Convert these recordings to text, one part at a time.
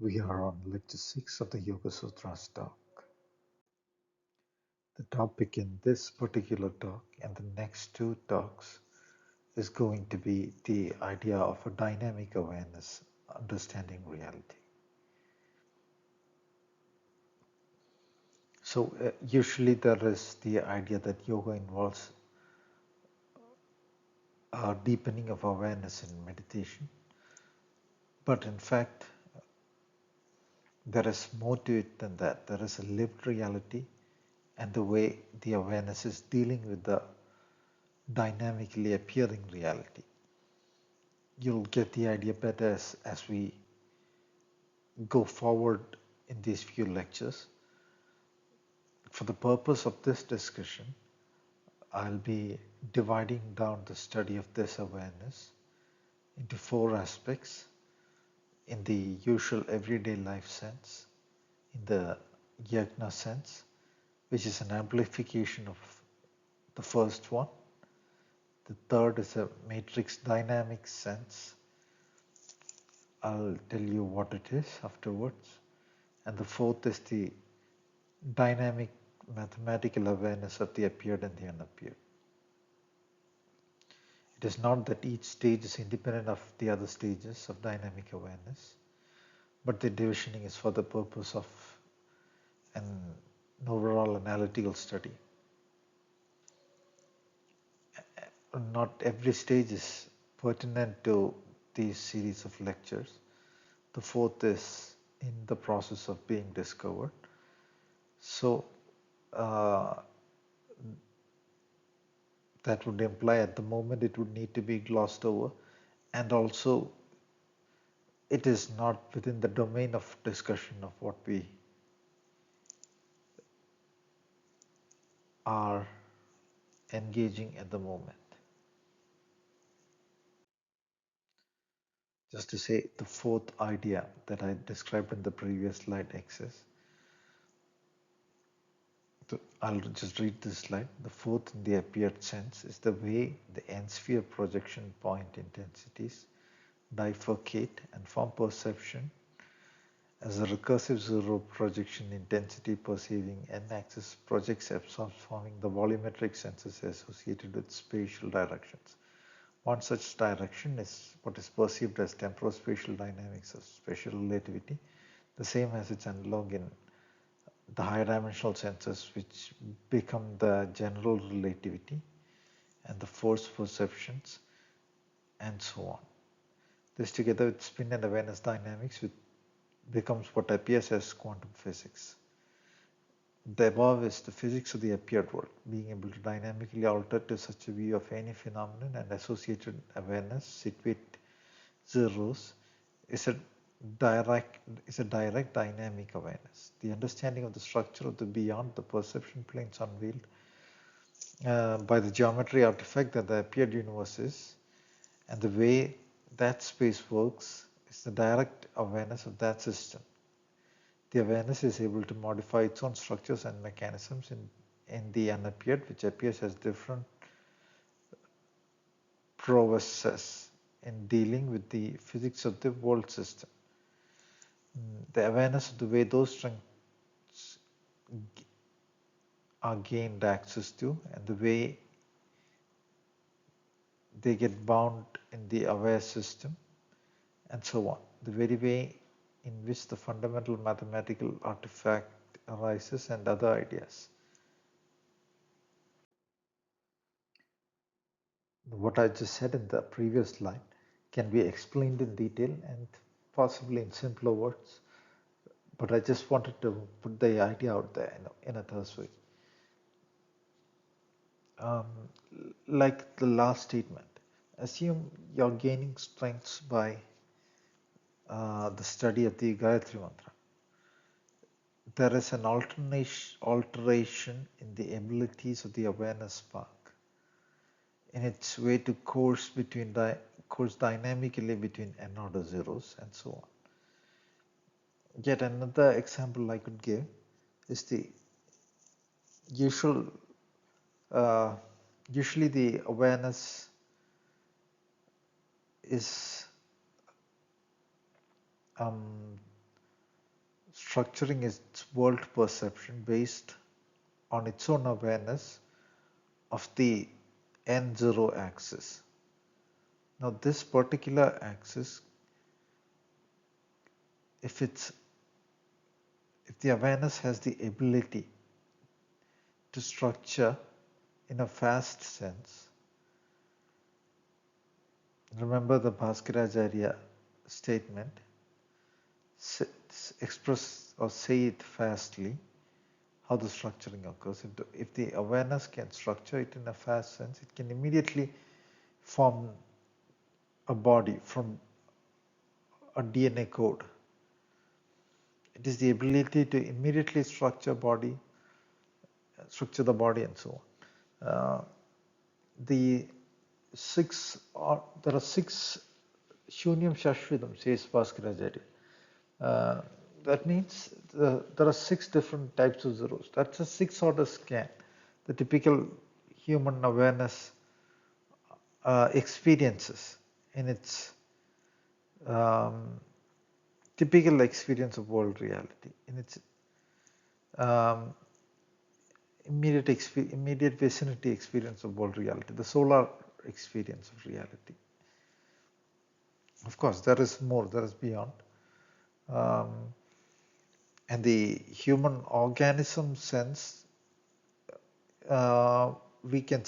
We are on lecture 6 of the Yogasutras talk. The topic in this particular talk and the next two talks is going to be the idea of a dynamic awareness, understanding reality. So, usually there is the idea that yoga involves a deepening of awareness in meditation, but in fact, there is more to it than that. There is a lived reality and the way the awareness is dealing with the dynamically appearing reality. You'll get the idea better as we go forward in these few lectures. For the purpose of this discussion, I'll be dividing down the study of this awareness into four aspects: in the usual everyday life sense, in the yajna sense, which is an amplification of the first one. The third is a matrix dynamic sense. I'll tell you what it is afterwards. And the fourth is the dynamic mathematical awareness of the appeared and the unappeared. It is not that each stage is independent of the other stages of dynamic awareness, but the divisioning is for the purpose of an overall analytical study. Not every stage is pertinent to these series of lectures. The fourth is in the process of being discovered. So that would imply at the moment it would need to be glossed over, and also it is not within the domain of discussion of what we are engaging at the moment. Just to say, the fourth idea that I described in the previous slide exists. I'll just read this slide. The fourth in the appeared sense is the way the n-sphere projection point intensities bifurcate and form perception as a recursive zero projection intensity perceiving n-axis projects absorbs, forming the volumetric senses associated with spatial directions. One such direction is what is perceived as temporospatial dynamics of spatial relativity, the same as its analog in the higher dimensional senses, which become the general relativity and the force perceptions and so on. This together with spin and awareness dynamics becomes what appears as quantum physics. The above is the physics of the appeared world, being able to dynamically alter to such a view of any phenomenon and associated awareness, situate zeros, is a direct dynamic awareness. The understanding of the structure of the beyond the perception planes unveiled by the geometry artifact that the appeared universe is, and the way that space works is the direct awareness of that system. The awareness is able to modify its own structures and mechanisms in the unappeared, which appears as different prowesses in dealing with the physics of the world system. The awareness of the way those strengths are gained access to and the way they get bound in the aware system and so on. The very way in which the fundamental mathematical artifact arises and other ideas. What I just said in the previous slide can be explained in detail and possibly in simpler words, but I just wanted to put the idea out there in a terse way. Like the last statement, assume you're gaining strengths by the study of the Gayatri Mantra. There is an alteration in the abilities of the awareness spark in its way to course dynamically between n order zeros and so on. Yet another example I could give is the usually the awareness is structuring its world perception based on its own awareness of the N0 axis. Now this particular axis, if the awareness has the ability to structure in a fast sense, remember the Bhaskaracharya statement, express or say it fastly, how the structuring occurs. If the awareness can structure it in a fast sense, it can immediately form a body from a DNA code. It is the ability to immediately structure the body and so on. There are six Shunyam Shashvidam, says Bhaskaracharya. That means there are six different types of zeros. That's a six-order scan. The typical human awareness experiences in its typical experience of world reality, in its immediate vicinity experience of world reality, the solar experience of reality. Of course, there is more, there is beyond. And the human organism sense, we can,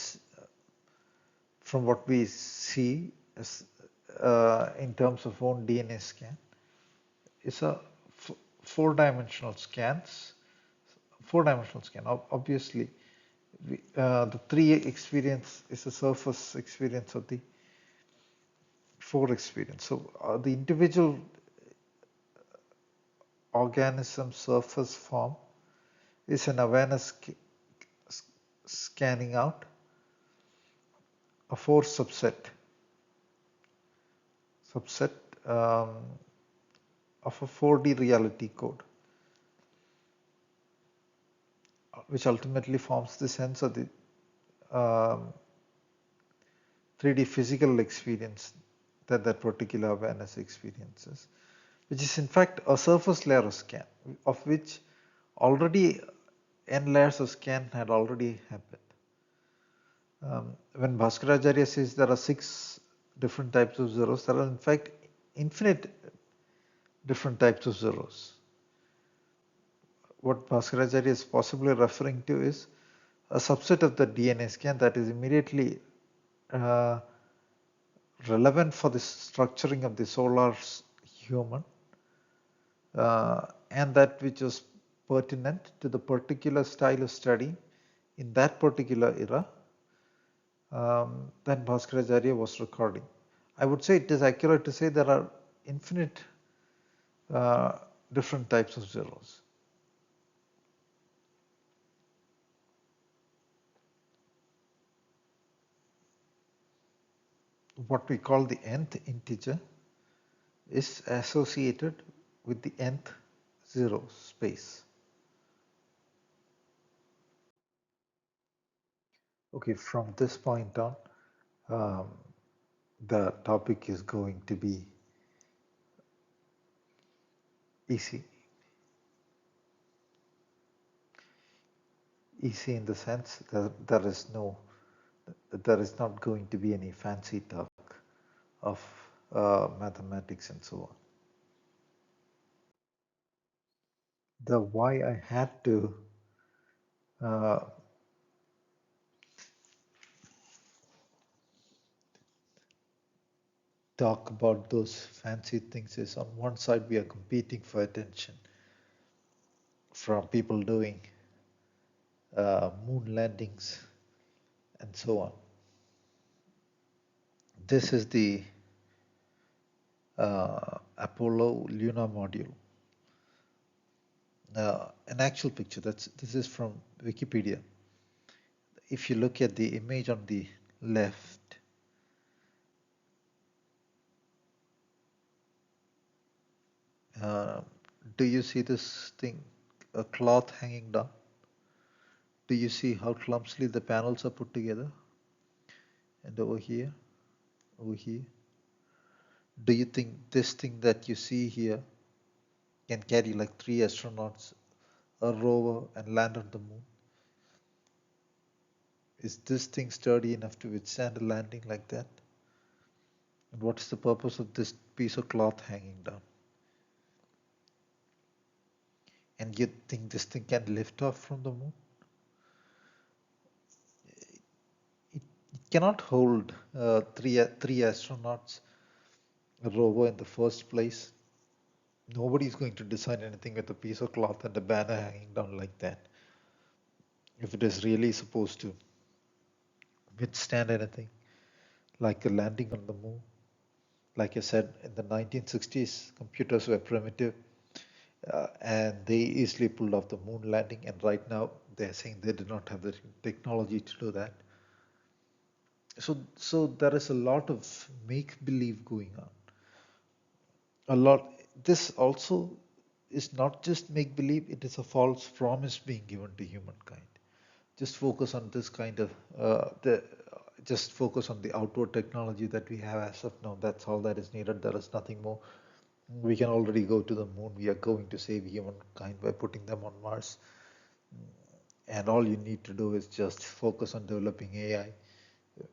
from what we see as, in terms of own DNA scan, is a four-dimensional scan. Obviously, the 3 experience is a surface experience of the 4 experience. So the individual organism surface form is an awareness scanning out a 4 subset of a 4D reality code, which ultimately forms the sense of the 3D physical experience that particular awareness experiences, which is in fact a surface layer of scan, of which already n layers of scan had already happened. When Bhaskaracharya says there are 6 different types of zeros, there are in fact infinite different types of zeros. What Bhaskaracharya is possibly referring to is a subset of the DNA scan that is immediately relevant for the structuring of the solar human, and that which was pertinent to the particular style of study in that particular era that Bhaskaracharya was recording. I would say it is accurate to say there are infinite different types of zeros. What we call the nth integer is associated with the nth zero space. Okay, from this point on, the topic is going to be easy. Easy in the sense that there is not going to be any fancy talk of mathematics and so on. The why I had to talk about those fancy things is, on one side we are competing for attention from people doing moon landings and so on. This is the Apollo lunar module. An actual picture. This is from Wikipedia. If you look at the image on the left, do you see this thing, a cloth hanging down? Do you see how clumsily the panels are put together? And over here, do you think this thing that you see here can carry like 3 astronauts, a rover, and land on the moon. Is this thing sturdy enough to withstand a landing like that? And what's the purpose of this piece of cloth hanging down? And you think this thing can lift off from the moon? It cannot hold three astronauts, a rover in the first place. Nobody's going to design anything with a piece of cloth and a banner hanging down like that. If it is really supposed to withstand anything, like a landing on the moon. Like I said, in the 1960s, computers were primitive and they easily pulled off the moon landing. And right now, they're saying they do not have the technology to do that. So there is a lot of make believe going on. A lot. This also is not just make believe, it is a false promise being given to humankind. Just focus on this kind of just focus on the outward technology that we have as of now. That's all that is needed. There is nothing more. We can already go to the moon. We are going to save humankind by putting them on Mars. And all you need to do is just focus on developing AI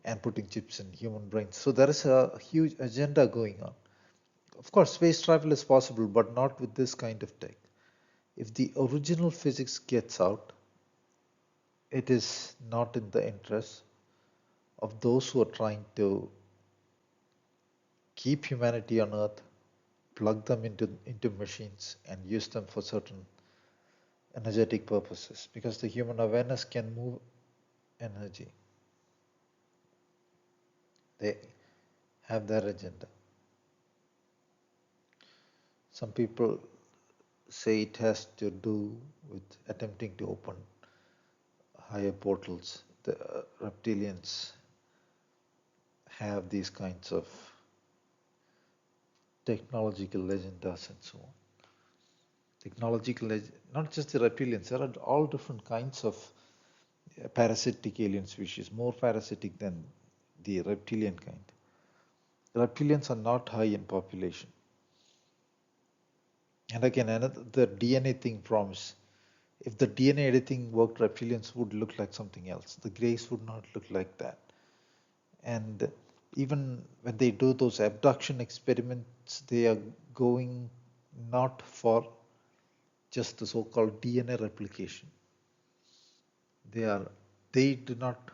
and putting chips in human brains. So there is a huge agenda going on. Of course, space travel is possible, but not with this kind of tech. If the original physics gets out, it is not in the interest of those who are trying to keep humanity on Earth, plug them into machines, and use them for certain energetic purposes. Because the human awareness can move energy. They have their agenda. Some people say it has to do with attempting to open higher portals. The reptilians have these kinds of technological agendas and so on. Not just the reptilians, there are all different kinds of parasitic alien species, more parasitic than the reptilian kind. Reptilians are not high in population. And again, another the DNA thing promise. If the DNA editing worked, reptilians would look like something else. The Greys would not look like that. And even when they do those abduction experiments, they are going not for just the so-called DNA replication. They do not,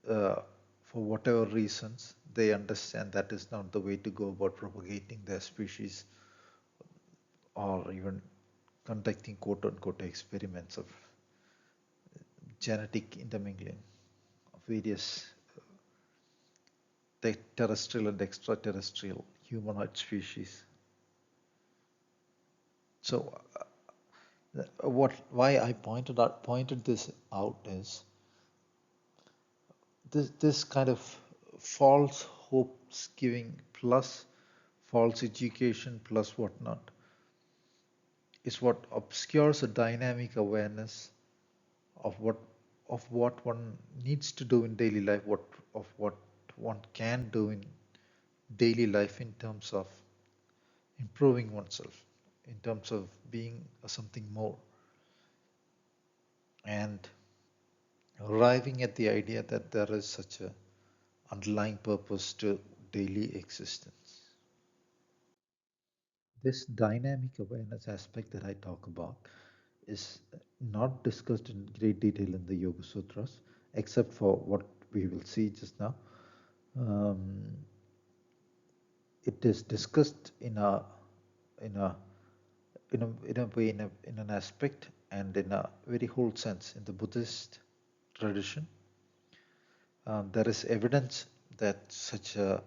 for whatever reasons, they understand that is not the way to go about propagating their species or even conducting quote unquote experiments of genetic intermingling of various terrestrial and extraterrestrial humanoid species. So, why I pointed this out is this kind of false hopes giving plus false education plus whatnot is what obscures a dynamic awareness of what one needs to do in daily life, what one can do in daily life in terms of improving oneself, in terms of being something more, and arriving at the idea that there is such a underlying purpose to daily existence. This dynamic awareness aspect that I talk about is not discussed in great detail in the Yoga Sutras, except for what we will see just now. Um, it is discussed in a in a way in an aspect and in a very whole sense in the Buddhist tradition. There is evidence that such a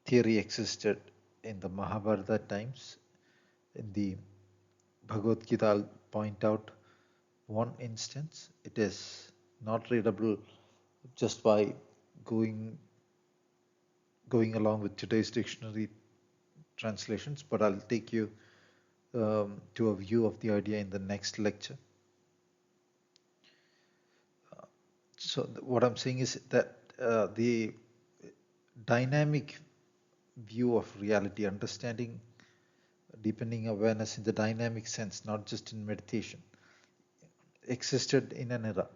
theory existed in the Mahabharata times. In the Bhagavad Gita, I'll point out one instance. It is not readable just by going along with today's dictionary translations, but I'll take you to a view of the idea in the next lecture. So what I'm saying is that the dynamic view of reality, understanding deepening awareness in the dynamic sense, not just in meditation, existed in an era.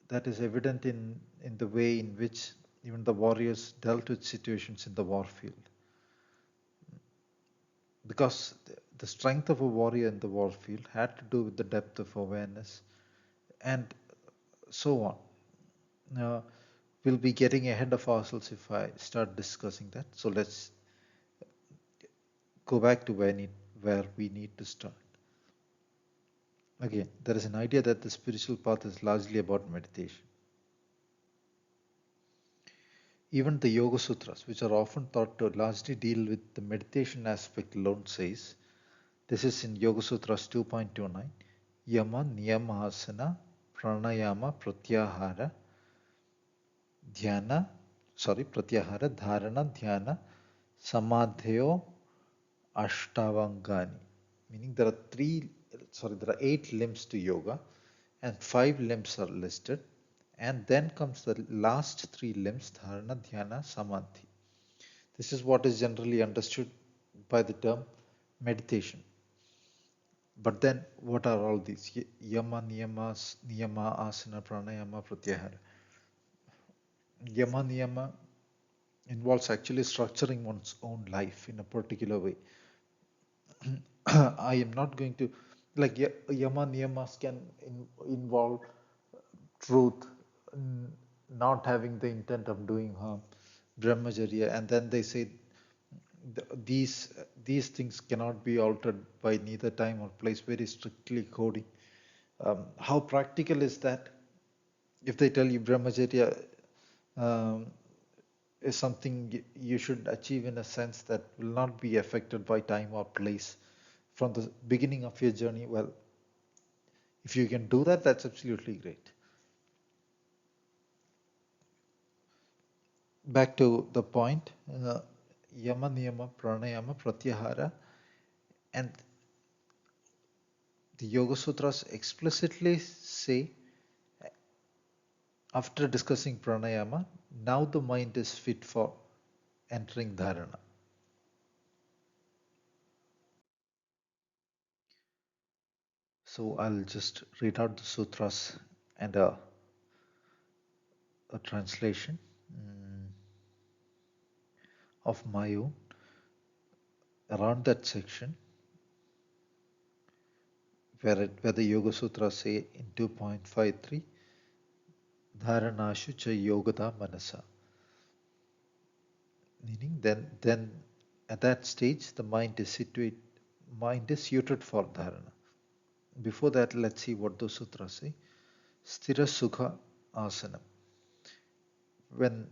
That is evident in the way in which even the warriors dealt with situations in the war field. Because the strength of a warrior in the war field had to do with the depth of awareness and so on. Now, we'll be getting ahead of ourselves if I start discussing that. So let's go back to where we need to start. Again, there is an idea that the spiritual path is largely about meditation. Even the Yogasutras, which are often thought to largely deal with the meditation aspect alone, says this is in Yogasutras 2.29 Yama, Niyama, Asana, Pranayama, Pratyahara, Dharana, Dhyana, Samadhyo, Ashtavangani. Meaning there are 8 limbs to yoga and 5 limbs are listed. And then comes the last 3 limbs, Dharana, Dhyana, Samadhi. This is what is generally understood by the term meditation. But then what are all these? Yama, Niyama, Asana, Pranayama, Pratyahara. Yama, Niyama involves actually structuring one's own life in a particular way. I am not going to, like Yama, Niyamas can involve truth, not having the intent of doing harm, Brahmacharya, and then they say these things cannot be altered by neither time or place, very strictly coding. How practical is that? If they tell you Brahmacharya um, is something you should achieve in a sense that will not be affected by time or place from the beginning of your journey, well, if you can do that, that's absolutely great. Back to the point, Yama, Niyama, Pranayama, Pratyahara, and the Yoga Sutras explicitly say, after discussing Pranayama, now the mind is fit for entering Dharana. So I'll just read out the sutras and a translation of my own around that section where the Yoga Sutras say in 2.53 Dharanashu cha yogata manasa, meaning then at that stage the mind is suited for dharana. Before that, let's see what those sutras say. Sthira sukha asana. When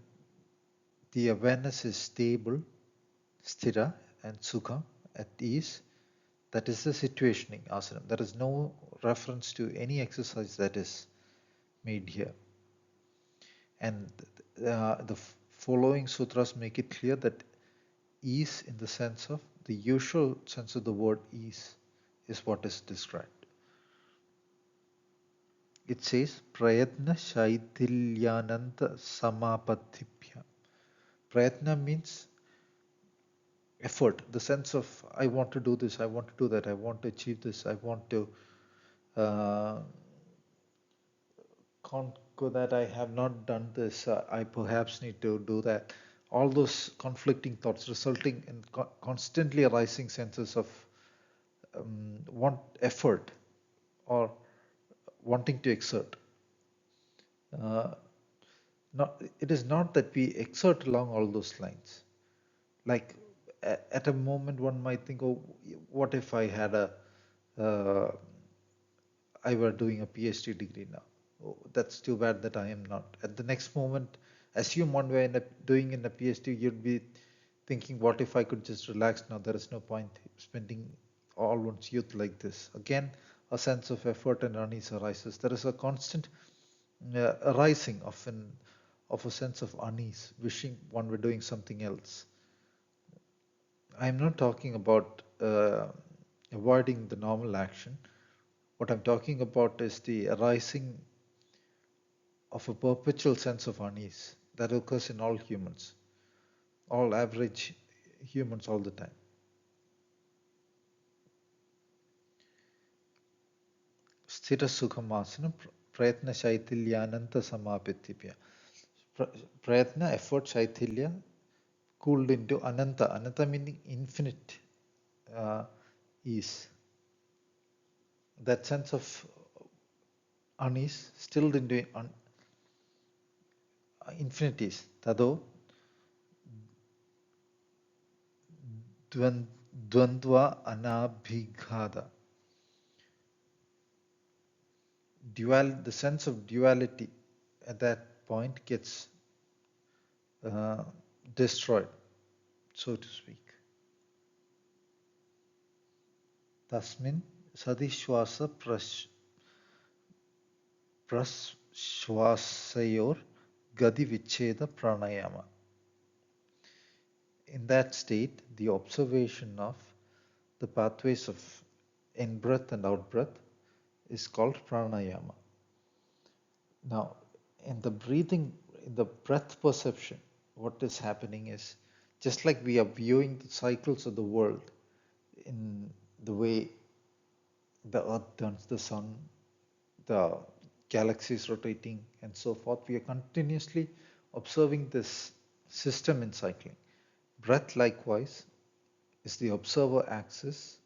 the awareness is stable, sthira, and sukha, at ease, that is the situationing asana. There is no reference to any exercise that is made here. And the following sutras make it clear that ease, in the sense of the usual sense of the word ease, is what is described. It says Prayatna Shaithilyananta Samapatibhya. Prayatna means effort, the sense of I want to do this, I want to do that, I want to achieve this, I want to conquer that, I have not done this, I perhaps need to do that. All those conflicting thoughts resulting in constantly arising senses of want effort or wanting to exert. It is not that we exert along all those lines. Like at a moment one might think, oh, what if I had I were doing a PhD degree now. Oh, that's too bad that I am not. At the next moment, assume one way doing in a PhD, you'd be thinking, what if I could just relax now? There is no point spending all one's youth like this. Again, a sense of effort and unease arises. There is a constant arising of a sense of unease, wishing one were doing something else. I'm not talking about avoiding the normal action. What I'm talking about is the arising of a perpetual sense of unease that occurs in all humans, all average humans all the time. Sthira Sukhamasana, Prayatna Shaitilyananta Samapitibhya. Prayatna, effort, Shaitilya, cooled into Ananta. Ananta meaning infinite ease. That sense of unease, stilled into infinities. Tado Dvandva Anabhighada. The sense of duality at that point gets destroyed, so to speak. Tasmin Sadishwasa Prashwasayor Gadi Vicheda Pranayama. In that state, the observation of the pathways of in-breath and out-breath is called pranayama. Now, in the breath perception, what is happening is just like we are viewing the cycles of the world in the way the earth turns, the sun, the galaxies rotating, and so forth, we are continuously observing this system in cycling. Breath, likewise, is the observer axis,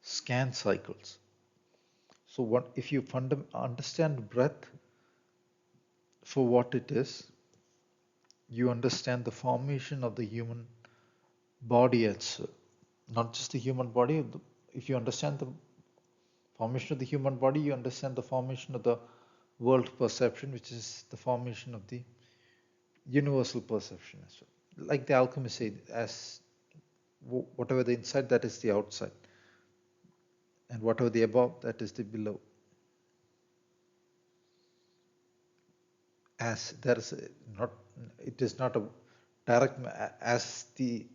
scan cycles. So what if you understand breath for what it is, you understand the formation of the human body itself. Not just the human body. If you understand the formation of the human body, you understand the formation of the world perception, which is the formation of the universal perception as well. Like the alchemists say, as whatever the inside, that is the outside, and whatever the above, that is the below. As there is not, it is not a direct as the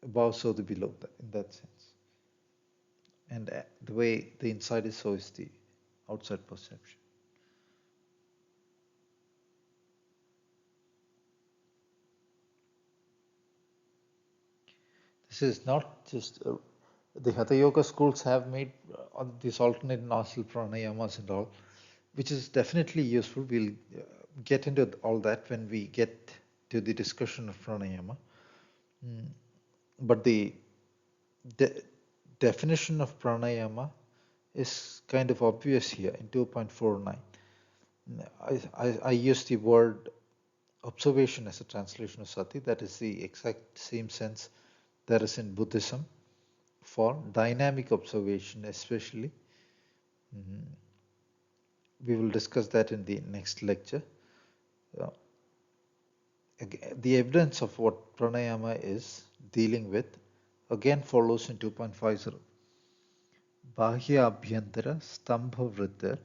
above, so the below, in that sense. And the way the inside is, so is the outside perception. This is not just the Hatha Yoga schools have made these alternate nostril pranayamas and all, which is definitely useful. We'll get into all that when we get to the discussion of pranayama. But the definition of pranayama is kind of obvious here in 2.49. I use the word observation as a translation of sati. That is the exact same sense that is in Buddhism for dynamic observation, especially. We will discuss that in the next lecture. The evidence of what pranayama is dealing with again follows in 2.50. Bahya abhyantara stambha vriddhar.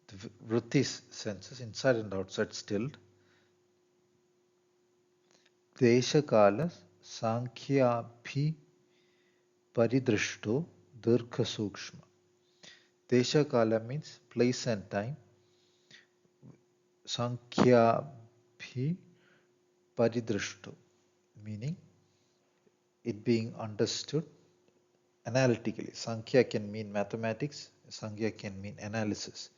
The vritti senses, inside and outside, stilled. Deshakala sankhyaabhi paridrishto dirgha sukshma. Deshakala means place and time. Sankhyaabhi paridrishto, meaning it being understood analytically. Sankhya can mean mathematics, Sankhya can mean analysis.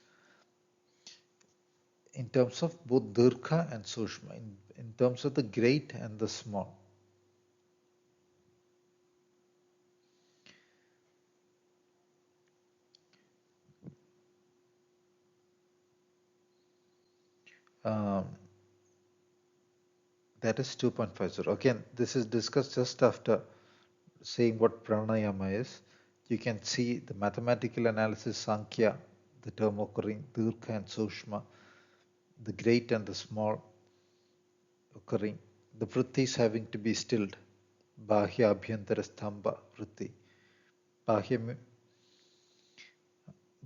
In terms of both Dirgha and Sushma, in terms of the great and the small. That is 2.50. Again, this is discussed just after saying what pranayama is. You can see the mathematical analysis, Sankhya, the term occurring, Dirgha and Sushma, the great and the small occurring, the vrittis having to be stilled, Bahya Abhyantara Stamba vritti.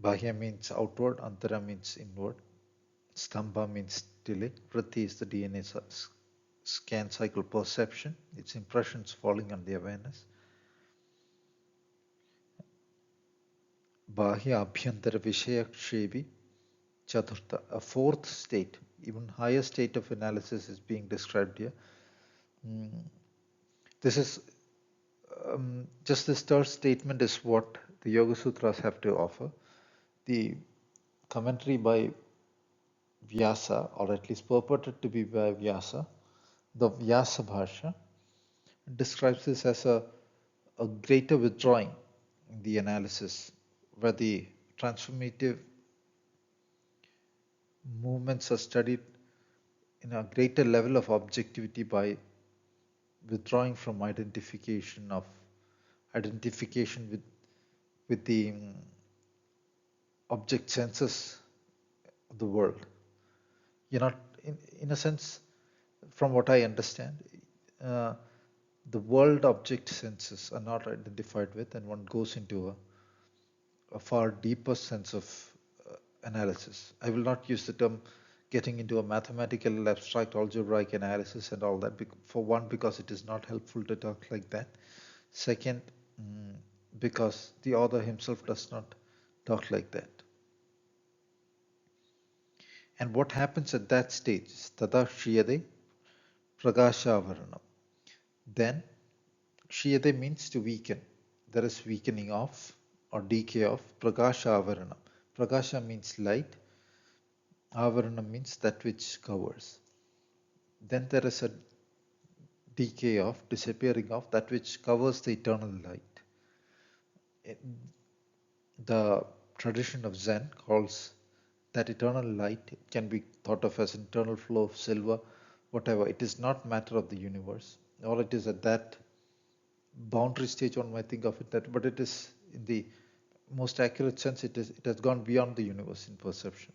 Bahya means outward, Antara means inward, Stamba means stilling, vritti is the DNA scan cycle perception, its impressions falling on the awareness. Bahya Abhyantara Vishayakshevi Chaturtha, a fourth state, even higher state of analysis is being described here. This is just this third statement is what the Yoga Sutras have to offer. The commentary by Vyasa, or at least purported to be by Vyasa, the Vyasa Bhasha, describes this as a greater withdrawing in the analysis, where the transformative movements are studied in a greater level of objectivity by withdrawing from identification with the object senses of the world. You're not, in a sense, from what I understand, uh, the world object senses are not identified with, and one goes into a far deeper sense of analysis. I will not use the term getting into a mathematical abstract algebraic analysis and all that, for one, because it is not helpful to talk like that. Second, because the author himself does not talk like that. And what happens at that stage is tada shriyade prakashavaranam. Then shriyade means to weaken. There is weakening of or decay of prakashavaranam. Prakasha means light. Avaranam means that which covers. Then there is a decay of, disappearing of that which covers the eternal light. The tradition of Zen calls that eternal light, it can be thought of as internal flow of silver, whatever. It is not matter of the universe, or it is at that boundary stage one might think of it that, but it is in the most accurate sense, it has gone beyond the universe in perception.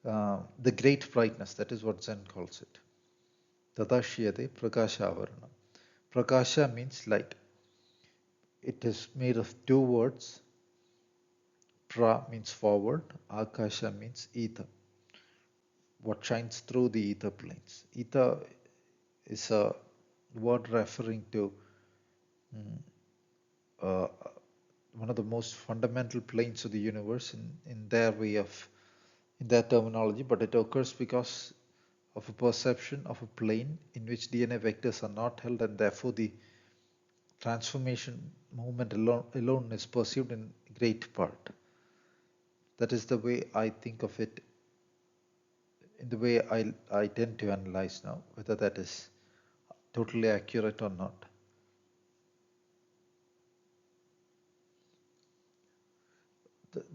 The great brightness, that is what Zen calls it. Tadashyate prakasha avarana. Prakasha means light. It is made of two words. Pra means forward, Akasha means ether. What shines through the ether planes. Ether is a word referring to uh, one of the most fundamental planes of the universe in their way of, in their terminology, but it occurs because of a perception of a plane in which DNA vectors are not held, and therefore the transformation movement alone is perceived in great part. That is the way I think of it, in the way I tend to analyze now, whether that is totally accurate or not.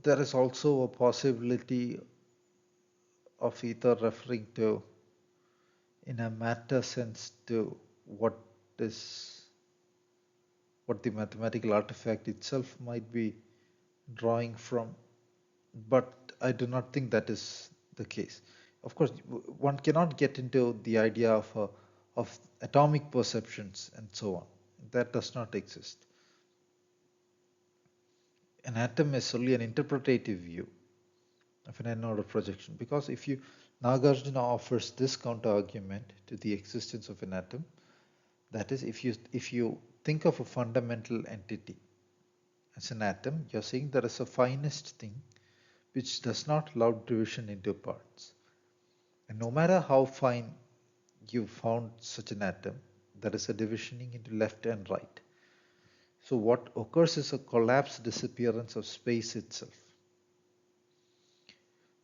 There is also a possibility of either referring to, in a matter sense, to what is, what the mathematical artifact itself might be drawing from, but I do not think that is the case. Of course, one cannot get into the idea of atomic perceptions and so on. That does not exist. An atom is only an interpretative view of an n-order projection, because if you, Nagarjuna offers this counter argument to the existence of an atom, that is, if you think of a fundamental entity as an atom, you're saying there is a finest thing which does not allow division into parts. And no matter how fine you found such an atom, there is a divisioning into left and right. So what occurs is a collapse, disappearance of space itself.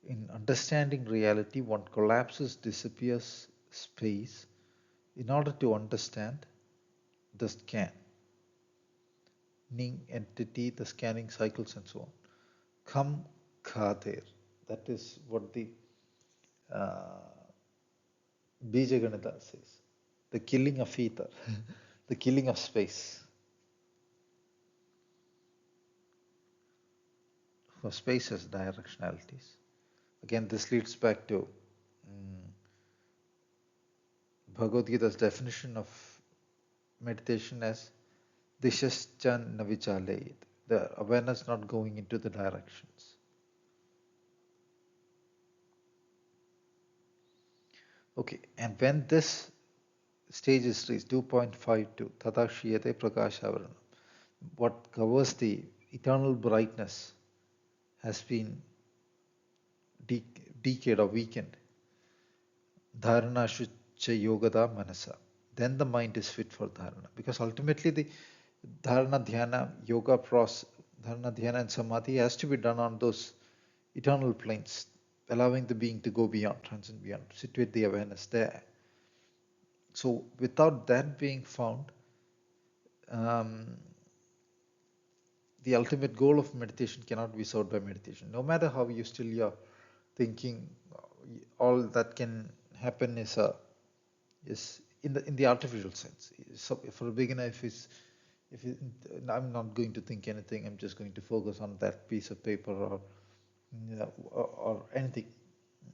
In understanding reality, one collapses, disappears space in order to understand the scanning entity, the scanning cycles, and so on. Kam Khadir. That is what the uh, Bijaganita says. The killing of ether, the killing of space. For space has directionalities. Again, this leads back to Bhagavad Gita's definition of meditation as Dishascha Navichalayit, the awareness not going into the directions. Okay, and when this stage is reached, 2.52, Tadakshiyate Prakashavarana, what covers the eternal brightness has been decayed or weakened. Dharana Shucha Yogada Manasa. Then the mind is fit for dharana. Because ultimately Dharana, Dhyana, Yoga, Dharana, Dhyana, and Samadhi has to be done on those eternal planes, allowing the being to go beyond, transcend beyond, situate the awareness there. So without that being found, um, the ultimate goal of meditation cannot be served by meditation. No matter how you still you're thinking, all that can happen is in the artificial sense. So for a beginner, if it, I'm not going to think anything, I'm just going to focus on that piece of paper or or anything.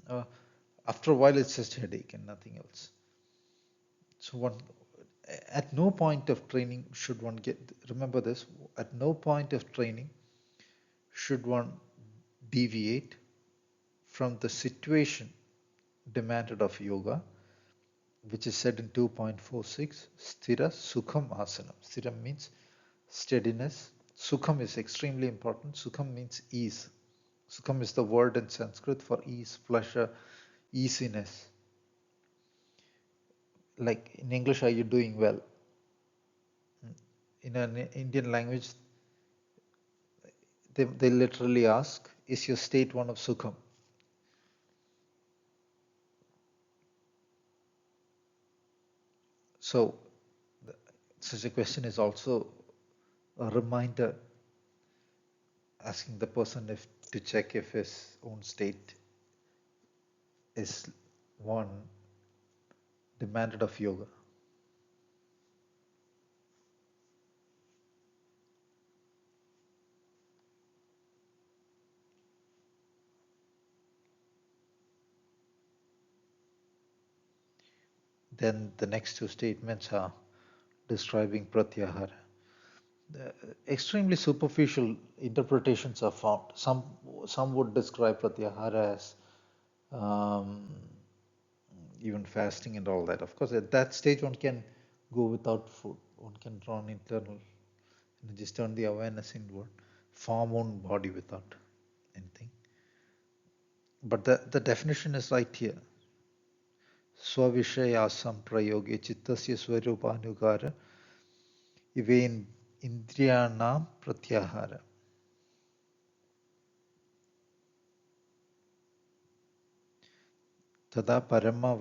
Uh, After a while, it's just headache and nothing else. So one, at no point of training should one remember this, at no point of training should one deviate from the situation demanded of yoga, which is said in 2.46, Sthira Sukham Asanam. Sthira means steadiness. Sukham is extremely important. Sukham means ease. Sukham is the word in Sanskrit for ease, pleasure, easiness. Like in English, are you doing well? In an Indian language, they literally ask, is your state one of Sukham? So such a question is also a reminder asking the person if to check if his own state is one demanded of yoga. Then the next two statements are describing pratyahara. The extremely superficial interpretations are found. Some would describe pratyahara as um, even fasting and all that. Of course, at that stage, one can go without food. One can draw an internal, just turn the awareness inward, form own body without anything. But the definition is right here. Swavishayasam prayoge chittasya swarupanugara ivain indriyanam pratyahara. Tada parama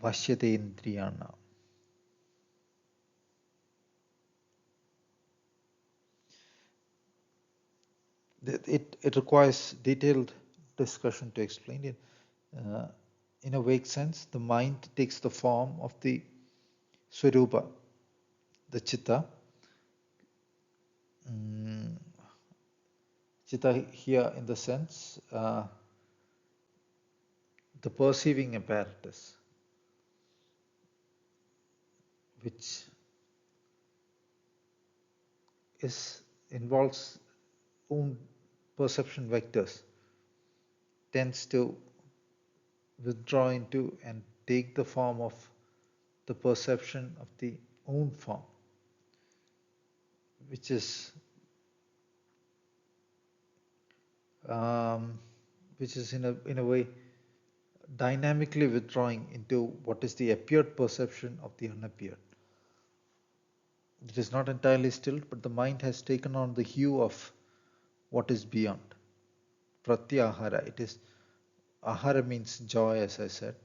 vashyate indriyanam. It requires detailed discussion to explain it. In a vague sense, the mind takes the form of the swarupa, the chitta. Chitta here in the sense, the perceiving apparatus, which involves own perception vectors, tends to withdraw into and take the form of the perception of the own form, which is in a way dynamically withdrawing into what is the appeared perception of the unappeared. It is not entirely still, but the mind has taken on the hue of what is beyond. Pratyahara. It is ahara means joy, as I said.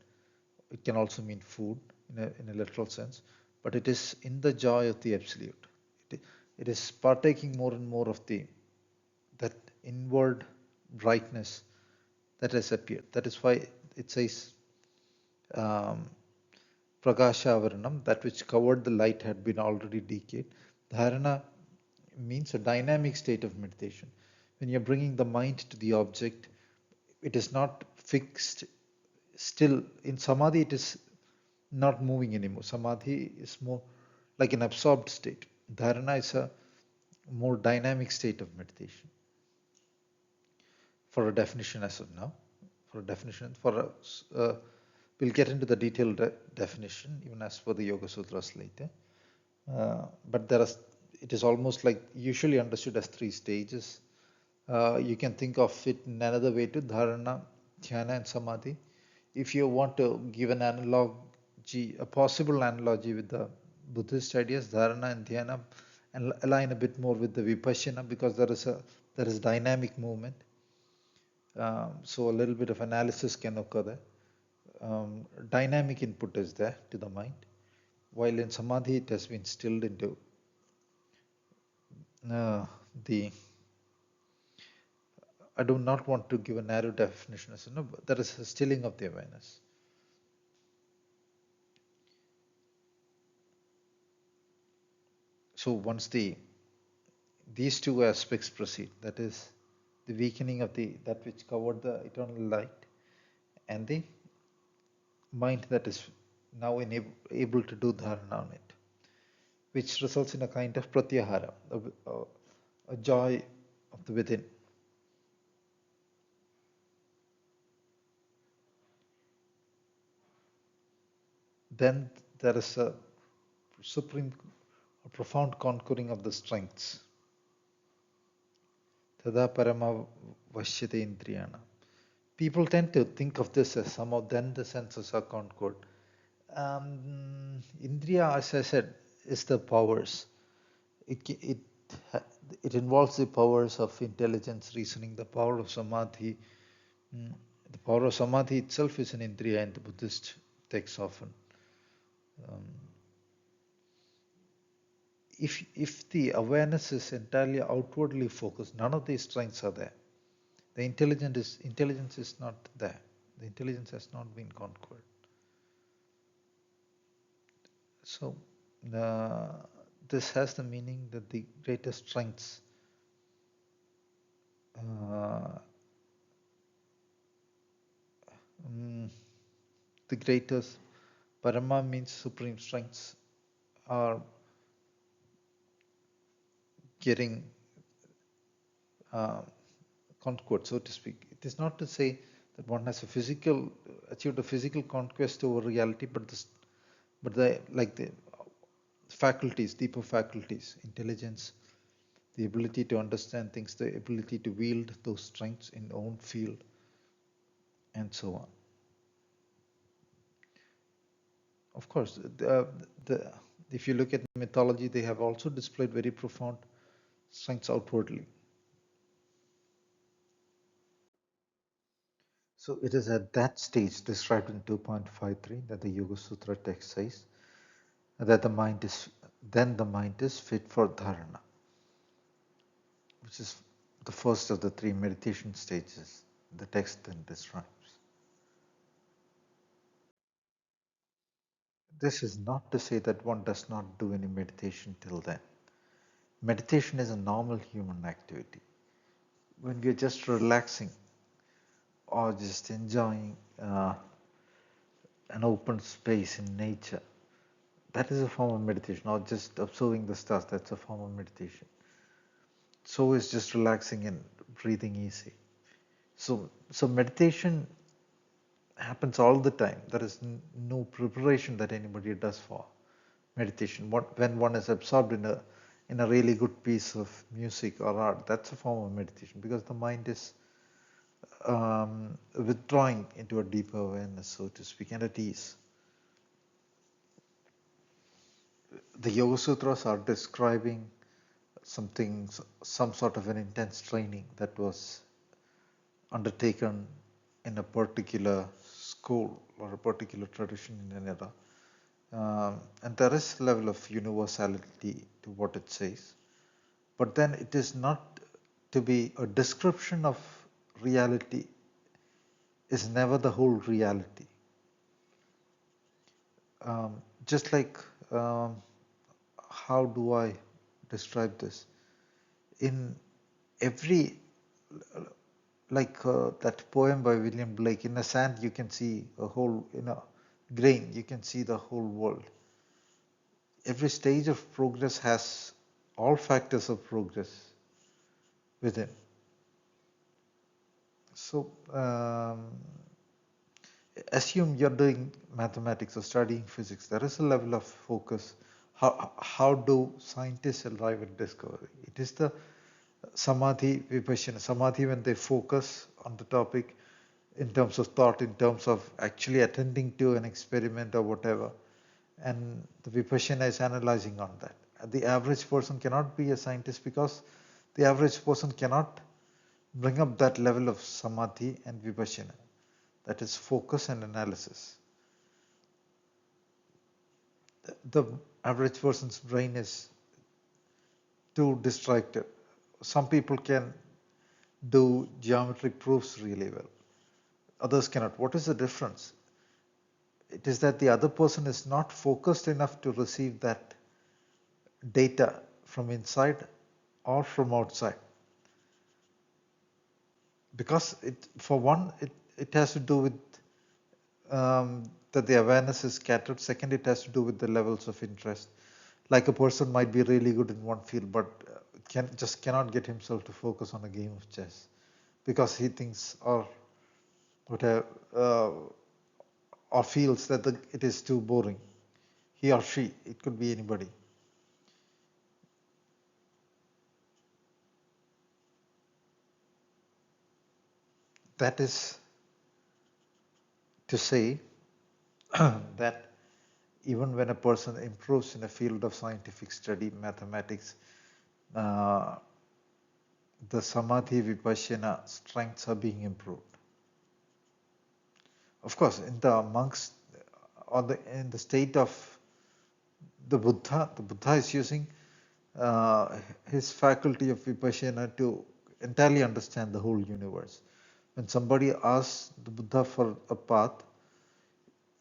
It can also mean food in a literal sense, but it is in the joy of the absolute. It is partaking more and more of that inward brightness that has appeared. That is why it says um, Prakashavaranam, that which covered the light had been already decayed. Dharana means a dynamic state of meditation. When you're bringing the mind to the object, it is not fixed still. In samadhi, it is not moving anymore. Samadhi is more like an absorbed state. Dharana is a more dynamic state of meditation. For a definition as of now, we'll get into the detailed definition even as per the Yogasutras later. But it is almost like usually understood as three stages. You can think of it in another way to dharana, dhyana, and samadhi. If you want to give an analogy, a possible analogy with the Buddhist ideas, dharana and dhyana, and align a bit more with the vipassana, because there is dynamic movement. So a little bit of analysis can occur there. Dynamic input is there to the mind, while in samadhi it has been stilled into the. I do not want to give a narrow definition. So no, there is a stilling of the awareness. So once these two aspects proceed, that is the weakening of that which covered the eternal light, and the mind that is now able to do dharana on it, which results in a kind of pratyahara, a joy of the within. Then there is a profound conquering of the strengths. Tada parama vashyate indriyana. People tend to think of this as somehow then the senses are conquered. Indriya, as I said, is the powers. It it involves the powers of intelligence, reasoning, the power of samadhi. The power of samadhi itself is an indriya in the Buddhist texts often. If the awareness is entirely outwardly focused, none of these strengths are there. The intelligence is not there. The intelligence has not been conquered. So this has the meaning that the greatest strengths the greatest parama means supreme strengths are getting conquered, so to speak. It is not to say that one has achieved a physical conquest over reality, but the faculties, deeper faculties, intelligence, the ability to understand things, the ability to wield those strengths in own field, and so on. Of course, if you look at mythology, they have also displayed very profound strengths outwardly. So it is at that stage described in 2.53 that the Yoga text says that the mind is fit for dharana, which is the first of the three meditation stages the text then describes. This is not to say that one does not do any meditation till then. Meditation is a normal human activity. When we are just relaxing or just enjoying an open space in nature, that is a form of meditation, or just observing the stars, that's a form of meditation. So is just relaxing and breathing easy. So meditation happens all the time. There is no preparation that anybody does for meditation. When one is absorbed in a really good piece of music or art, that's a form of meditation, because the mind is withdrawing into a deeper awareness, so to speak, and at ease. The Yogasutras are describing some sort of an intense training that was undertaken in a particular school or a particular tradition in an era. And there is a level of universality to what it says. But then it is not to be a description of reality, is never the whole reality. Just like, how do I describe this? In every, like that poem by William Blake, in a sand you can see a whole, in a grain you can see the whole world. Every stage of progress has all factors of progress within. So assume you're doing mathematics or studying physics. There is a level of focus. How do scientists arrive at discovery? It is the samadhi, vipassana. Samadhi, when they focus on the topic in terms of thought, in terms of actually attending to an experiment or whatever, and the Vipassana is analyzing on that. The average person cannot be a scientist because the average person cannot bring up that level of samadhi and Vipassana, that is focus and analysis. The average person's brain is too distracted. Some people can do geometric proofs really well, others cannot. What is the difference? It is that the other person is not focused enough to receive that data from inside or from outside. Because for one, it has to do with that the awareness is scattered. Second, it has to do with the levels of interest. Like a person might be really good in one field, but just cannot get himself to focus on a game of chess because he thinks or whatever or feels that it is too boring. He or she, it could be anybody. That is to say that even when a person improves in a field of scientific study, mathematics, uh, the samadhi vipassana strengths are being improved. Of course, in the monks or in the state of the Buddha is using his faculty of vipassana to entirely understand the whole universe. When somebody asks the Buddha for a path,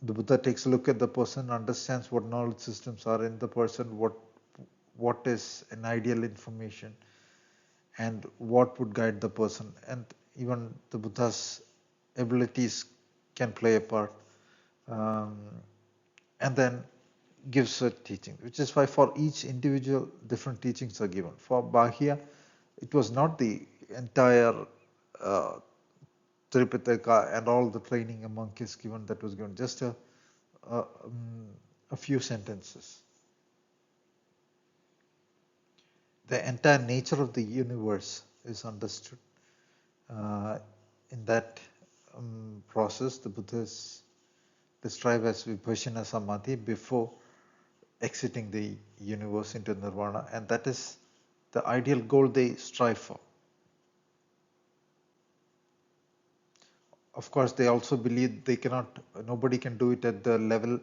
the Buddha takes a look at the person, understands what knowledge systems are in the person, what is an ideal information, and what would guide the person. And even the Buddha's abilities can play a part. Um, and then gives a teaching, which is why for each individual, different teachings are given. For Bahia, it was not the entire uh, Tripitaka and all the training a monk is given that was given, just a, um, a few sentences. The entire nature of the universe is understood. In that process, the Buddha is described as Vipassana Samadhi before exiting the universe into nirvana, and that is the ideal goal they strive for. Of course, they also believe nobody can do it at the level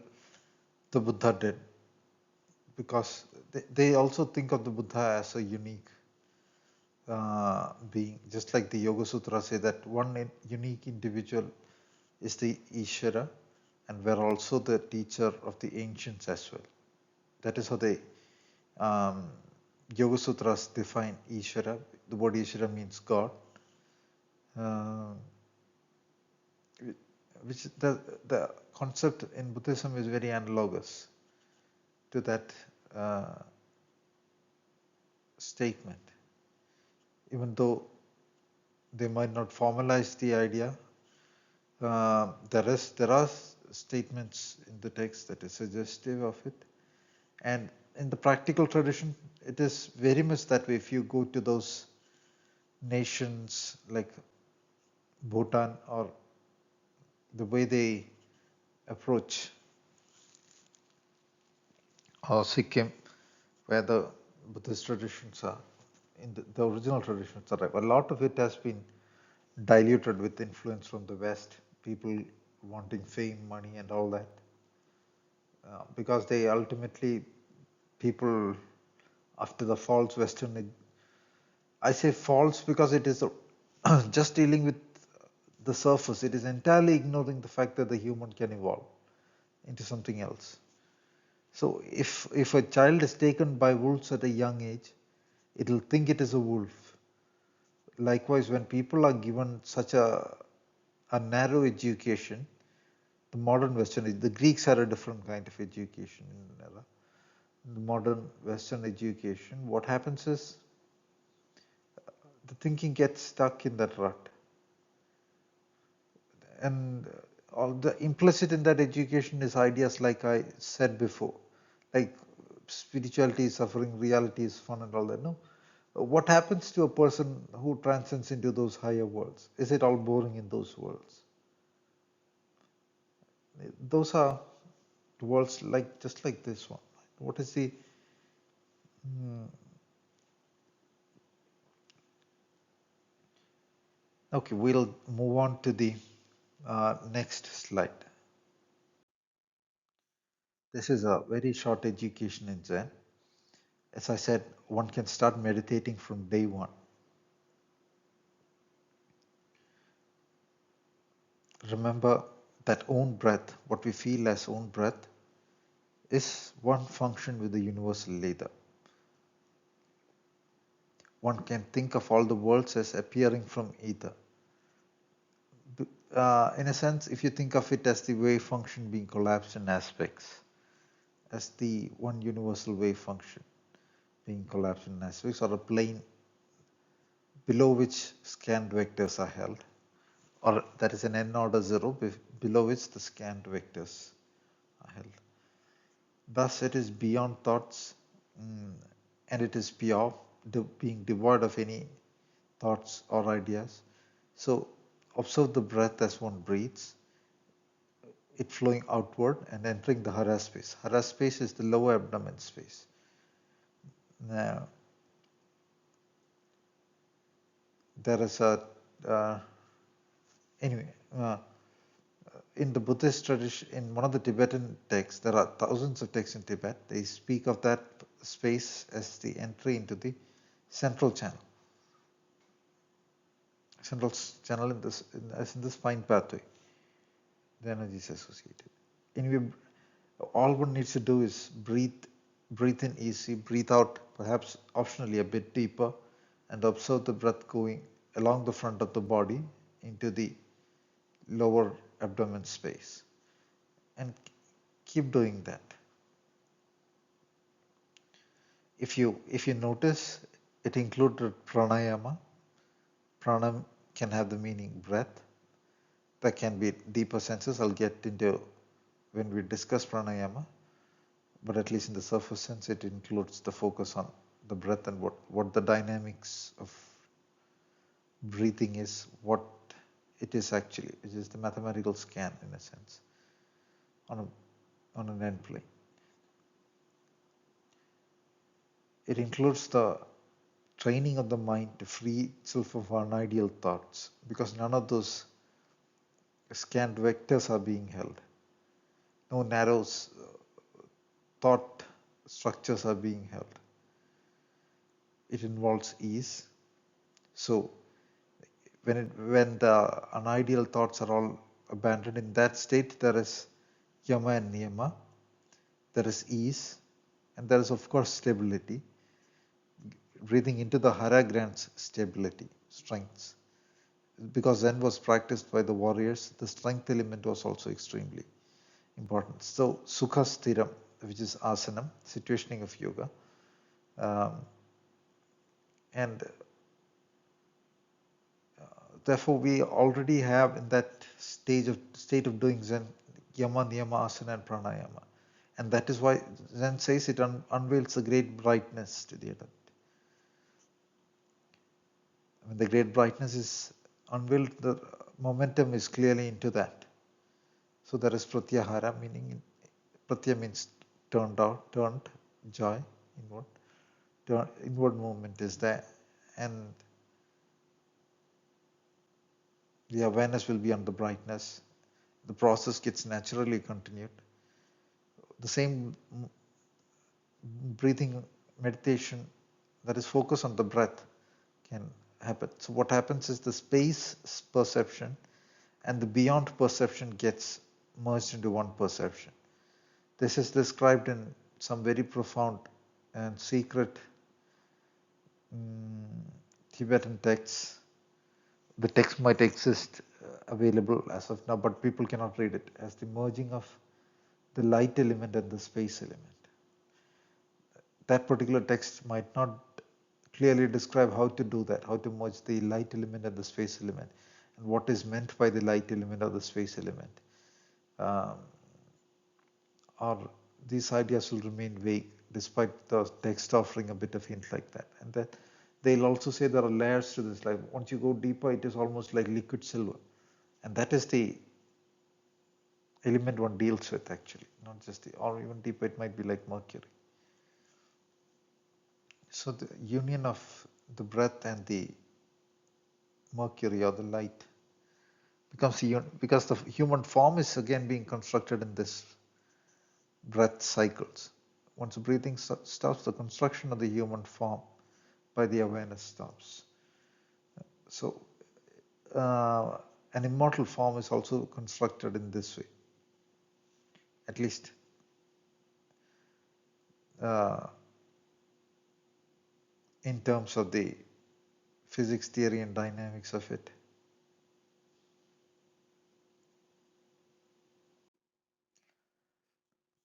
the Buddha did, because they also think of the Buddha as a unique being, just like the Yogasutras say that one unique individual is the Ishvara, and we're also the teacher of the ancients as well. That is how the Yogasutras define Ishvara. The word Ishvara means God. Which the concept in Buddhism is very analogous to that statement. Even though they might not formalize the idea, there are statements in the text that is suggestive of it. And in the practical tradition, it is very much that way. If you go to those nations like Bhutan, or the way they approach, or Sikkim, where the Buddhist traditions are, in the original traditions are, a lot of it has been diluted with influence from the West, people wanting fame, money, and all that. Because they ultimately, people after the false Western, I say false because it is just dealing with the surface. It is entirely ignoring the fact that the human can evolve into something else. So if a child is taken by wolves at a young age, it'll think it is a wolf. Likewise, when people are given such a narrow education, the modern Western, the Greeks had a different kind of education in the modern Western education. What happens is the thinking gets stuck in that rut. And all the implicit in that education is ideas like I said before, like spirituality is suffering, reality is fun, and all that. No, what happens to a person who transcends into those higher worlds? Is it all boring in those worlds? Those are worlds like just like this one. What is the okay, we'll move on to the next slide. This is a very short education in Zen. As I said, one can start meditating from day one. Remember that own breath, what we feel as own breath, is one function with the universal leader. One can think of all the worlds as appearing from ether. In a sense, if you think of it as the wave function being collapsed in aspects, as the one universal wave function being collapsed in aspects, or a plane below which scanned vectors are held, or that is an n order 0 below which the scanned vectors are held. Thus, it is beyond thoughts, and it is pure, being devoid of any thoughts or ideas. So, observe the breath as one breathes, it flowing outward and entering the hara space. Hara space is the lower abdomen space. Now, there is a anyway. In the Buddhist tradition, in one of the Tibetan texts, there are thousands of texts in Tibet. They speak of that space as the entry into the central channel. Central channel as in the spine pathway. The energy is associated. Anyway, all one needs to do is breathe in easy, breathe out perhaps optionally a bit deeper, and observe the breath going along the front of the body into the lower abdomen space, and keep doing that. If you notice, it included pranayama. Pranam can have the meaning breath. There can be deeper senses. I'll get into when we discuss pranayama, but at least in the surface sense, it includes the focus on the breath and what the dynamics of breathing is, what it is actually, which is the mathematical scan in a sense on an end plane. It includes the training of the mind to free itself of unideal thoughts, because none of those scanned vectors are being held. No narrow thought structures are being held. It involves ease. So when the unideal thoughts are all abandoned, in that state there is yama and niyama, there is ease, and there is of course stability. Breathing into the hara grants stability, strength. Because Zen was practiced by the warriors, the strength element was also extremely important. So sukha sthiram, which is asanam, situationing of yoga, and therefore we already have in that state of doing Zen yama, niyama, asana, and pranayama, and that is why Zen says it unveils a great brightness to the adept. When the great brightness is unveiled, the momentum is clearly into that. So there is pratyahara, meaning pratya means turned, joy, inward movement is there, and the awareness will be on the brightness. The process gets naturally continued. The same breathing meditation that is focused on the breath can happen. So what happens is the space perception and the beyond perception gets merged into one perception. This is described in some very profound and secret Tibetan texts. The text might exist available as of now, but people cannot read it, as the merging of the light element and the space element. That particular text might not clearly describe how to do that, how to merge the light element and the space element, and what is meant by the light element or the space element. Or these ideas will remain vague despite the text offering a bit of hint like that. And that they'll also say there are layers to this. Like once you go deeper, it is almost like liquid silver, and that is the element one deals with actually, not just the, or even deeper, it might be like Mercury. So the union of the breath and the Mercury or the light becomes because the human form is again being constructed in this breath cycles. Once the breathing stops, the construction of the human form by the awareness stops. So an immortal form is also constructed in this way, at least uh, in terms of the physics theory and dynamics of it.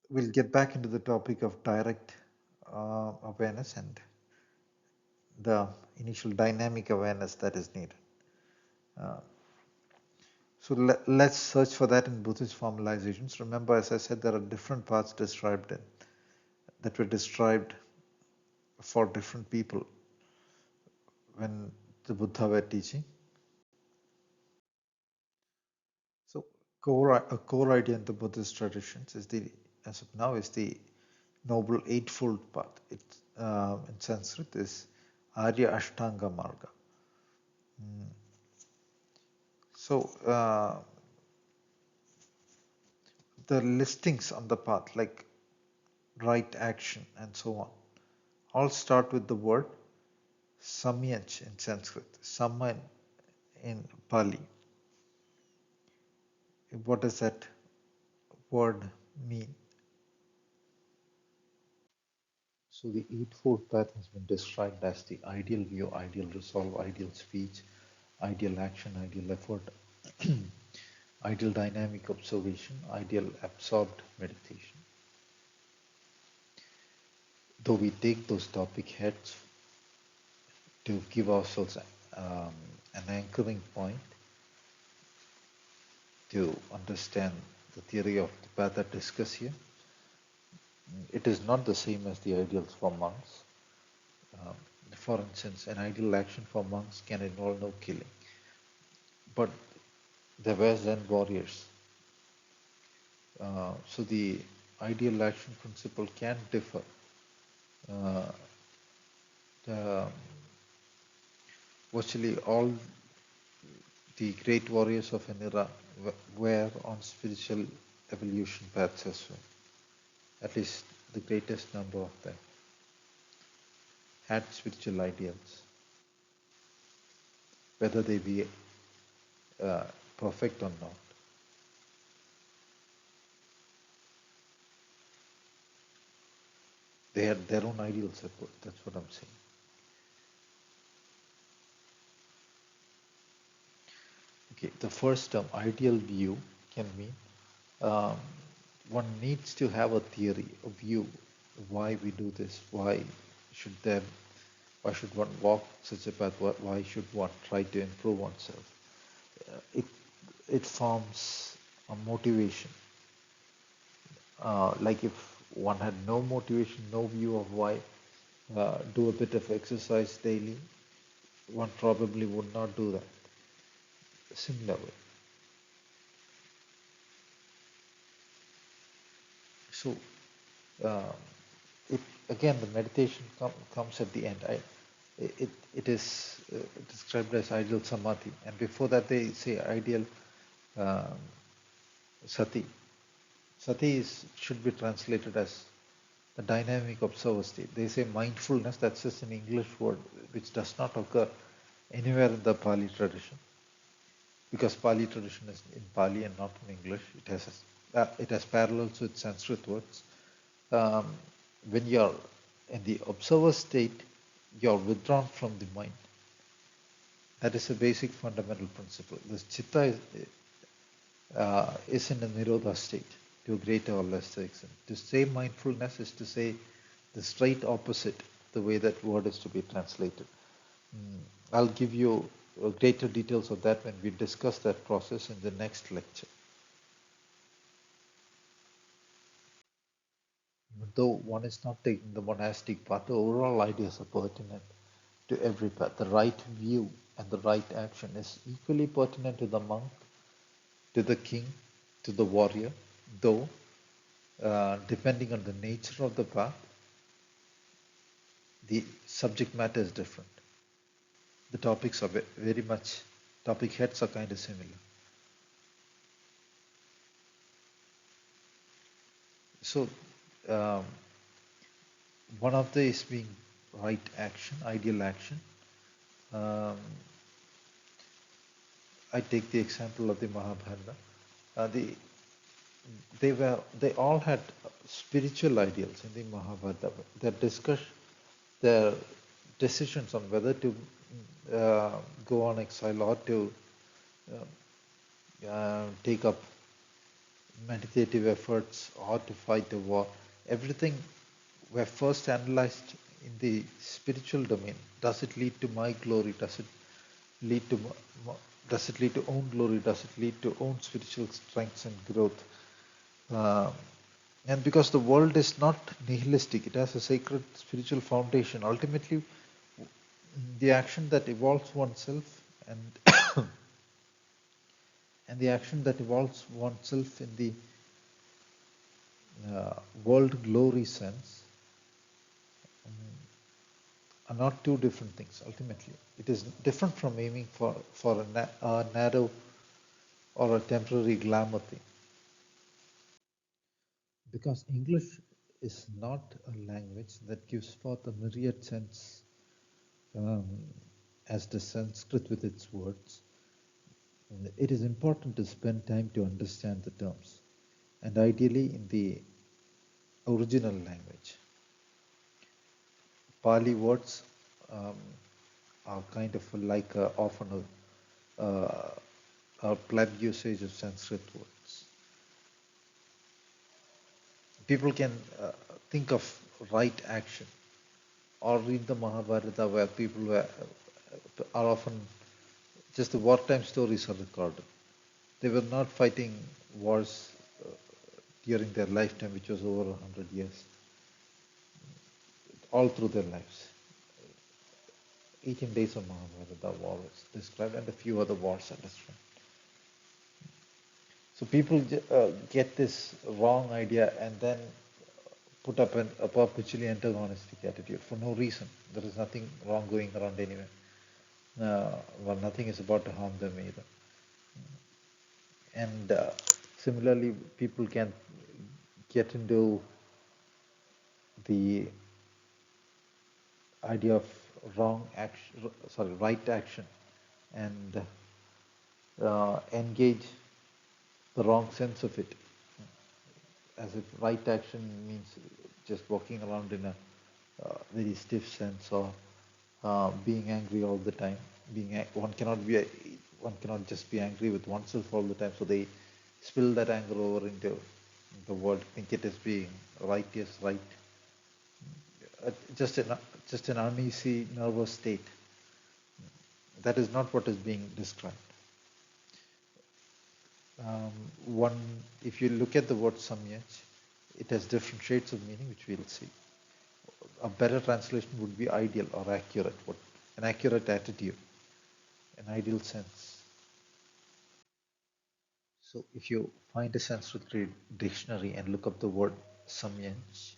We'll get back into the topic of direct awareness and the initial dynamic awareness that is needed. So let's search for that in Buddhist formalizations. Remember, as I said, there are different paths described in that were described for different people when the Buddha were teaching. So a core idea in the Buddhist traditions is as of now, is the Noble Eightfold Path. It in Sanskrit is Arya Ashtanga Marga. So the listings on the path, like right action and so on, all start with the word Samyaj in Sanskrit, Samman in Pali. What does that word mean? So the Eightfold Path has been described as the ideal view, ideal resolve, ideal speech, ideal action, ideal effort, ideal dynamic observation, ideal absorbed meditation. Though we take those topic heads to give ourselves an anchoring point to understand the theory of the path that discussed here, it is not the same as the ideals for monks. Um, for instance, an ideal action for monks can involve no killing. But there were Zen warriors. So the ideal action principle can differ. Uh, the, virtually all the great warriors of an era were on spiritual evolution paths as well. At least the greatest number of them had spiritual ideals, whether they be uh, perfect or not. They had their own ideals. That's what I'm saying. Okay, the first term, ideal view, can mean um, one needs to have a theory, a view, why we do this, should there, why should one walk such a path, why should one try to improve oneself. It forms a motivation. Like if one had no motivation, no view of why, do a bit of exercise daily, one probably would not do that. Similarly, so um, it again the meditation comes at the end. It is described as ideal samadhi, and before that they say ideal um, sati. Sati should be translated as the dynamic observer state. They say mindfulness. That's just an English word which does not occur anywhere in the Pali tradition, because Pali tradition is in Pali and not in English. It has parallels with Sanskrit words. Um, when you're in the observer state, you're withdrawn from the mind. That is a basic fundamental principle. The chitta is in a nirodha state to a greater or lesser extent. To say mindfulness is to say the straight opposite, the way that word is to be translated. I'll give you greater details of that when we discuss that process in the next lecture. Though one is not taking the monastic path, the overall ideas are pertinent to every path. The right view and the right action is equally pertinent to the monk, to the king, to the warrior, though depending on the nature of the path, the subject matter is different. The topics are very much, topic heads are kind of similar. So um, one of the is being right action, ideal action. Um, I take the example of the Mahabharata. They all had spiritual ideals in the Mahabharata. Their decisions on whether to go on exile or to take up meditative efforts or to fight the war, everything were first analyzed in the spiritual domain. Does it lead to my glory? Lead to does it lead to own glory? Does it lead to own spiritual strengths and growth? Uh, and because the world is not nihilistic, it has a sacred spiritual foundation. Ultimately, the action that evolves oneself and and the action that evolves oneself in the world glory sense are not two different things. Ultimately, it is different from aiming for a narrow or a temporary glamour thing. Because English is not a language that gives forth a myriad sense um, as the Sanskrit with its words. It is important to spend time to understand the terms, and ideally in the original language. Pali words um, are kind of like often a pleb usage of Sanskrit words. People can think of right action or read the Mahabharata where are often just the wartime stories are recorded. They were not fighting wars during their lifetime, which was over 100 years, all through their lives. 18 days of Mahabharata war is described, and a few other wars are described. So people get this wrong idea and then put up a perpetually antagonistic attitude for no reason. There is nothing wrong going around anyway. Well, nothing is about to harm them either. And similarly, people can get into the idea of right action, and engage the wrong sense of it, as if right action means just walking around in a very stiff sense, or being angry all the time. One cannot just be angry with oneself all the time. So they spill that anger over into the world, think it is being right is right. Just an uneasy, nervous state. That is not what is being described. Um, one, if you look at the word samyaj, it has different shades of meaning, which we'll see. A better translation would be ideal or accurate, an accurate attitude, an ideal sense. So if you find a Sanskrit dictionary and look up the word samyaj,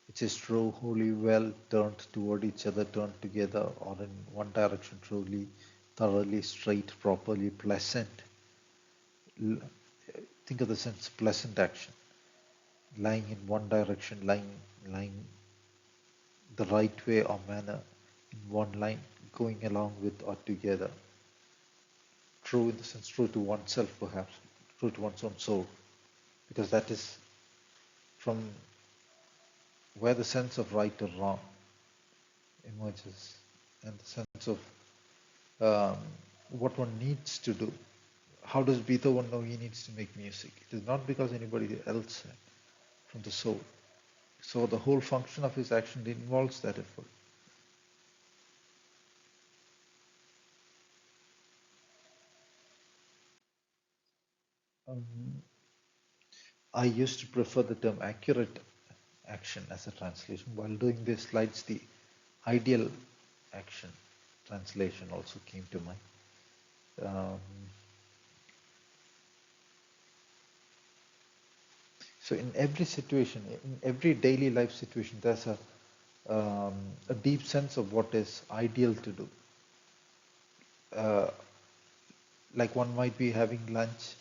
it says true, wholly, well, turned toward each other, turned together, or in one direction, truly, thoroughly, straight, properly, pleasant. Think of the sense pleasant action, lying in one direction, lying the right way or manner, in one line, going along with or together. True in the sense true to oneself, perhaps, true to one's own soul, because that is from where the sense of right or wrong emerges, and the sense of um, what one needs to do. How does Beethoven know he needs to make music? It is not because anybody else said, from the soul. So the whole function of his action involves that effort. Um, I used to prefer the term accurate action as a translation. While doing this slides, the ideal action translation also came to mind. Um, So in every situation, in every daily life situation, there's a deep sense of what is ideal to do. Uh, like one might be having lunch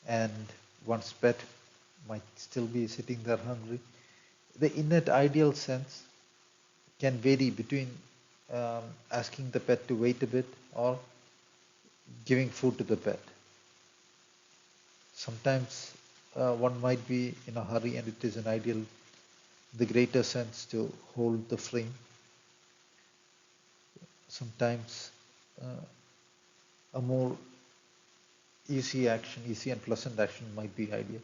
and one's pet might still be sitting there hungry. The innate ideal sense can vary between asking the pet to wait a bit or giving food to the pet. Sometimes one might be in a hurry and it is an ideal, the greater sense to hold the frame. Sometimes a more easy action, easy and pleasant action might be ideal.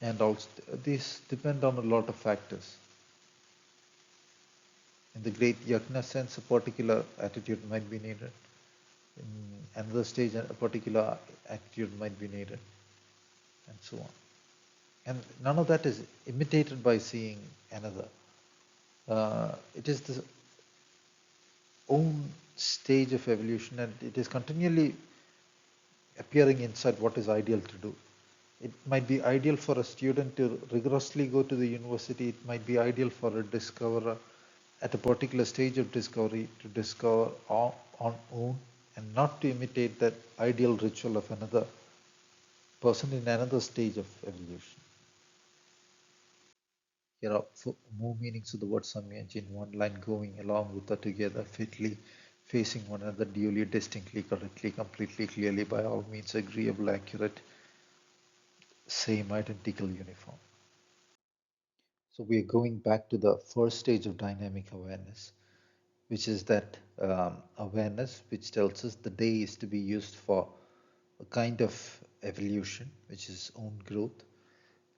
And also these depend on a lot of factors. In the great yajna sense, a particular attitude might be needed. In another stage, a particular attitude might be needed, and so on. And none of that is imitated by seeing another. It is the own stage of evolution, and it is continually appearing inside what is ideal to do. It might be ideal for a student to rigorously go to the university. It might be ideal for a discoverer at a particular stage of discovery to discover on own and not to imitate that ideal ritual of another person in another stage of evolution. Here are more meanings of the word samyaj in one line: going along with or together, fitly, facing one another, duly, distinctly, correctly, completely, clearly, by all means, agreeable, accurate, same, identical, uniform. So we are going back to the first stage of dynamic awareness, which is that awareness which tells us the day is to be used for a kind of evolution, which is own growth.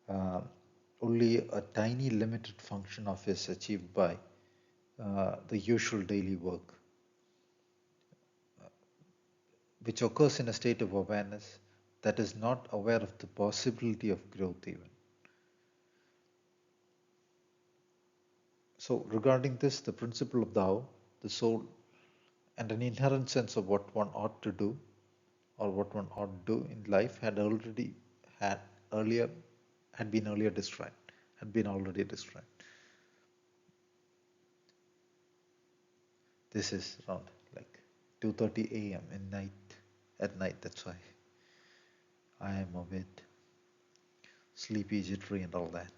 Uh, Only a tiny limited function of is achieved by the usual daily work, which occurs in a state of awareness that is not aware of the possibility of growth even. So regarding this, the principle of Tao, the soul, and an inherent sense of what one ought to do or what one ought to do in life had earlier had been earlier described, had been already described. This is around like 2:30 a.m. At night. That's why I am a bit sleepy, jittery, and all that.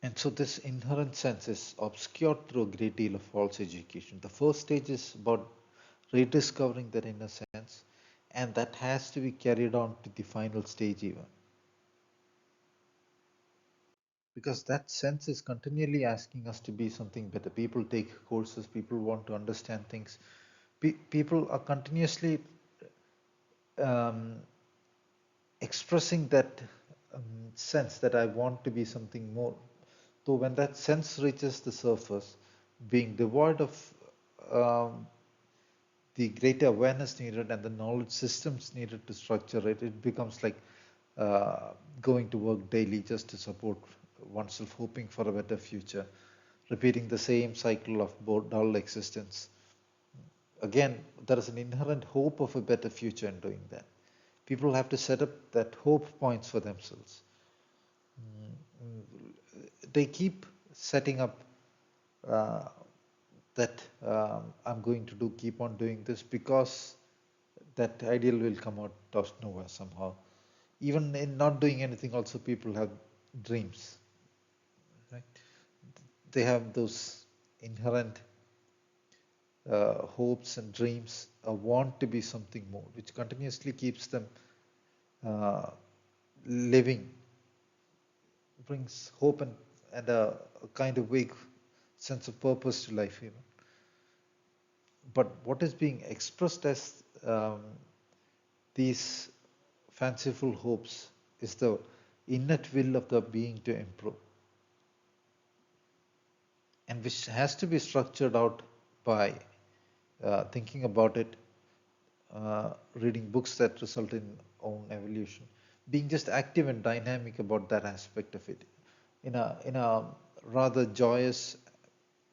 And so this inherent sense is obscured through a great deal of false education. The first stage is about rediscovering that inner sense, and that has to be carried on to the final stage even. Because that sense is continually asking us to be something better. People take courses, people want to understand things. People are continuously um, expressing that sense that I want to be something more. So when that sense reaches the surface, being devoid of um, the greater awareness needed and the knowledge systems needed to structure it, it becomes like going to work daily just to support oneself, hoping for a better future, repeating the same cycle of dull existence. Again, there is an inherent hope of a better future in doing that. People have to set up that hope points for themselves. They keep setting up uh, that I'm going to keep on doing this because that ideal will come out of nowhere somehow. Even in not doing anything, also people have dreams, right? They have those inherent hopes and dreams, a want to be something more, which continuously keeps them uh, living, brings hope and a kind of vague sense of purpose to life even. But what is being expressed as these fanciful hopes is the innate will of the being to improve, and which has to be structured out by thinking about it, reading books that result in own evolution, being just active and dynamic about that aspect of it, in a rather joyous,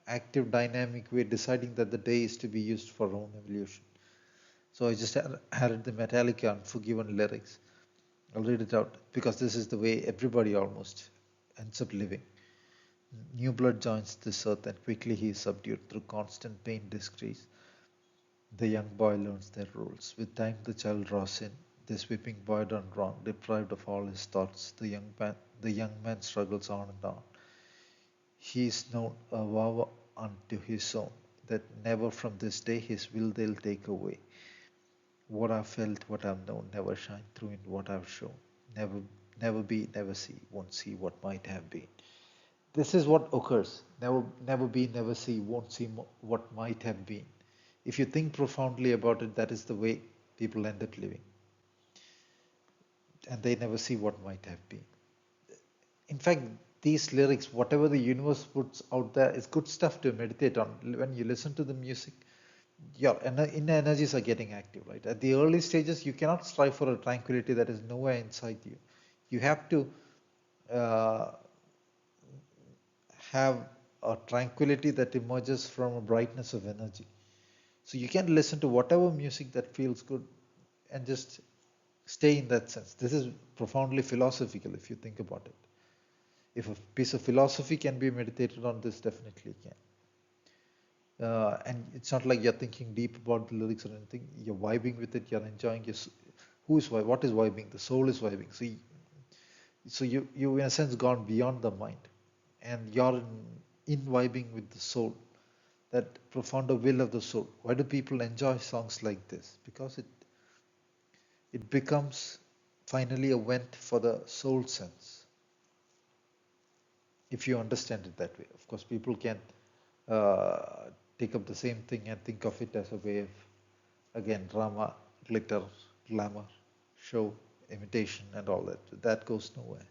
active, dynamic way, deciding that the day is to be used for own evolution. So I just added the Metallica Unforgiven lyrics. I'll read it out because this is the way everybody almost ends up living. New blood joins this earth and quickly he is subdued through constant pain disgrace. The young boy learns their rules. With time the child draws in. This weeping boy done wrong, deprived of all his thoughts, the young man struggles on and on. He is known a vow unto his own, that never from this day his will they'll take away. What I've felt, what I've known, never shine through in what I've shown. Never, never be, never see, won't see what might have been. This is what occurs. Never, never be, never see, won't see what might have been. If you think profoundly about it, that is the way people end up living. And they never see what might have been. In fact, these lyrics, whatever the universe puts out there, is good stuff to meditate on. When you listen to the music, your inner energies are getting active, right? At the early stages, you cannot strive for a tranquility that is nowhere inside you. You have to uh, have a tranquility that emerges from a brightness of energy. So you can listen to whatever music that feels good and just stay in that sense. This is profoundly philosophical if you think about it. If a piece of philosophy can be meditated on, this definitely can. And it's not like you're thinking deep about the lyrics or anything. You're vibing with it. You're enjoying. What is vibing? The soul is vibing. So you in a sense gone beyond the mind, and you're in vibing with the soul, that profounder will of the soul. Why do people enjoy songs like this? Because it becomes finally a vent for the soul sense, if you understand it that way. Of course, people can uh, take up the same thing and think of it as a way of, again, drama, glitter, glamour, show, imitation, and all that. That goes nowhere.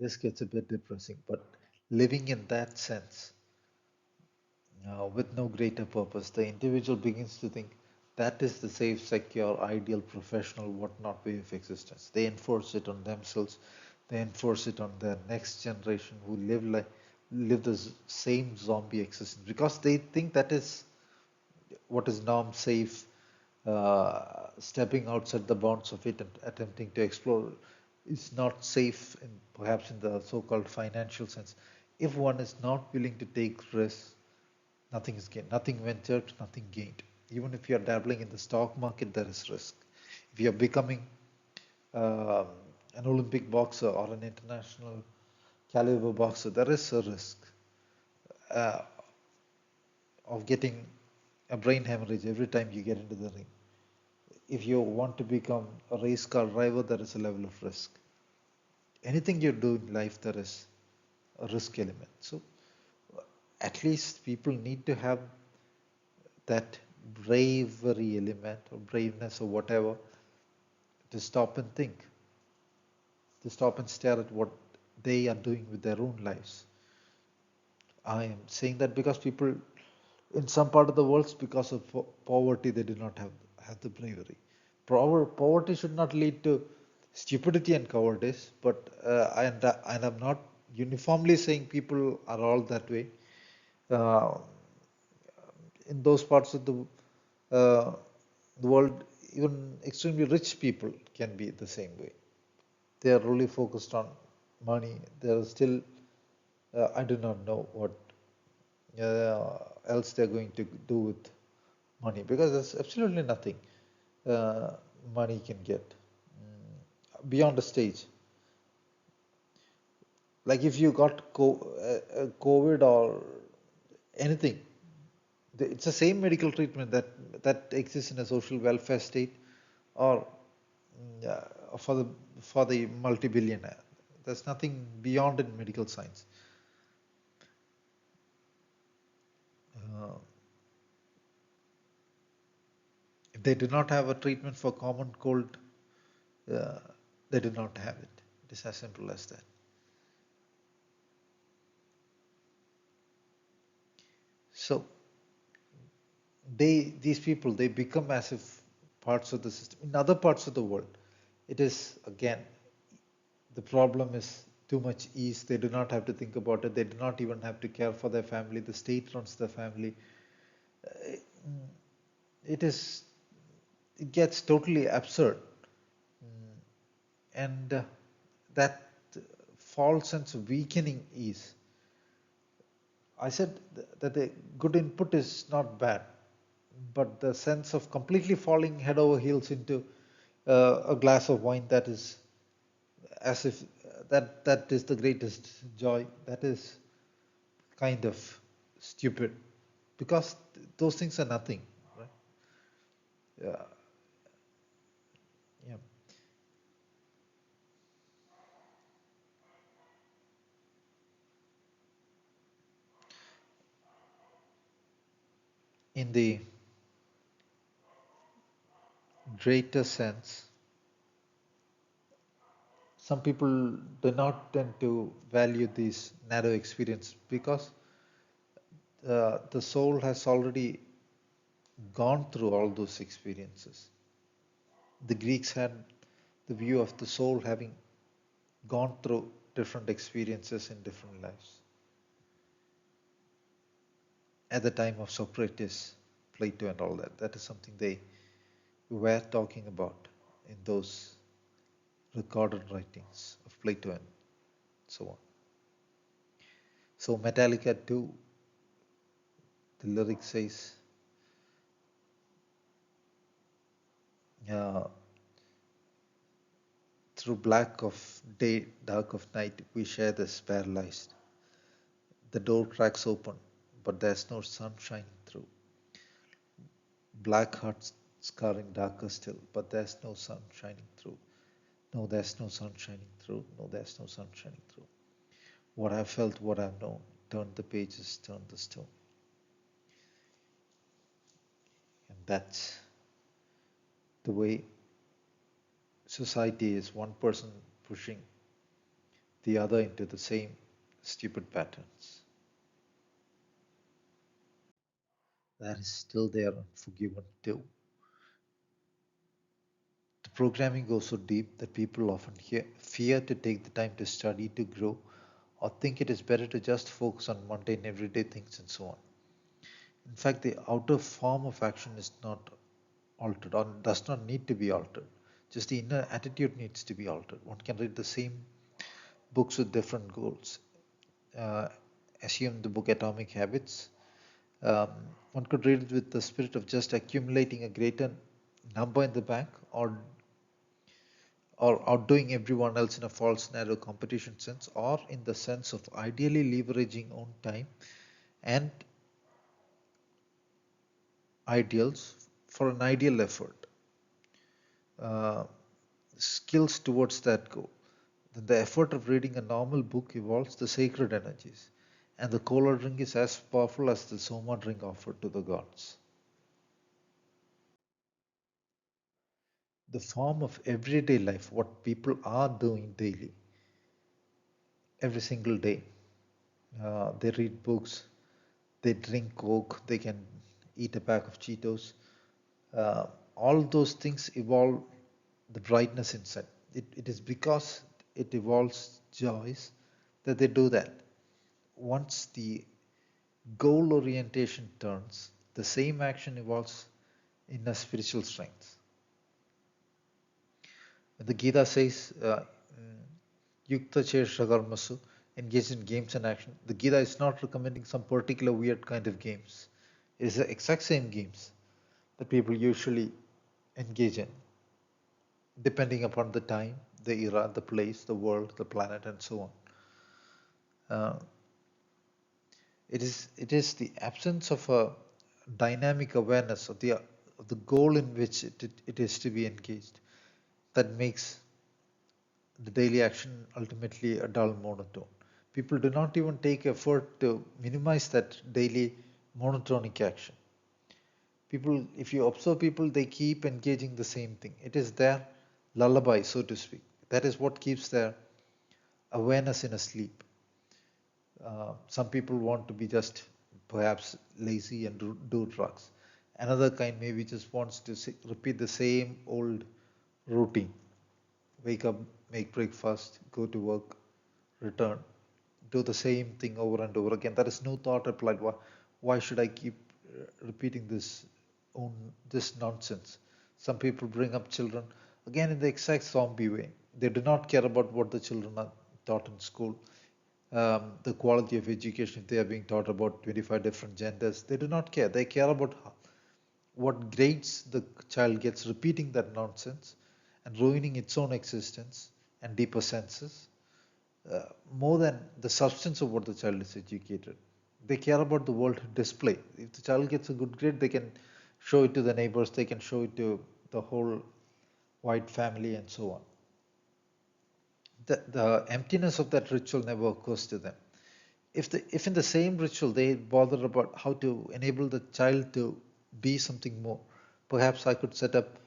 This gets a bit depressing, but living in that sense, with no greater purpose, the individual begins to think that is the safe, secure, ideal, professional, whatnot way of existence. They enforce it on themselves. They enforce it on their next generation who live the same zombie existence because they think that is what is norm safe. Stepping outside the bounds of it and attempting to explore is not safe, perhaps in the so-called financial sense. If one is not willing to take risks, nothing is gained, nothing ventured, nothing gained. Even if you're dabbling in the stock market, there is risk. If you're becoming um an Olympic boxer or an international caliber boxer, there is a risk uh, of getting a brain hemorrhage every time you get into the ring. If you want to become a race car driver, there is a level of risk. Anything you do in life, there is a risk element. So at least people need to have that bravery element or braveness or whatever to stop and think, to stop and stare at what they are doing with their own lives. I am saying that because people in some part of the world, because of poverty, they do not have the bravery. Poverty should not lead to stupidity and cowardice, but and I'm not uniformly saying people are all that way. Uh, in those parts of uh, the world, even extremely rich people can be the same way. They are really focused on money. They are still, I do not know what else they're going to do with money because there's absolutely nothing uh, money can get beyond a stage. Like if you got COVID or anything, it's the same medical treatment that exists in a social welfare state or for the multi-billionaire. There's nothing beyond in medical science. Uh, if they do not have a treatment for common cold, uh, they do not have it. It is as simple as that. So these people, they become as if parts of the system. In other parts of the world, it is again, the problem is too much ease. They do not have to think about it. They do not even have to care for their family. The state runs their family. it is it gets totally absurd. Mm, and that false sense of weakening is, I said that the good input is not bad, but the sense of completely falling head over heels into a glass of wine, that is as if that is the greatest joy, that is kind of stupid, because those things are nothing, right? Yeah, yeah. In the greater sense, some people do not tend to value these narrow experience because the soul has already gone through all those experiences. The Greeks had the view of the soul having gone through different experiences in different lives. At the time of Socrates, Plato, and all that, that is something they were talking about in those recorded writings of Plato and so on. So, Metallica 2, the lyric says, uh, through black of day, dark of night, we share this paralyzed. The door cracks open, but there's no sun shining through. Black hearts scarring darker still, but there's no sun shining through. No, there's no sun shining through. No, there's no sun shining through. What I've felt, what I've known, turned the pages, turned the stone. And that's the way society is, one person pushing the other into the same stupid patterns. That is still there and forgiven too. The programming goes so deep that people often fear to take the time to study, to grow, or think it is better to just focus on mundane everyday things and so on. In fact, the outer form of action is not altered or does not need to be altered. Just the inner attitude needs to be altered. One can read the same books with different goals. Uh, Assume the book Atomic Habits. Um, One could read it with the spirit of just accumulating a greater number in the bank, or outdoing everyone else in a false narrow competition sense, or in the sense of ideally leveraging own time and ideals for an ideal effort, uh, skills towards that goal. Then the effort of reading a normal book evolves the sacred energies, and the cola drink is as powerful as the soma drink offered to the gods. The form of everyday life, what people are doing daily, every single day. They read books, they drink Coke, they can eat a pack of Cheetos. Uh, all those things evolve the brightness inside. It is because it evolves joys that they do that. Once the goal orientation turns, the same action evolves in a spiritual strength. The Gita says, Yukta Shagarmasu, engage in games and action. The Gita is not recommending some particular weird kind of games. It is the exact same games that people usually engage in, depending upon the time, the era, the place, the world, the planet, and so on. Uh, it is the absence of a dynamic awareness of the goal in which it is to be engaged that makes the daily action ultimately a dull monotone. People do not even take effort to minimize that daily monotonic action. People, if you observe people, they keep engaging the same thing. It is their lullaby, so to speak. That is what keeps their awareness in a sleep. Some people want to be just perhaps lazy and do drugs. Another kind maybe just wants to repeat the same old routine. Wake up, make breakfast, go to work, return, do the same thing over and over again. There is no thought applied. Why should I keep repeating this own this nonsense. Some people bring up children again in the exact zombie way. They do not care about what the children are taught in school, the quality of education. If they are being taught about 25 different genders, they do not care. They care about what grades the child gets repeating that nonsense and ruining its own existence and deeper senses, uh, more than the substance of what the child is educated. They care about the world display. If the child gets a good grade, they can show it to the neighbors, they can show it to the whole wide family, and so on. The emptiness of that ritual never occurs to them. If in the same ritual they bother about how to enable the child to be something more, perhaps I could set up,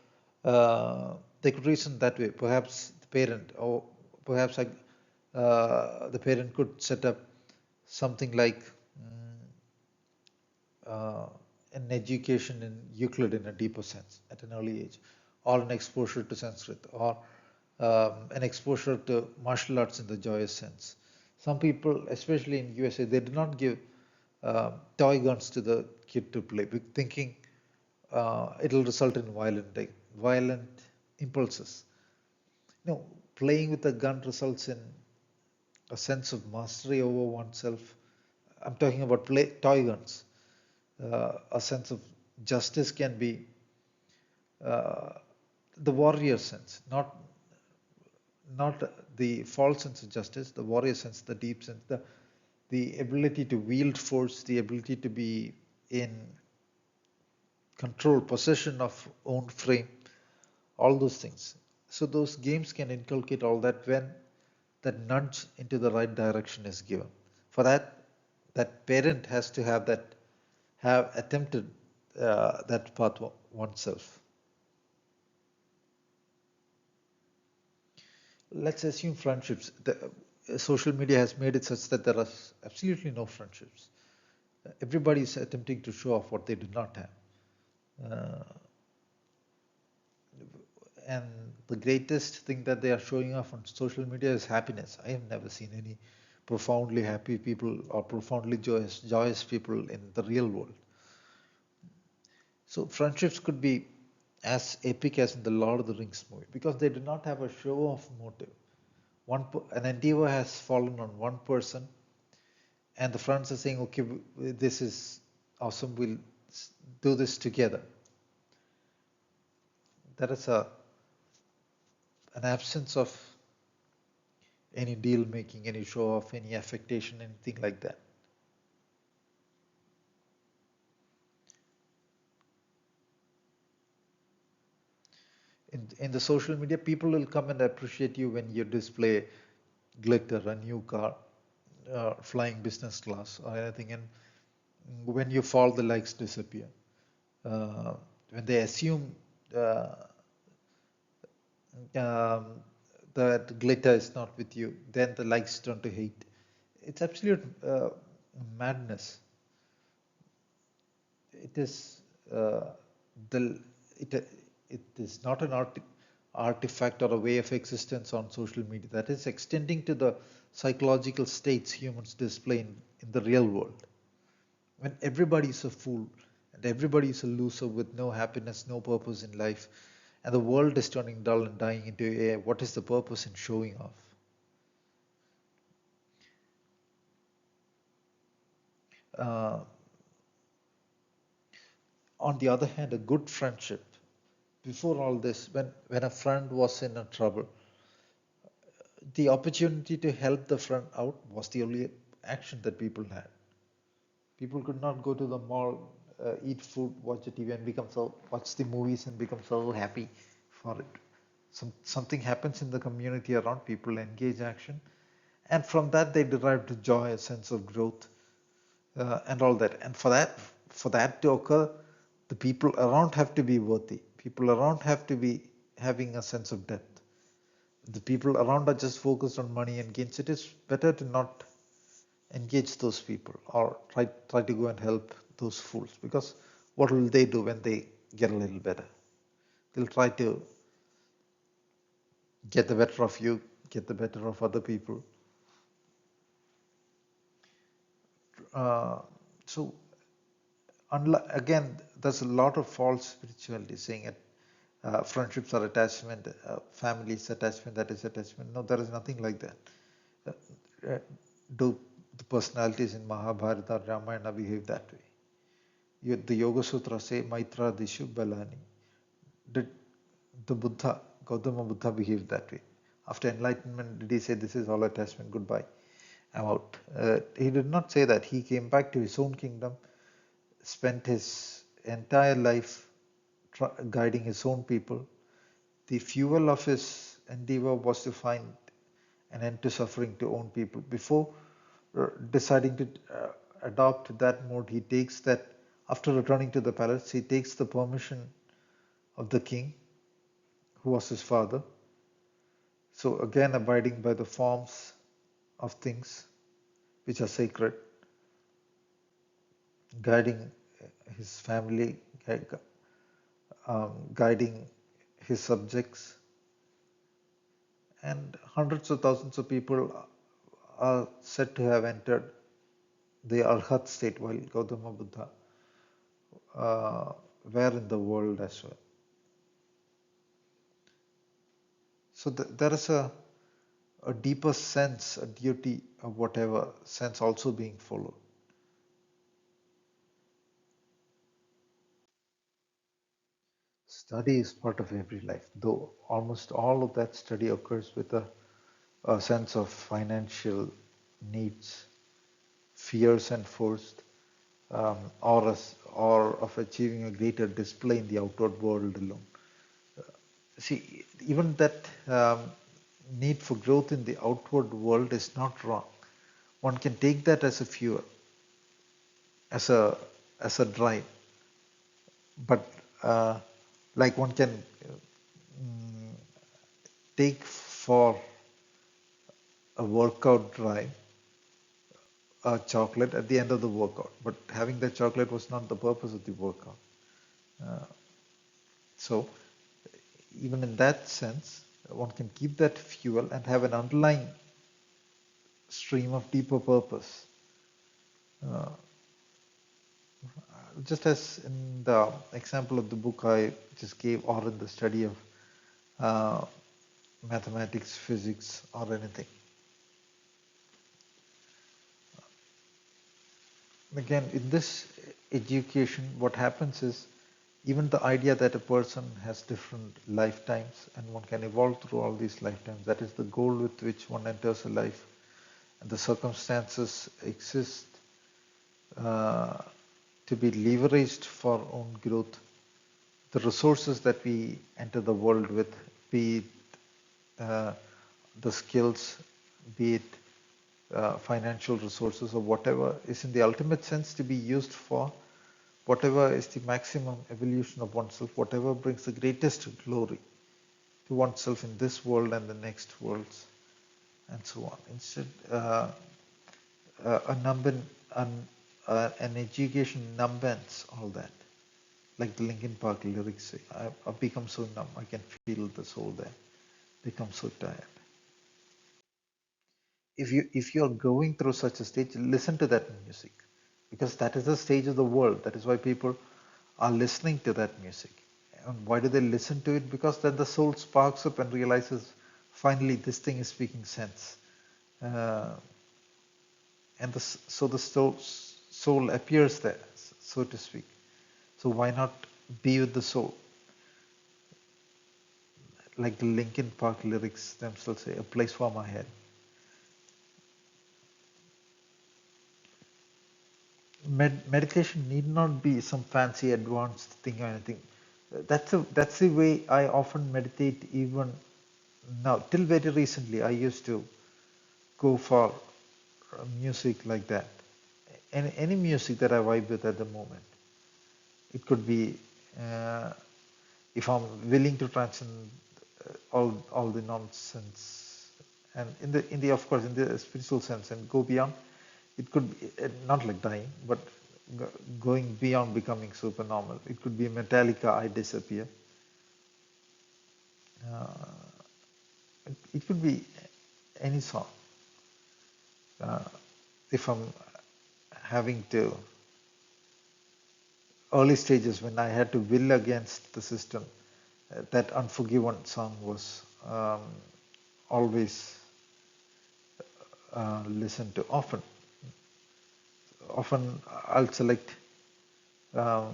they could reason that way. Perhaps the parent, or perhaps the parent could set up something like uh, an education in Euclid in a deeper sense at an early age, or an exposure to Sanskrit, or an exposure to martial arts in the joyous sense. Some people, especially in USA, they do not give toy guns to the kid to play, thinking it'll result in violent impulses. No, playing with a gun results in a sense of mastery over oneself. I'm talking about toy guns. A sense of justice can be uh, the warrior sense, not the false sense of justice, the warrior sense, the deep sense, the ability to wield force, the ability to be in control, possession of own frame, all those things. So those games can inculcate all that when that nudge into the right direction is given. For that, that parent has to have attempted that path oneself. Let's assume friendships. Social media has made it such that there are absolutely no friendships. Everybody is attempting to show off what they do not have. And the greatest thing that they are showing off on social media is happiness. I have never seen any profoundly happy people or profoundly joyous people in the real world. So friendships could be as epic as in the Lord of the Rings movie because they do not have a show-off motive. An endeavor has fallen on one person, and the friends are saying, "Okay, this is awesome. We'll do this together." There is an absence of any deal making, any show-off, any affectation, anything like that. In the social media, people will come and appreciate you when you display glitter, a new car, flying business class, or anything. And when you fall, the likes disappear. When they assume uh, um, that glitter is not with you, then the likes turn to hate. It's absolute madness. It is the it it is not an artifact or a way of existence on social media. That is extending to the psychological states humans display in the real world. When everybody is a fool and everybody is a loser with no happiness, no purpose in life, and the world is turning dull and dying into air, what is the purpose in showing off? Uh, on the other hand, a good friendship, before all this, when a friend was in a trouble, the opportunity to help the friend out was the only action that people had. People could not go to the mall, eat food, watch the TV, and watch the movies and become so happy for it. Something happens in the community around, people engage action, and from that they derived joy, a sense of growth, and all that. And for that to occur, the people around have to be worthy. People around have to be having a sense of depth. The people around are just focused on money and gains. It is better to not engage those people or try to go and help those fools, because what will they do when they get a little better? They'll try to get the better of you, get the better of other people. Uh, so Again, there's a lot of false spirituality saying it. Friendships are attachment, families attachment, that is attachment. No, there is nothing like that. Uh, do the personalities in Mahabharata or Ramayana behave that way? The Yoga Sutras say Maitra Dishu Balani. Did the Buddha, Gautama Buddha, behave that way? After enlightenment, did he say this is all attachment, goodbye, I'm out? He did not say that. He came back to his own kingdom, spent his entire life guiding his own people. The fuel of his endeavor was to find an end to suffering to own people. Before deciding to adopt that mode, he takes that, after returning to the palace, he takes the permission of the king, who was his father. So again, abiding by the forms of things which are sacred, guiding his family, guiding his subjects, and hundreds of thousands of people are said to have entered the Arhat state while Gautama Buddha were in the world as well. So there is a deeper sense, a duty of whatever sense also being followed. Study is part of every life, though almost all of that study occurs with a sense of financial needs, fierce and forced, or of achieving a greater display in the outward world alone. See, even that need for growth in the outward world is not wrong. One can take that as a fuel, as a drive, but like one can mm, take for a workout drive a chocolate at the end of the workout, but having that chocolate was not the purpose of the workout. Uh, so even in that sense, one can keep that fuel and have an underlying stream of deeper purpose. Uh, just as in the example of the book I just gave, or in the study of uh, mathematics, physics, or anything. Again, in this education, what happens is even the idea that a person has different lifetimes and one can evolve through all these lifetimes, that is the goal with which one enters a life, and the circumstances exist uh, to be leveraged for own growth. The resources that we enter the world with, be it the skills, be it financial resources, or whatever, is in the ultimate sense to be used for whatever is the maximum evolution of oneself, whatever brings the greatest glory to oneself in this world and the next worlds, and so on. Instead, a number, an education numbs all that. Like the Linkin Park lyrics say, I've become so numb, I can feel the soul there, become so tired. If you're going through such a stage, listen to that music, because that is the stage of the world. That is why people are listening to that music. And why do they listen to it? Because then the soul sparks up and realizes, finally, this thing is speaking sense. Uh, and so the soul appears there, so to speak. So why not be with the soul? Like the Linkin Park lyrics themselves say, a place for my head. Meditation need not be some fancy advanced thing or anything. That's the way I often meditate even now. Till very recently, I used to go for music like that. Any music that I vibe with at the moment. It could be uh, if I'm willing to transcend all the nonsense, and in the of course in the spiritual sense and go beyond. It could be not like dying, but going beyond becoming supernormal. It could be Metallica, I Disappear. Uh, it could be any song. Uh, if I'm having to early stages when I had to will against the system, that Unforgiven song was always listened to often. Often I'll select um,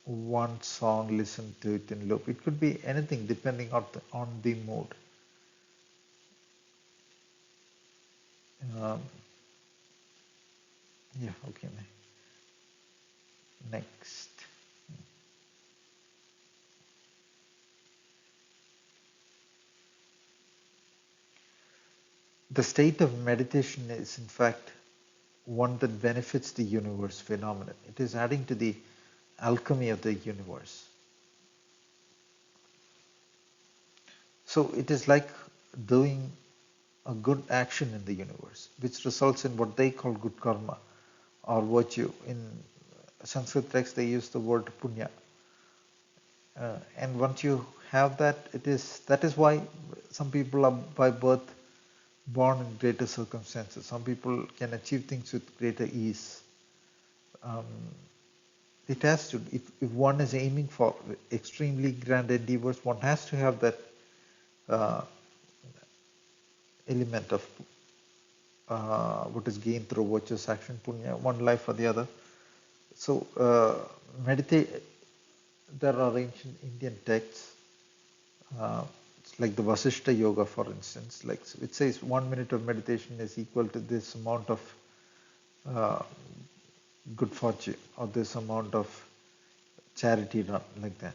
one song, listen to it in loop. It could be anything depending on the mood. Um, yeah, okay. Next. The state of meditation is, in fact, one that benefits the universe phenomenon. It is adding to the alchemy of the universe. So it is like doing a good action in the universe, which results in what they call good karma or virtue. In Sanskrit text, they use the word punya. And once you have that, that is why some people are by birth born in greater circumstances. Some people can achieve things with greater ease. Um, it has to. If one is aiming for extremely grand endeavors, one has to have that uh, element of what is gained through virtuous action, punya, one life or the other. So, meditate. There are ancient Indian texts, it's like the Vasishta Yoga, for instance. Like it says, 1 minute of meditation is equal to this amount of uh, good fortune or this amount of charity done, like that.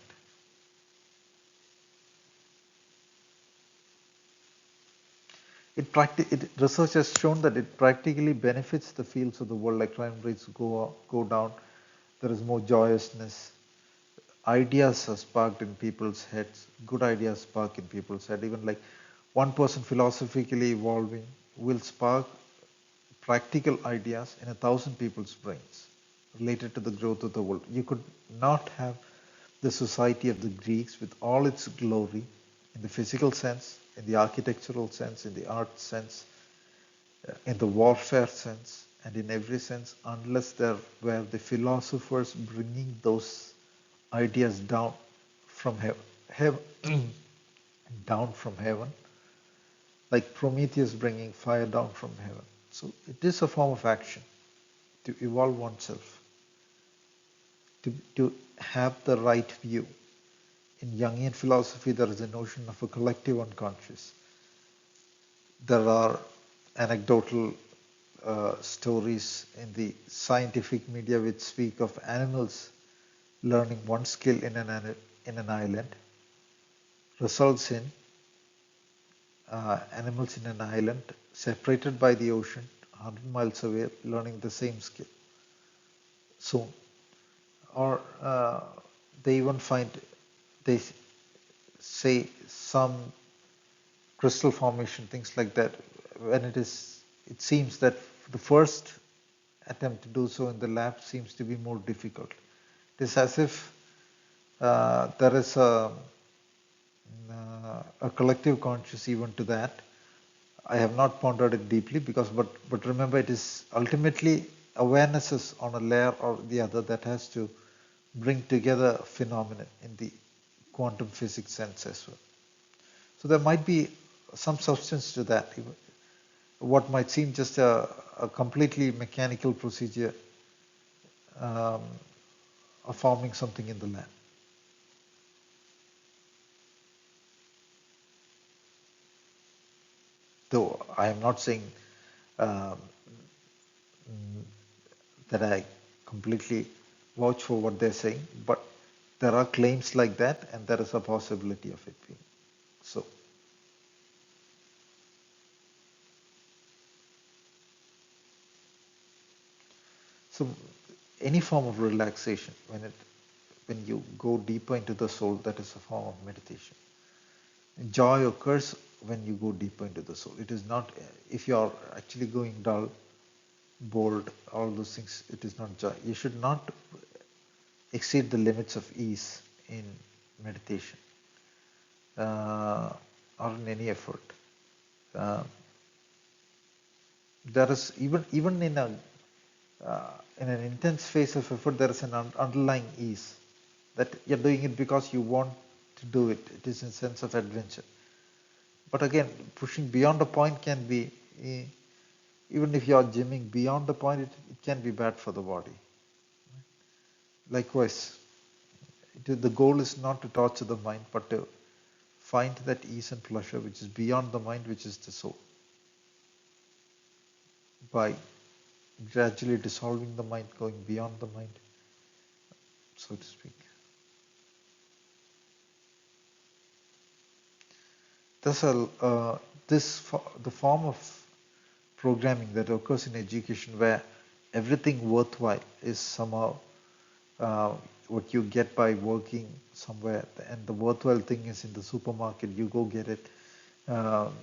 Research has shown that it practically benefits the fields of the world, like crime rates go down. There is more joyousness. Ideas are sparked in people's heads. Good ideas spark in people's head. Even like one person philosophically evolving will spark practical ideas in 1,000 people's brains related to the growth of the world. You could not have the society of the Greeks with all its glory in the physical sense, in the architectural sense, in the art sense, in the warfare sense, and in every sense, unless there were the philosophers bringing those ideas down from heaven, down from heaven, like Prometheus bringing fire down from heaven. So it is a form of action to evolve oneself, to have the right view. In Jungian philosophy, there is a notion of a collective unconscious. There are anecdotal stories in the scientific media which speak of animals learning one skill in an island results in animals in an island separated by the ocean 100 miles away learning the same skill soon. Or they even find, they say some crystal formation, things like that, when it seems that the first attempt to do so in the lab seems to be more difficult. It is as if there is a collective conscious even to that. I have not pondered it deeply but remember, it is ultimately awarenesses on a layer or the other that has to bring together phenomena in the quantum physics sense as well. So there might be some substance to that. What might seem just a completely mechanical procedure um, of forming something in the lab. Though I am not saying um, that I completely vouch for what they're saying, but there are claims like that, and there is a possibility of it being so. So, any form of relaxation, when you go deeper into the soul, that is a form of meditation. Joy occurs when you go deeper into the soul. It is not if you are actually going dull, bored, all those things. It is not joy. You should not exceed the limits of ease in meditation or in any effort. Uh, there is even in a in an intense phase of effort, there is an underlying ease that you're doing it because you want to do it. It is a sense of adventure. But again, pushing beyond the point can be, eh, even if you are gymming beyond the point, it can be bad for the body. Likewise, the goal is not to torture the mind, but to find that ease and pleasure which is beyond the mind, which is the soul, by gradually dissolving the mind, going beyond the mind, so to speak. Thus, the form of programming that occurs in education where everything worthwhile is somehow uh, what you get by working somewhere, and the worthwhile thing is in the supermarket, you go get it. Um,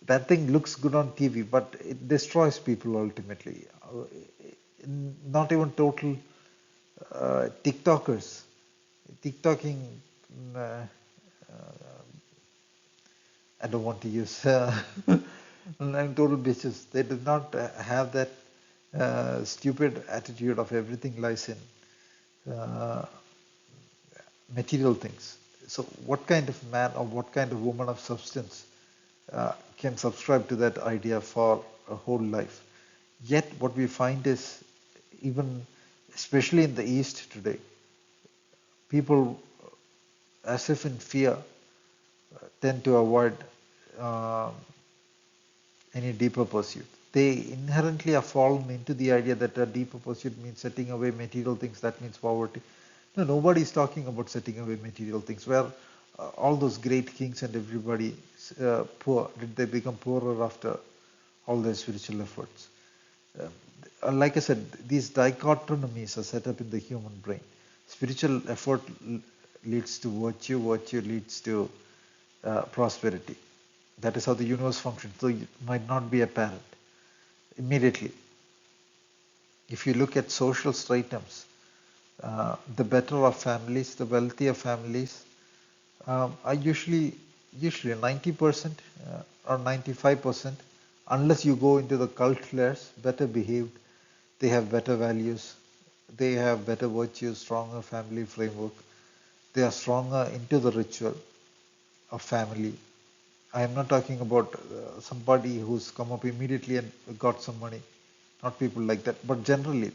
that thing looks good on TV, but it destroys people ultimately. Not even total TikTokers. TikToking, uh, I don't want to use I'm total bitches. They did not have that stupid attitude of everything lies in material things. So, what kind of man or what kind of woman of substance can subscribe to that idea for a whole life? Yet, what we find is, even especially in the East today, people, as if in fear, tend to avoid uh, any deeper pursuit. They inherently are fallen into the idea that a deeper pursuit means setting away material things, that means poverty. No, nobody is talking about setting away material things. Where all those great kings and everybody poor, did they become poorer after all their spiritual efforts? Like I said, these dichotomies are set up in the human brain. Spiritual effort leads to virtue, virtue leads to prosperity. That is how the universe functions. So it might not be apparent immediately. If you look at social stratums, the better of families, the wealthier families are usually 90% or 95%, unless you go into the cult layers, better behaved, they have better values, they have better virtues, stronger family framework, they are stronger into the ritual of family. I am not talking about somebody who's come up immediately and got some money, not people like that, but generally,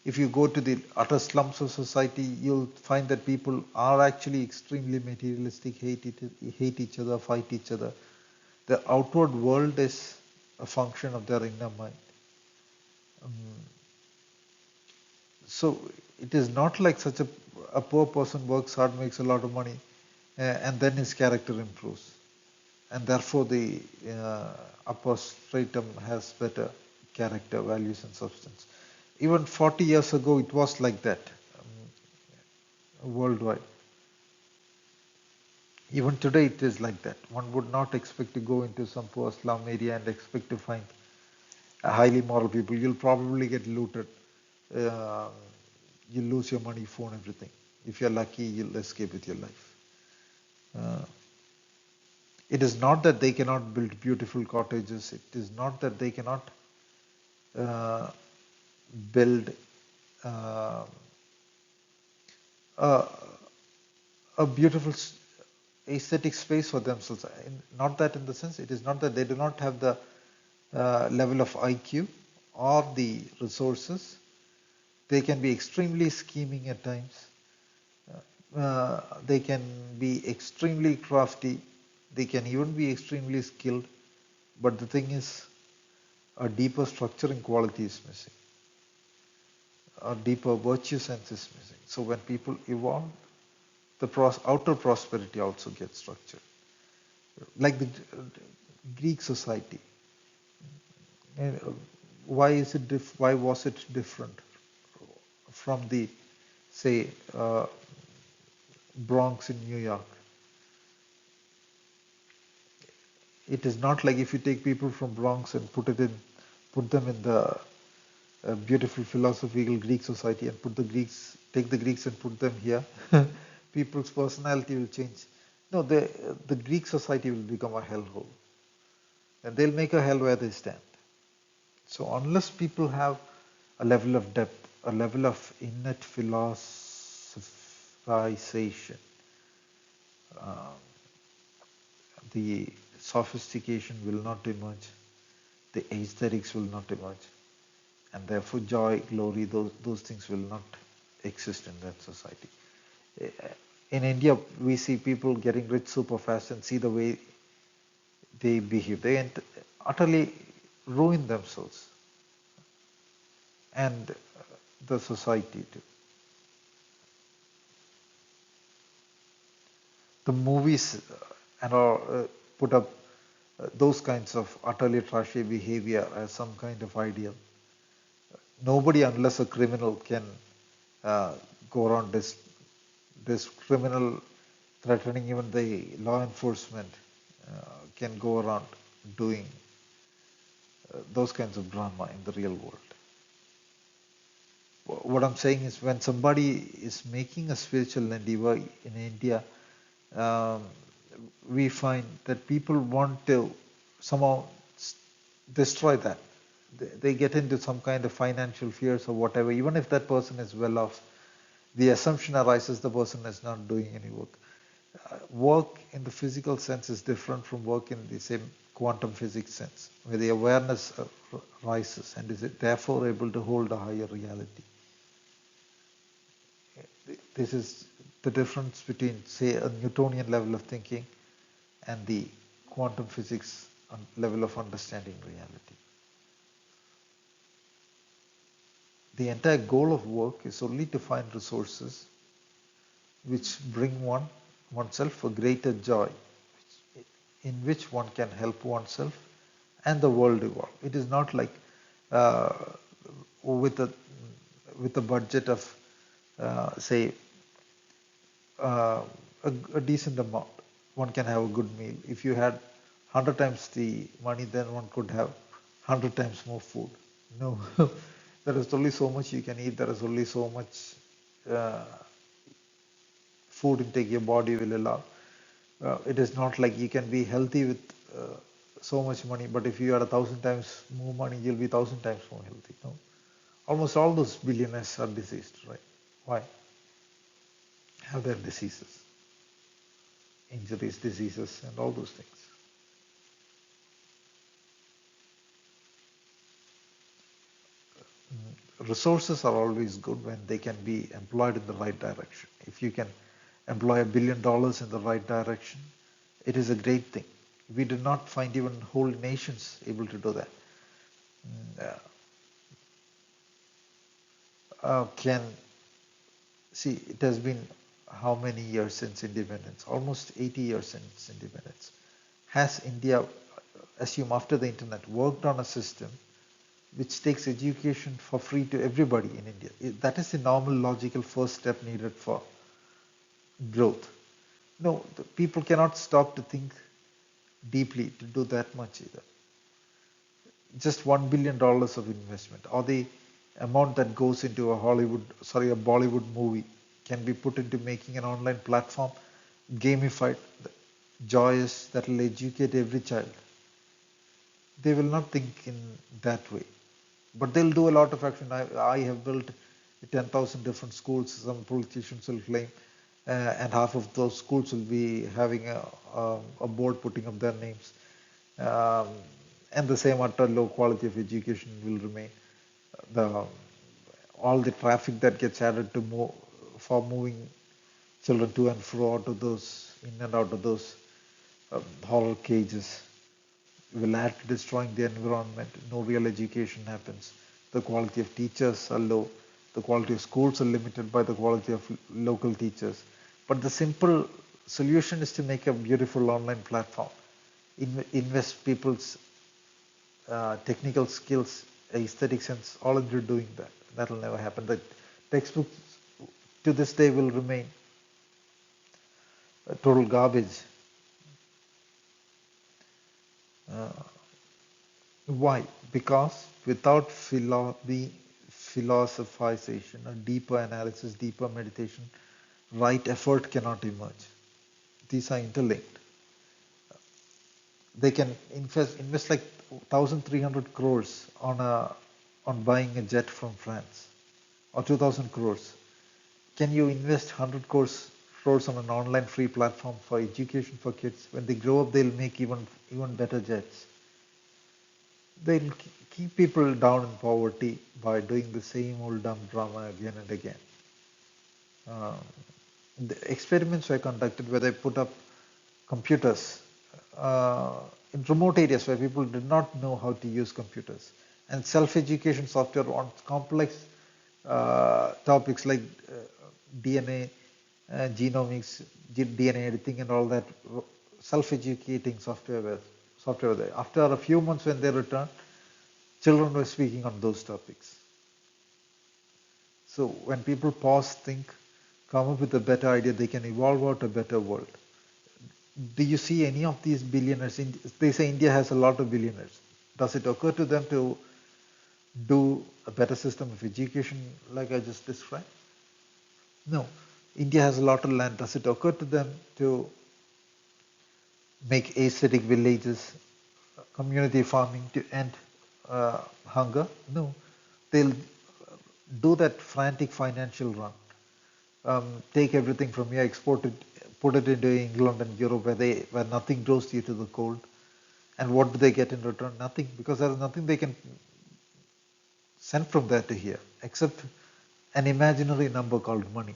if you go to the utter slums of society, you'll find that people are actually extremely materialistic, hate each other, fight each other. The outward world is a function of their inner mind. Um, so it is not like a poor person works hard, makes a lot of money, and then his character improves. And therefore the upper stratum has better character, values, and substance. Even 40 years ago, it was like that worldwide. Even today, it is like that. One would not expect to go into some poor slum area and expect to find highly moral people. You'll probably get looted. Uh, you'll lose your money, phone, everything. If you're lucky, you'll escape with your life. Uh, it is not that they cannot build beautiful cottages. It is not that they cannot uh, build uh, a, a beautiful aesthetic space for themselves. Not that in the sense, it is not that they do not have the level of IQ or the resources. They can be extremely scheming at times. They can be extremely crafty. They can even be extremely skilled. But the thing is, a deeper structuring quality is missing. A deeper virtue sense is missing. So when people evolve, the outer prosperity also gets structured. Like the Greek society. And why is it why was it different from the, say, Bronx in New York? It is not like if you take people from Bronx and put them in the beautiful philosophical Greek society and take the Greeks and put them here, people's personality will change. No, the Greek society will become a hellhole, and they'll make a hell where they stand. So unless people have a level of depth, a level of innate philosophization. Uh, the sophistication will not emerge, the aesthetics will not emerge, and therefore joy, glory, those things will not exist in that society. Eh, In India, we see people getting rich super fast and see the way they behave. They utterly ruin themselves and the society too. The movies and all put up those kinds of utterly trashy behavior as some kind of ideal. Nobody, unless a criminal, can uh, go around this criminal threatening even the law enforcement can go around doing those kinds of drama in the real world. What I'm saying is when somebody is making a spiritual endeavor in India, um, we find that people want to somehow destroy that. They get into some kind of financial fears or whatever, even if that person is well off. The assumption arises the person is not doing any work. Work in the physical sense is different from work in the same quantum physics sense, where the awareness rises and is therefore able to hold a higher reality. This is the difference between, say, a Newtonian level of thinking and the quantum physics level of understanding reality. The entire goal of work is only to find resources which bring oneself a greater joy, in which one can help oneself and the world evolve. It is not like uh, with a budget of say uh, a decent amount, one can have a good meal. If you had 100 times the money, then one could have 100 times more food. No, there is only so much you can eat. There is only so much uh, food intake your body will allow. It is not like you can be healthy with so much money, but if you had 1,000 times more money, you'll be 1,000 times more healthy. No, almost all those billionaires are diseased, right? Why? Have their diseases, injuries, diseases, and all those things. Resources are always good when they can be employed in the right direction. If you can employ $1 billion in the right direction, it is a great thing. We do not find even whole nations able to do that. Can see it has been how many years since independence? Almost 80 years since independence. Has India, assume after the internet, worked on a system which takes education for free to everybody in India? That is the normal logical first step needed for growth. No, the people cannot stop to think deeply to do that much either. Just $1 billion of investment, or the amount that goes into a Bollywood movie can be put into making an online platform, gamified, joyous, that will educate every child. They will not think in that way, but they'll do a lot of action. I have built 10,000 different schools, some politicians will claim, and half of those schools will be having a board putting up their names. Um, and the same utter low quality of education will remain. The all the traffic that gets added to for moving children to and fro out of those in and out of those horror cages will add to destroying the environment. No real education happens. The quality of teachers are low. The quality of schools are limited by the quality of local teachers. But the simple solution is to make a beautiful online platform. Invest people's technical skills, aesthetic sense, all into doing that. That will never happen. The textbooks to this day will remain total garbage. Uh, why? Because without the philosophization, a deeper analysis, deeper meditation, right effort cannot emerge. These are interlinked. They can invest like 1,300 crores on on buying a jet from France or 2000 crores? Can you invest 100 crores on an online free platform for education for kids? When they grow up, they'll make even better jets. They'll keep people down in poverty by doing the same old dumb drama again and again. Uh, the experiments were conducted where they put up computers uh, in remote areas where people did not know how to use computers, and self-education software on complex topics like DNA, genomics, DNA editing, and all that. Self-educating software there. After a few months, when they returned, children were speaking on those topics. So when people pause, think, come up with a better idea, they can evolve out a better world. Do you see any of these billionaires? They say India has a lot of billionaires. Does it occur to them to do a better system of education like I just described? No. India has a lot of land. Does it occur to them to make aesthetic villages, community farming to end hunger? No. They'll do that frantic financial run. Take everything from here, export it, put it into England and Europe where nothing grows due to the cold. And what do they get in return? Nothing, because there is nothing they can send from there to here except an imaginary number called money.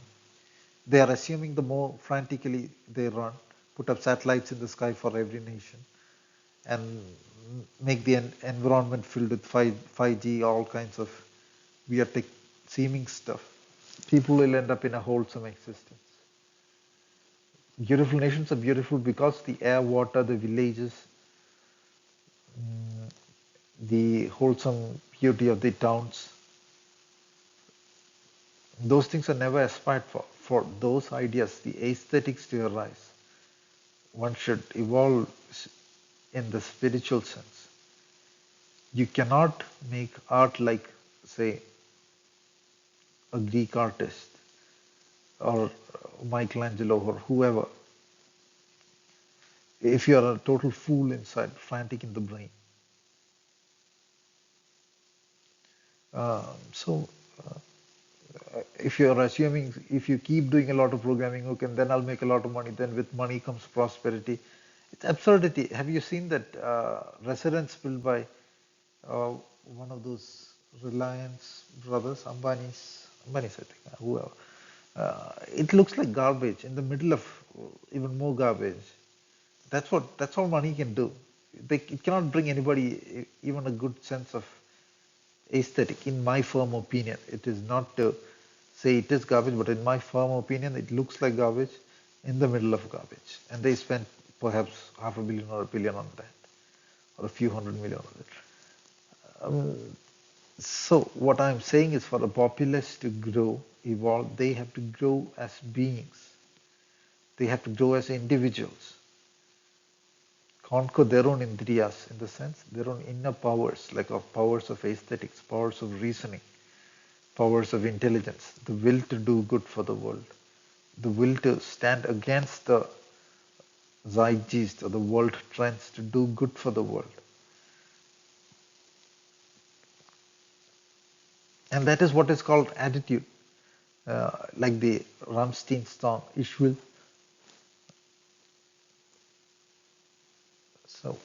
They are assuming the more frantically they run, put up satellites in the sky for every nation, and make the environment filled with 5G, all kinds of weird seeming stuff. People will end up in a wholesome existence. Beautiful nations are beautiful because the air, water, the villages, the wholesome beauty of the towns, those things are never aspired for. For those ideas, the aesthetics to arise, one should evolve in the spiritual sense. You cannot make art like, say, a Greek artist or Michelangelo or whoever if you are a total fool inside, frantic in the brain. So if you're assuming if you keep doing a lot of programming, okay, then I'll make a lot of money. Then with money comes prosperity. It's absurdity. Have you seen that residence built by one of those Reliance brothers, Ambani's, I think, whoever. It looks like garbage in the middle of even more garbage. That's all money can do. It cannot bring anybody even a good sense of aesthetic. In my firm opinion, it is not to say it is garbage, but in my firm opinion, it looks like garbage in the middle of garbage, and they spent perhaps $500 million or $1 billion on that, or a few hundred million on it. So what I'm saying is, for the populace to grow, evolve, they have to grow as beings. They have to grow as individuals, conquer their own indriyas, in the sense their own inner powers, like of powers of aesthetics, powers of reasoning, powers of intelligence, the will to do good for the world, the will to stand against the zeitgeist or the world trends to do good for the world. And that is what is called attitude, like the Rammstein song, Ich will. So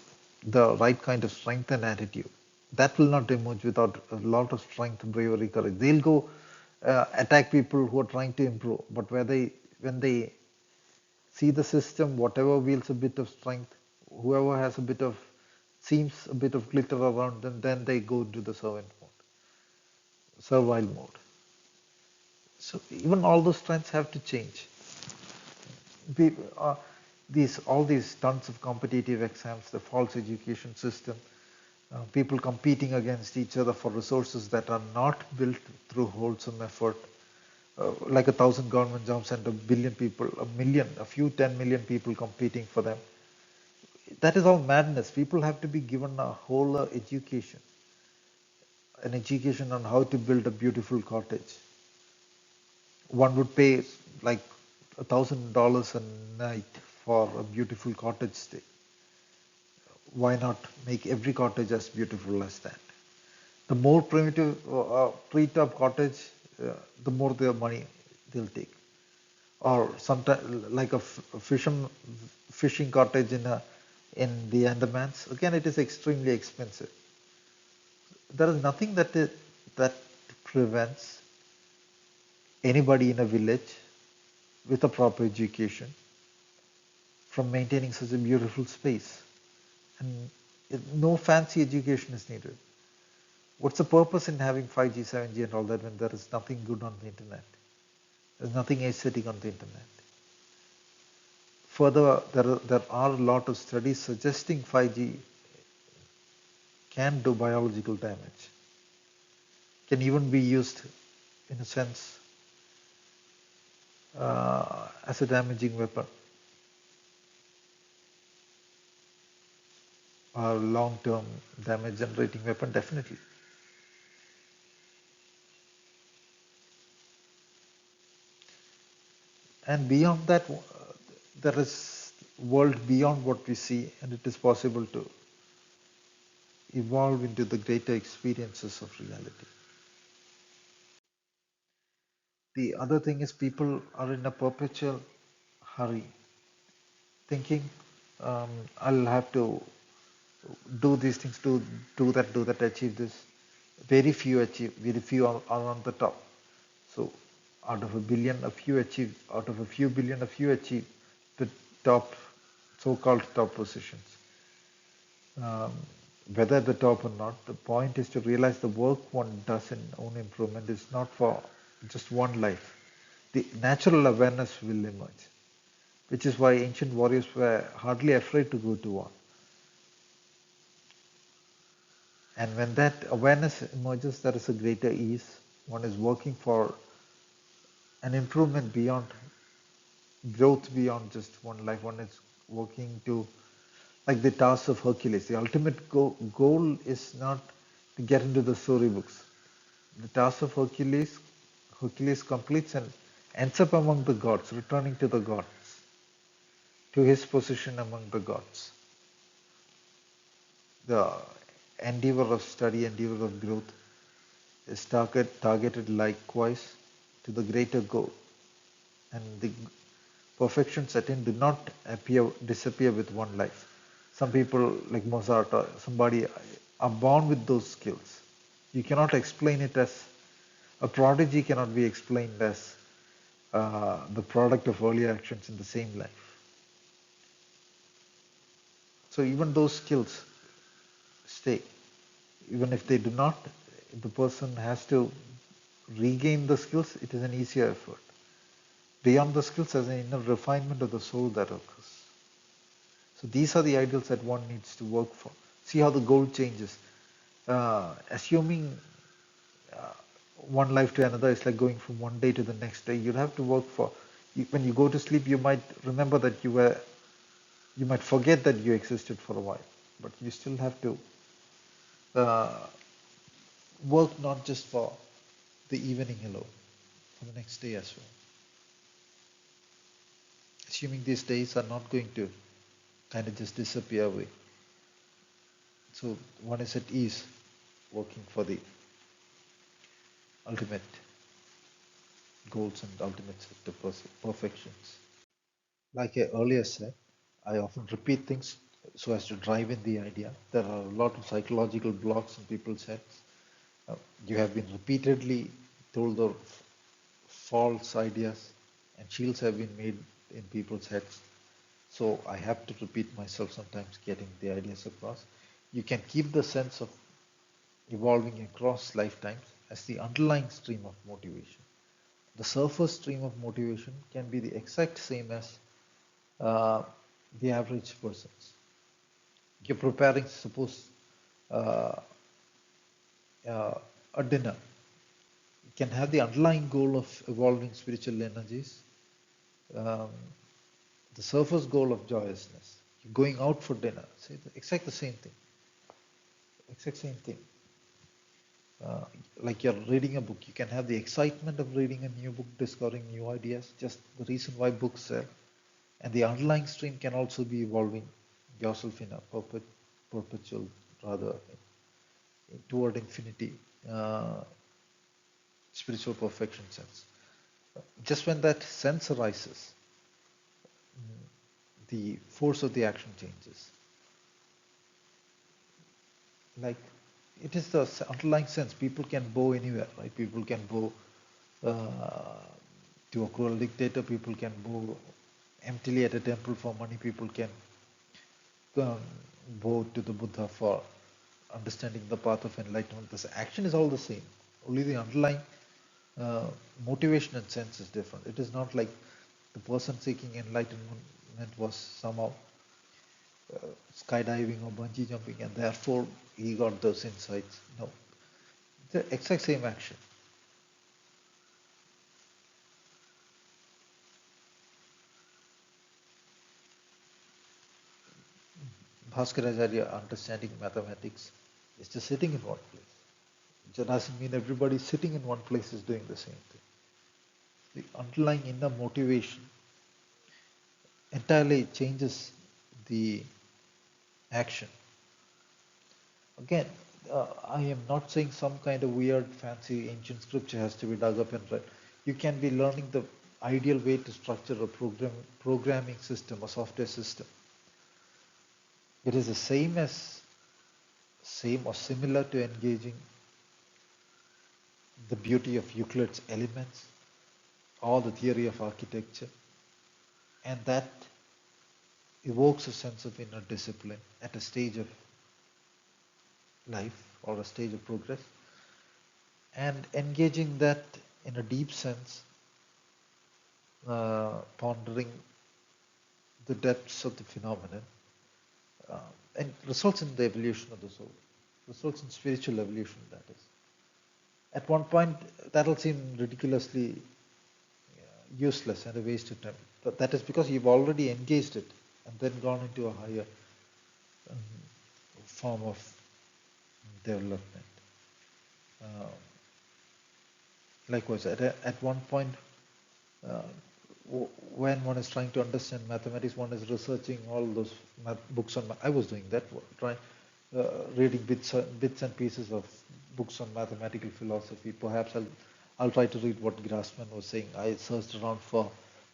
the right kind of strength and attitude. That will not emerge without a lot of strength, bravery, courage. They'll go attack people who are trying to improve, but when they see the system, whatever wields a bit of strength, whoever has seems a bit of glitter around them, then they go to the servile mode. So even all those trends have to change. All these tons of competitive exams, the false education system, people competing against each other for resources that are not built through wholesome effort, like 1,000 government jobs and a billion people, a few 10 million people competing for them. That is all madness. People have to be given a whole education, an education on how to build a beautiful cottage. One would pay like $1,000 a night for a beautiful cottage stay. Why not make every cottage as beautiful as that? The more primitive pre-top cottage, the more their money they'll take. Or sometimes like a fishing cottage in the Andamans. Again, it is extremely expensive. There is nothing that prevents anybody in a village with a proper education from maintaining such a beautiful space. And no fancy education is needed. What's the purpose in having 5G, 7G and all that when there is nothing good on the internet? There's nothing aesthetic on the internet. Further, there are a lot of studies suggesting 5G can do biological damage, can even be used in a sense as a damaging weapon or long-term damage generating weapon, definitely. And beyond that, there is world beyond what we see, and it is possible to evolve into the greater experiences of reality. The other thing is people are in a perpetual hurry, thinking, I'll have to do these things, do that, achieve this. Very few achieve, very few are on the top. So out of a billion, a few achieve, out of a few billion, a few achieve the top, so-called top positions. Um, whether at the top or not, the point is to realize the work one does in own improvement is not for just one life. The natural awareness will emerge, which is why ancient warriors were hardly afraid to go to war. And when that awareness emerges, there is a greater ease. One is working for an improvement beyond growth beyond just one life. One is working to, like the task of Hercules. The ultimate goal is not to get into the storybooks. The task of Hercules completes and ends up among the gods, returning to the gods, to his position among the gods. The endeavor of study, endeavor of growth is targeted likewise to the greater goal. And the perfections attained do not disappear with one life. Some people like Mozart or somebody are born with those skills. You cannot explain it as a prodigy cannot be explained as the product of earlier actions in the same life. So even those skills stay. Even if they do not, if the person has to regain the skills, it is an easier effort. Beyond the skills, there's an inner refinement of the soul that occurs. So these are the ideals that one needs to work for. See how the goal changes. Assuming uh, one life to another is like going from one day to the next day. You'll have to work for. When you go to sleep, you might remember that you might forget that you existed for a while, but you still have to uh, work not just for the evening alone, for the next day as well. Assuming these days are not going to kind of just disappear away. So one is at ease, working for the ultimate goals and ultimate set of perfections. Like I earlier said, I often repeat things so as to drive in the idea. There are a lot of psychological blocks in people's heads. You have been repeatedly told of false ideas, and shields have been made in people's heads. So I have to repeat myself sometimes, getting the ideas across. You can keep the sense of evolving across lifetimes as the underlying stream of motivation. The surface stream of motivation can be the exact same as uh, the average person's. You're preparing, suppose, uh, a dinner. You can have the underlying goal of evolving spiritual energies, um, the surface goal of joyousness. You're going out for dinner. Say the exact the same thing. Exact same thing. Uh, like you're reading a book, you can have the excitement of reading a new book, discovering new ideas, just the reason why books sell. And the underlying stream can also be evolving yourself in a perpetual, rather, toward infinity, uh, spiritual perfection sense. Just when that sense arises, the force of the action changes. Like, it is the underlying sense. People can bow anywhere, right? People can bow uh, to a cruel dictator. People can bow emptily at a temple for money. People can um, bow to the Buddha for understanding the path of enlightenment. The action is all the same. Only the underlying uh, motivation and sense is different. It is not like the person seeking enlightenment was somehow skydiving or bungee jumping and therefore he got those insights. No, the exact same action. Bhaskaracharya understanding mathematics is just sitting in one place. It doesn't mean everybody sitting in one place is doing the same thing. The underlying inner motivation entirely changes the action. Again, I am not saying some kind of weird, fancy, ancient scripture has to be dug up and read. You can be learning the ideal way to structure a programming system, a software system. It is the same or similar to engaging the beauty of Euclid's elements or the theory of architecture, and that evokes a sense of inner discipline at a stage of life or a stage of progress, and engaging that in a deep sense, pondering the depths of the phenomenon, and results in the evolution of the soul, results in spiritual evolution, that is. At one point, that'll seem ridiculously useless and a waste of time. But that is because you've already engaged it and then gone into a higher um, form of development. Uh, Likewise, at one point, uh, when one is trying to understand mathematics, one is researching all those books on. I was doing that, trying reading bits and pieces of books on mathematical philosophy. Perhaps I'll try to read what Grassmann was saying. I searched around for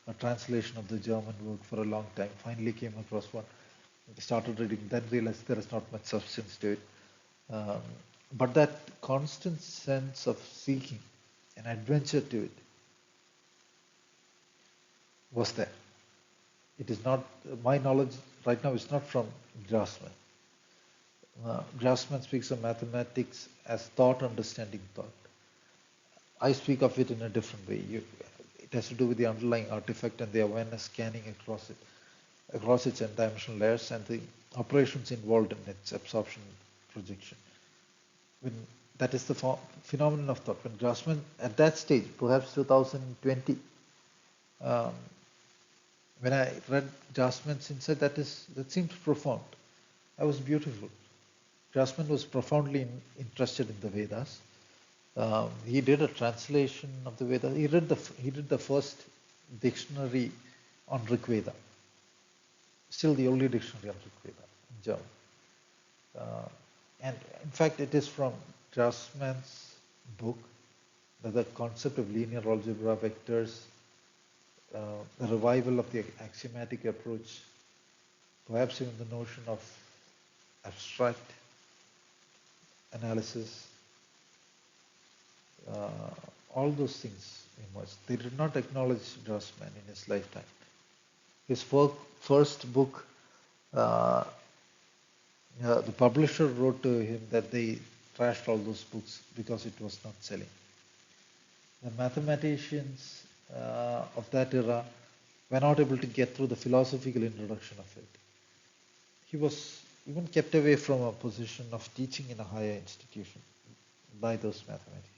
a translation of the German work for a long time. Finally came across one. Started reading, then realized there is not much substance to it. Um, but that constant sense of seeking an adventure to it was there. It is not, my knowledge right now is not from Grassmann. Grassmann speaks of mathematics as thought understanding thought. I speak of it in a different way. It has to do with the underlying artifact and the awareness scanning across its n-dimensional layers and the operations involved in its absorption projection. When that is the phenomenon of thought. When Grassmann, at that stage, perhaps 2020, um, when I read Grassmann's insight, that seemed profound. That was beautiful. Grassmann was profoundly interested in the Vedas. He did a translation of the Vedas. He did the first dictionary on Rig Veda. Still the only dictionary on Rig Veda in German. And in fact, it is from Grassmann's book, the concept of linear algebra vectors, the revival of the axiomatic approach, perhaps even the notion of abstract analysis, all those things emerged. They did not acknowledge Grassmann in his lifetime. His first book, the publisher wrote to him that they trashed all those books because it was not selling. The mathematicians of that era were not able to get through the philosophical introduction of it. He was even kept away from a position of teaching in a higher institution by those mathematicians,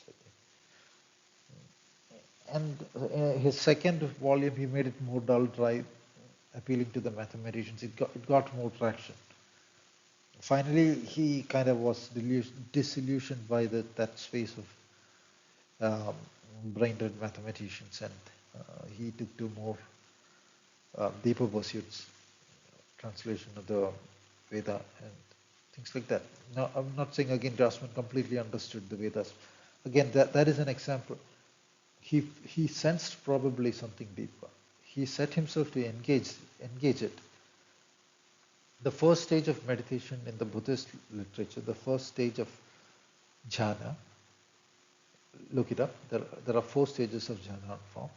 I think. And his second volume, he made it more dull, dry, appealing to the mathematicians. It got more traction. Finally, he kind of was disillusioned by that space of brain-dead mathematicians, and he took to more deeper pursuits, translation of the Veda and things like that. Now, I'm not saying again Draftsman completely understood the Vedas. Again, that is an example. He sensed probably something deeper. He set himself to engage it. The first stage of meditation in the Buddhist literature, the first stage of jhana, look it up. There are 4 stages of jhana form.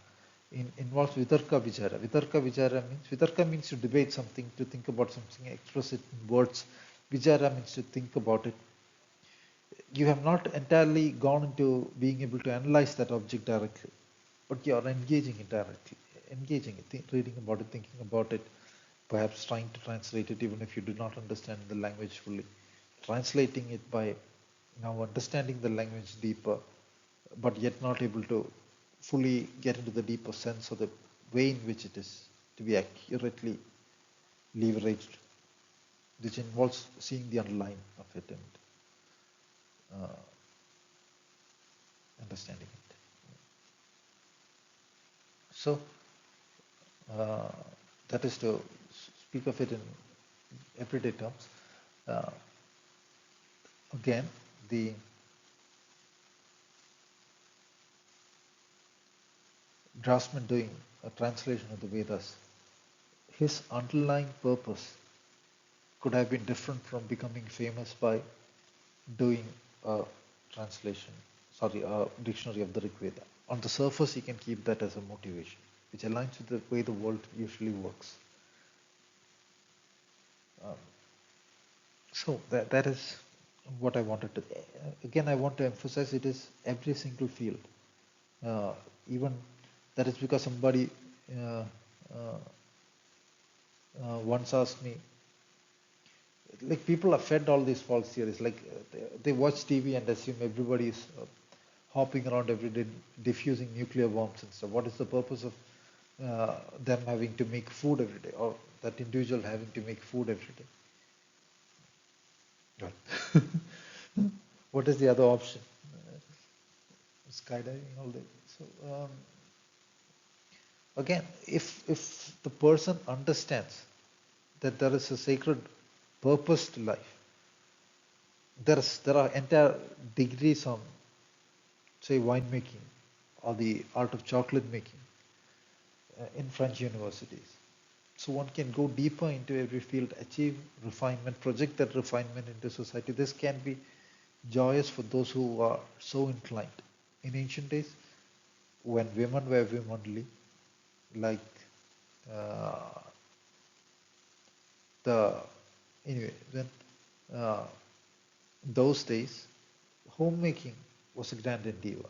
Involves vitarka vichara. Vitarka means to debate something, to think about something, express it in words. Vichara means to think about it. You have not entirely gone into being able to analyze that object directly, but you are engaging it directly, reading about it, thinking about it, perhaps trying to translate it even if you do not understand the language fully. Translating it by now understanding the language deeper, but yet not able to fully get into the deeper sense of the way in which it is to be accurately leveraged, which involves seeing the underlying of it and understanding it. So that is to speak of it in everyday terms. Again, the draftsman doing a translation of the Vedas, his underlying purpose could have been different from becoming famous by doing a translation, a dictionary of the Rig Veda. On the surface, you can keep that as a motivation, which aligns with the way the world usually works. So that is what I wanted to. Again, I want to emphasize it is every single field. Even that is because somebody once asked me, like people are fed all these false theories, like they watch TV and assume everybody is hopping around every day diffusing nuclear bombs and stuff. What is the purpose of them having to make food every day, or that individual having to make food every day? Right. What is the other option? Skydiving all day. So again, if the person understands that there is a sacred purpose to life, there are entire degrees on, say, winemaking or the art of chocolate making in French universities. So one can go deeper into every field, achieve refinement, project that refinement into society. This can be joyous for those who are so inclined. In ancient days, when women were womanly, like then those days, homemaking was a grand endeavor.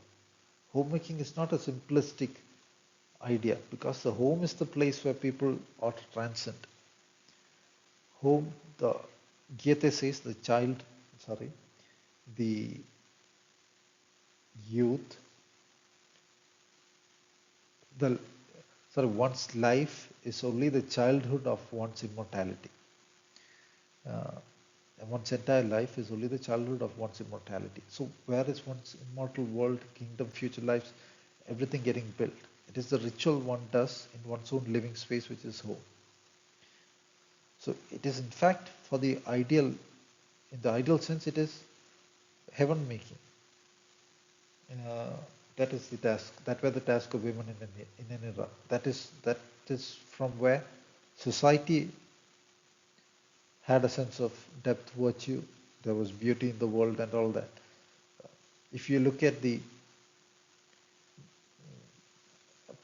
Homemaking is not a simplistic idea, because the home is the place where people ought to transcend. Home, the Gita says, the youth, one's life is only the childhood of one's immortality. One's entire life is only the childhood of one's immortality. So where is one's immortal world, kingdom, future lives, everything getting built? It is the ritual one does in one's own living space, which is home. So it is in fact for the ideal, in the ideal sense, it is heaven making. That is the task. That were the task of women in an era. That is from where society had a sense of depth, virtue. There was beauty in the world and all that. If you look at the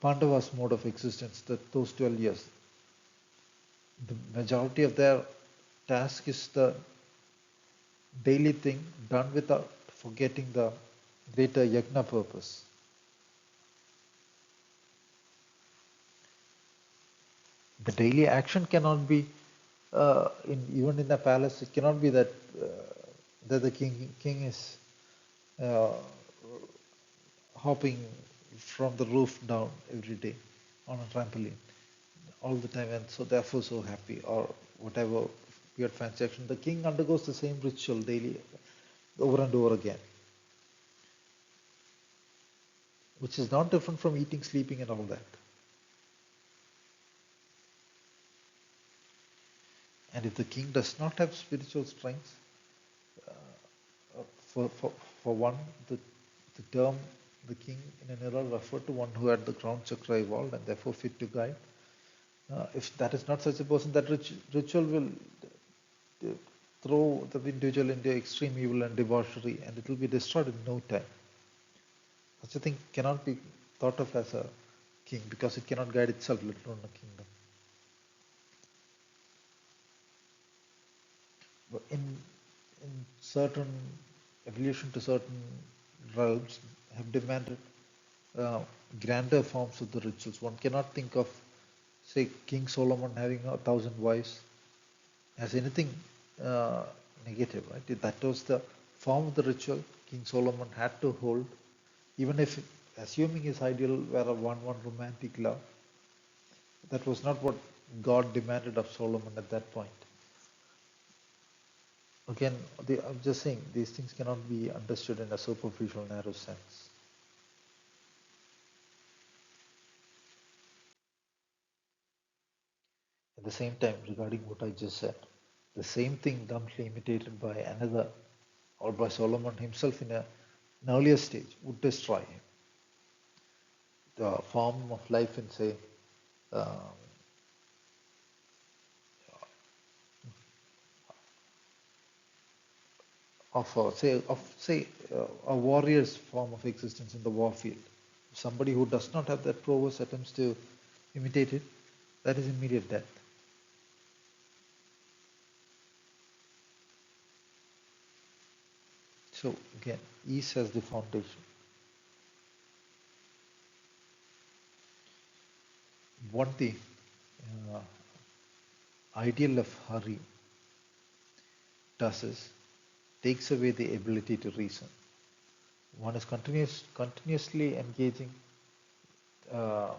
Pandavas' mode of existence, those 12 years, the majority of their task is the daily thing done without forgetting the greater yajna purpose. The daily action cannot be even in the palace. It cannot be that the king is hopping from the roof down every day on a trampoline all the time, and so therefore so happy, or whatever weird fancy action. The king undergoes the same ritual daily, over and over again, which is not different from eating, sleeping, and all that. And if the king does not have spiritual strength, For, for one, the term the king in an era referred to one who had the crown chakra evolved and therefore fit to guide. If that is not such a person, that ritual will throw the individual into extreme evil and debauchery, and it will be destroyed in no time. Such a thing cannot be thought of as a king because it cannot guide itself, let alone a kingdom. But in certain evolution to certain realms have demanded grander forms of the rituals. One cannot think of, say, King Solomon having 1,000 wives as anything negative, right? That was the form of the ritual King Solomon had to hold, even if assuming his ideal were a one-one romantic love. That was not what God demanded of Solomon at that point. Again, I'm just saying these things cannot be understood in a superficial, narrow sense. At the same time, regarding what I just said, the same thing dumbly imitated by another or by Solomon himself in an earlier stage would destroy him. The form of life in, say, um, a warrior's form of existence in the war field. Somebody who does not have that prowess attempts to imitate it, that is immediate death. So again, ease as the foundation. What the uh, ideal of hurry does is takes away the ability to reason. One is continuously engaging. Uh,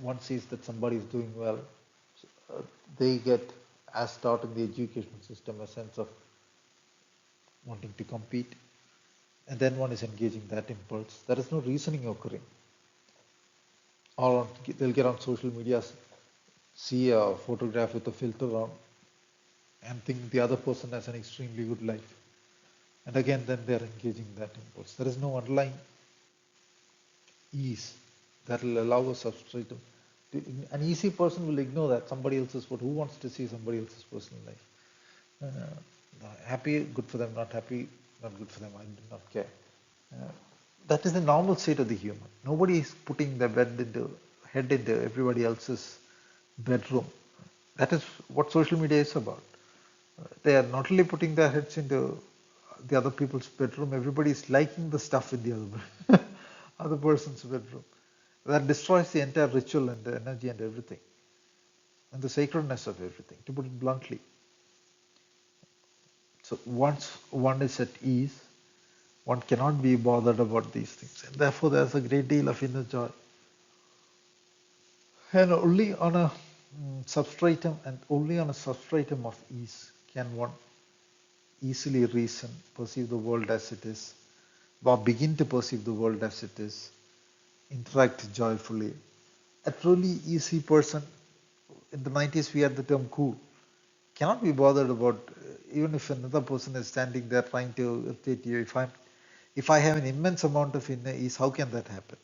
one sees that somebody is doing well. Uh, they get, as taught in the education system, a sense of wanting to compete, and then one is engaging that impulse. There is no reasoning occurring. Or they'll get on social media, see a photograph with a filter on, and think the other person has an extremely good life. And again, then they're engaging that impulse. There is no underlying ease that will allow a substrate. An easy person will ignore that somebody else's photo. Who wants to see somebody else's personal life? Happy, good for them. Not happy, not good for them. I do not care. That is the normal state of the human. Nobody is putting their head into everybody else's bedroom. That is what social media is about. They are not only putting their heads into the other people's bedroom, everybody is liking the stuff in the other person's bedroom. That destroys the entire ritual and the energy and everything, and the sacredness of everything, to put it bluntly. So once one is at ease, one cannot be bothered about these things, and therefore there's a great deal of inner joy. And only on a substratum of ease can one easily reason, perceive the world as it is, or begin to perceive the world as it is, interact joyfully. A truly easy person, in the 90s we had the term cool, cannot be bothered about, even if another person is standing there trying to irritate you. If I have an immense amount of inner ease, how can that happen?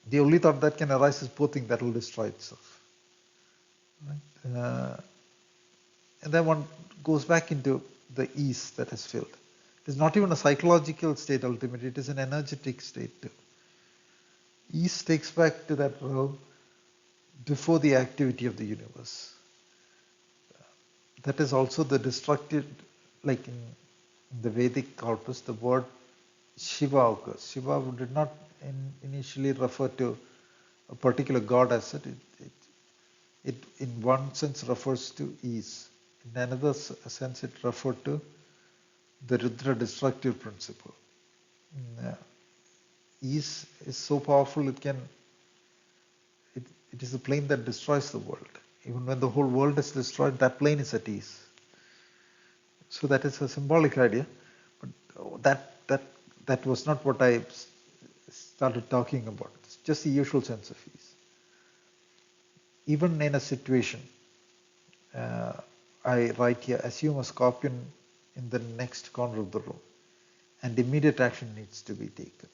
The only thought that can arise is poor thing, that will destroy itself. Right? And then one goes back into the ease that is filled. It is not even a psychological state ultimately, it is an energetic state too. Ease takes back to that realm before the activity of the universe. That is also the destructive, like in the Vedic corpus, the word Shiva occurs. Shiva did not initially refer to a particular god as such. It in one sense refers to ease. In another sense, it referred to the Rudra destructive principle. Ease is so powerful, it is a plane that destroys the world. Even when the whole world is destroyed, that plane is at ease. So that is a symbolic idea, but that was not what I started talking about. It's just the usual sense of ease. Even in a situation, I write here, assume a scorpion in the next corner of the room, and immediate action needs to be taken.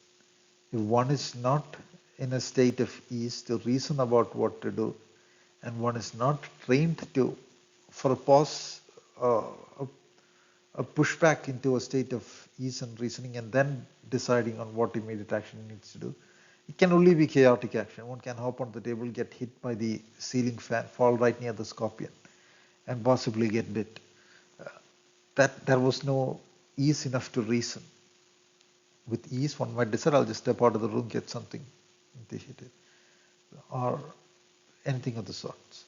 If one is not in a state of ease to reason about what to do, and one is not trained to, for a pause, a, a pushback into a state of ease and reasoning, and then deciding on what immediate action needs to do, it can only be chaotic action. One can hop on the table, get hit by the ceiling fan, fall right near the scorpion, and possibly get bit. That there was no ease enough to reason. With ease, one might decide, I'll just step out of the room, get something, they hit it, or anything of the sorts.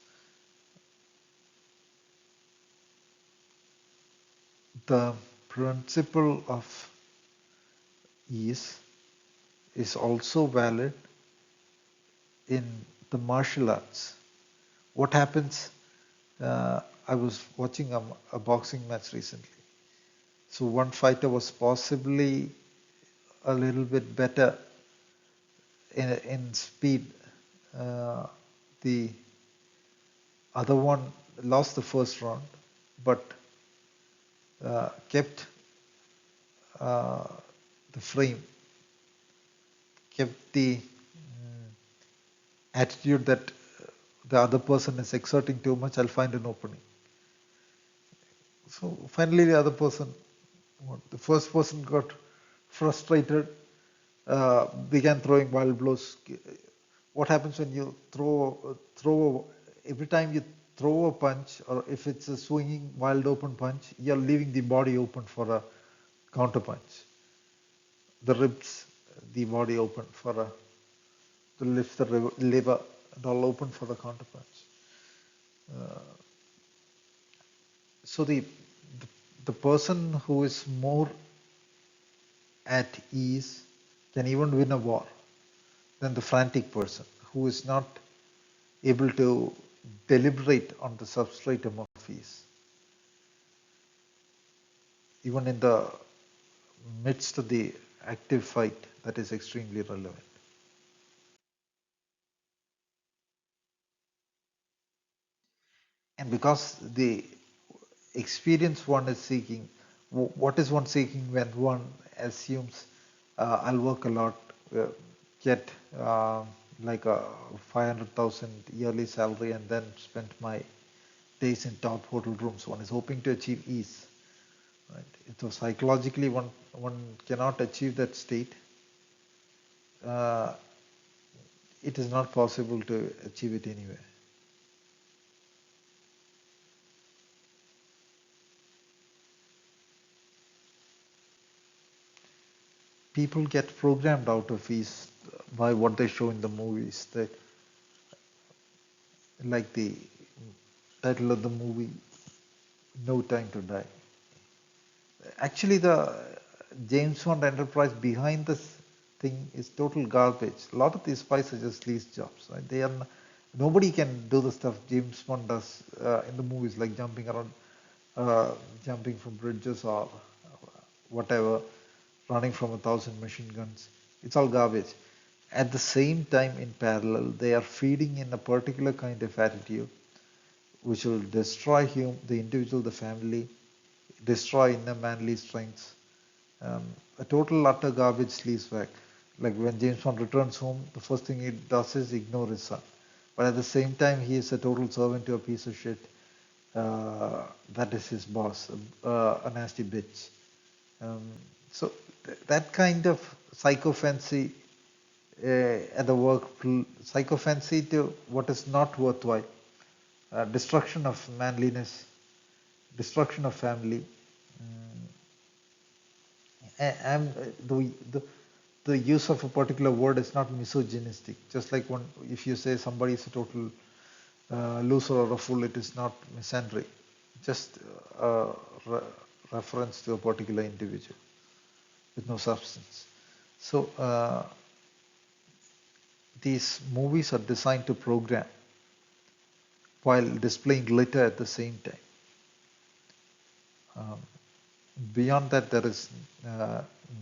The principle of ease is also valid in the martial arts. What happens? I was watching a boxing match recently. So one fighter was possibly a little bit better in speed. The other one lost the first round, but kept the frame, kept the attitude that the other person is exerting too much, I'll find an opening. So finally the other person, the first person got frustrated, began throwing wild blows. What happens when you every time you throw a punch, or if it's a swinging wild open punch, you're leaving the body open for a counter punch. The ribs, the body open for a, to lift the liver and all open for the counter punch. So the person who is more at ease can even win a war than the frantic person who is not able to deliberate on the substratum of ease. Even in the midst of the active fight, that is extremely relevant. And because the experience one is seeking, what is one seeking when one assumes I'll work a lot, get like a 500,000 yearly salary and then spend my days in top hotel rooms. One is hoping to achieve ease. Right? So psychologically, one cannot achieve that state. Uh, it is not possible to achieve it anyway. People get programmed out of ease by what they show in the movies. That, like the title of the movie, No Time to Die. Actually, the James Bond enterprise behind this thing is total garbage. A lot of these spies are just leased jobs. Right? Nobody can do the stuff James Bond does in the movies, like jumping around, jumping from bridges or whatever, running from 1,000 machine guns. It's all garbage. At the same time, in parallel, they are feeding in a particular kind of attitude which will destroy the individual, the family, destroy inner manly strengths. A total utter garbage sleazebag. Like when James Bond returns home, the first thing he does is ignore his son. But at the same time, he is a total servant to a piece of shit. That is his boss, a nasty bitch. Um, so that kind of psychophancy at the work, psychophancy to what is not worthwhile, destruction of manliness, destruction of family. And the use of a particular word is not misogynistic. Just like if you say somebody is a total loser or a fool, it is not misandry. Just a reference to a particular individual with no substance. So these movies are designed to program while displaying glitter at the same time. Um, Beyond that, there is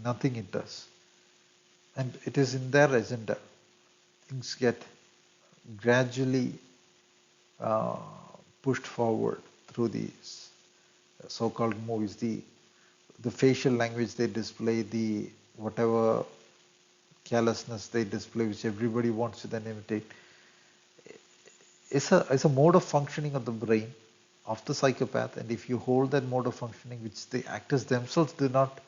nothing it does. And it is in their agenda. Things get gradually uh, pushed forward through these so-called movies. the facial language they display, the whatever carelessness they display, which everybody wants to then imitate, is a mode of functioning of the brain of the psychopath. And if you hold that mode of functioning, which the actors themselves do not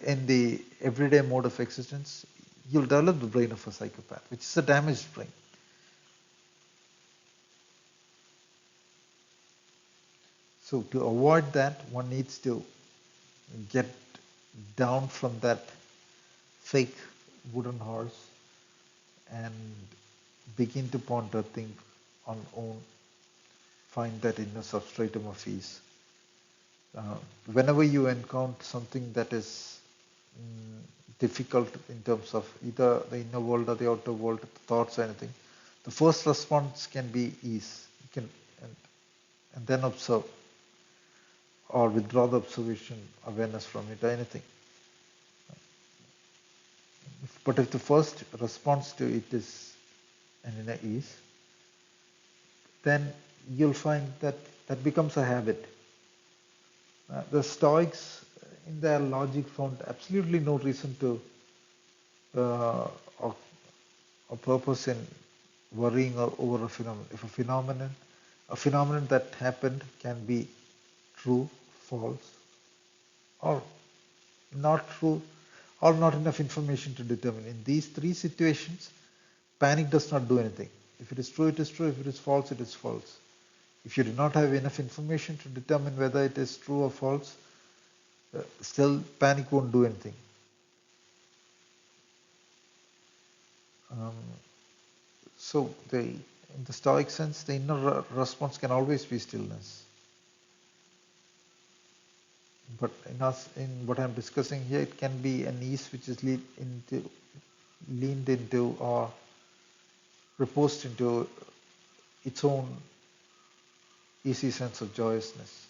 in the everyday mode of existence, you'll develop the brain of a psychopath, which is a damaged brain. So to avoid that, one needs to get down from that fake wooden horse and begin to ponder, think on own, find that inner substratum of ease. Whenever you encounter something that is difficult in terms of either the inner world or the outer world, the thoughts or anything, the first response can be ease. You can and then observe or withdraw the observation, awareness from it or anything. But if the first response to it is an inner ease, then you'll find that that becomes a habit. The Stoics, in their logic, found absolutely no reason to or purpose in worrying over a phenomenon. If a phenomenon that happened can be true, false, or not true, or not enough information to determine. In these three situations, panic does not do anything. If it is true, it is true. If it is false, it is false. If you do not have enough information to determine whether it is true or false, still panic won't do anything. So in the Stoic sense, the inner response can always be stillness. But in what I'm discussing here, it can be an ease which is leaned into or reposed into its own easy sense of joyousness.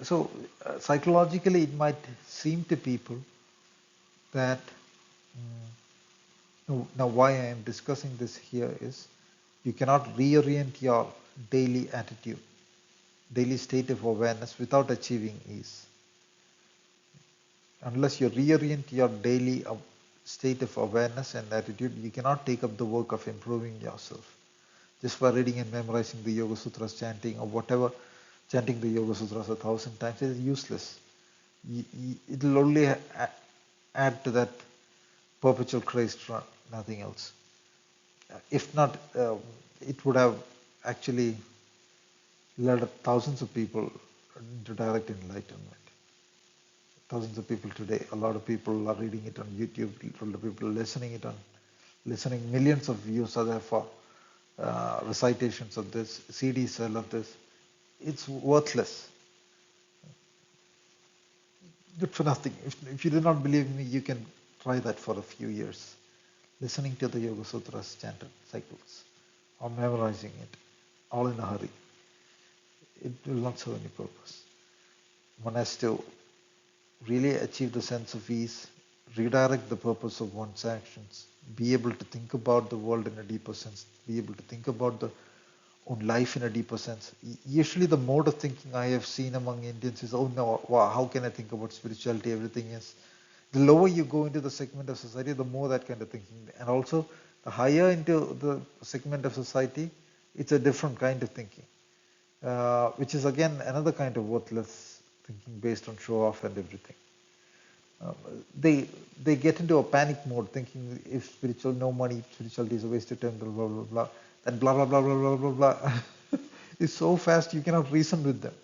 So psychologically, it might seem to people that now why I am discussing this here is you cannot reorient your daily attitude, daily state of awareness without achieving ease. Unless you reorient your daily state of awareness and attitude, you cannot take up the work of improving yourself. Just by reading and memorizing the Yogasutras, chanting or whatever, chanting the Yogasutras 1,000 times is useless. It will only add to that perpetual craze for nothing else. If not, it would have actually led thousands of people into direct enlightenment. Thousands of people today, a lot of people are reading it on YouTube, a lot of people listening, millions of views are there for recitations of this, CD sale of this. It's worthless. Good for nothing. If you do not believe me, you can try that for a few years. Listening to the Yoga Sutras chanted cycles or memorizing it, all in a hurry. It will not serve any purpose. One has to really achieve the sense of ease, redirect the purpose of one's actions, be able to think about the world in a deeper sense, be able to think about the own life in a deeper sense. Usually the mode of thinking I have seen among Indians is, oh no, wow, how can I think about spirituality, everything is. The lower you go into the segment of society, the more that kind of thinking. And also, the higher into the segment of society, it's a different kind of thinking, which is again another kind of worthless thinking based on show off and everything. They get into a panic mode, thinking if spiritual, no money, spirituality is a waste of time, blah blah blah blah. That blah blah blah blah blah blah blah is so fast you cannot reason with them.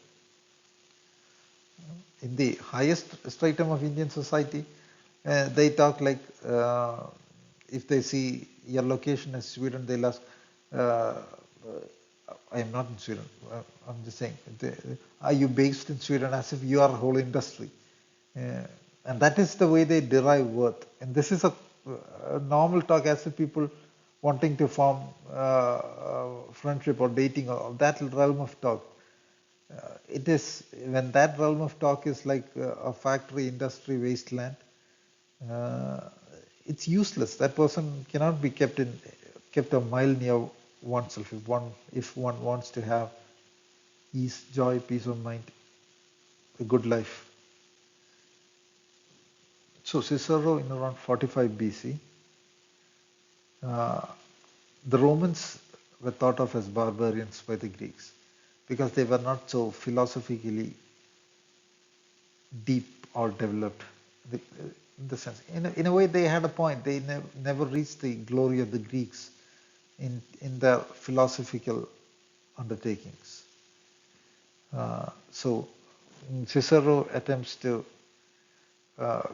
In the highest stratum of Indian society, they talk like if they see your location as Sweden, they'll ask, I am not in Sweden, I'm just saying, are you based in Sweden, as if you are a whole industry. And that is the way they derive worth. And this is a normal talk, as if people wanting to form friendship or dating or that realm of talk. It is when that realm of talk is like a factory industry wasteland, it's useless. That person cannot be kept a mile near oneself if one wants to have ease, joy, peace of mind. a good life. So Cicero in around 45 BC, uh, the Romans were thought of as barbarians by the Greeks because they were not so philosophically deep or developed. In the sense, in a way, they had a point. They never reached the glory of the Greeks in their philosophical undertakings. So Cicero attempts to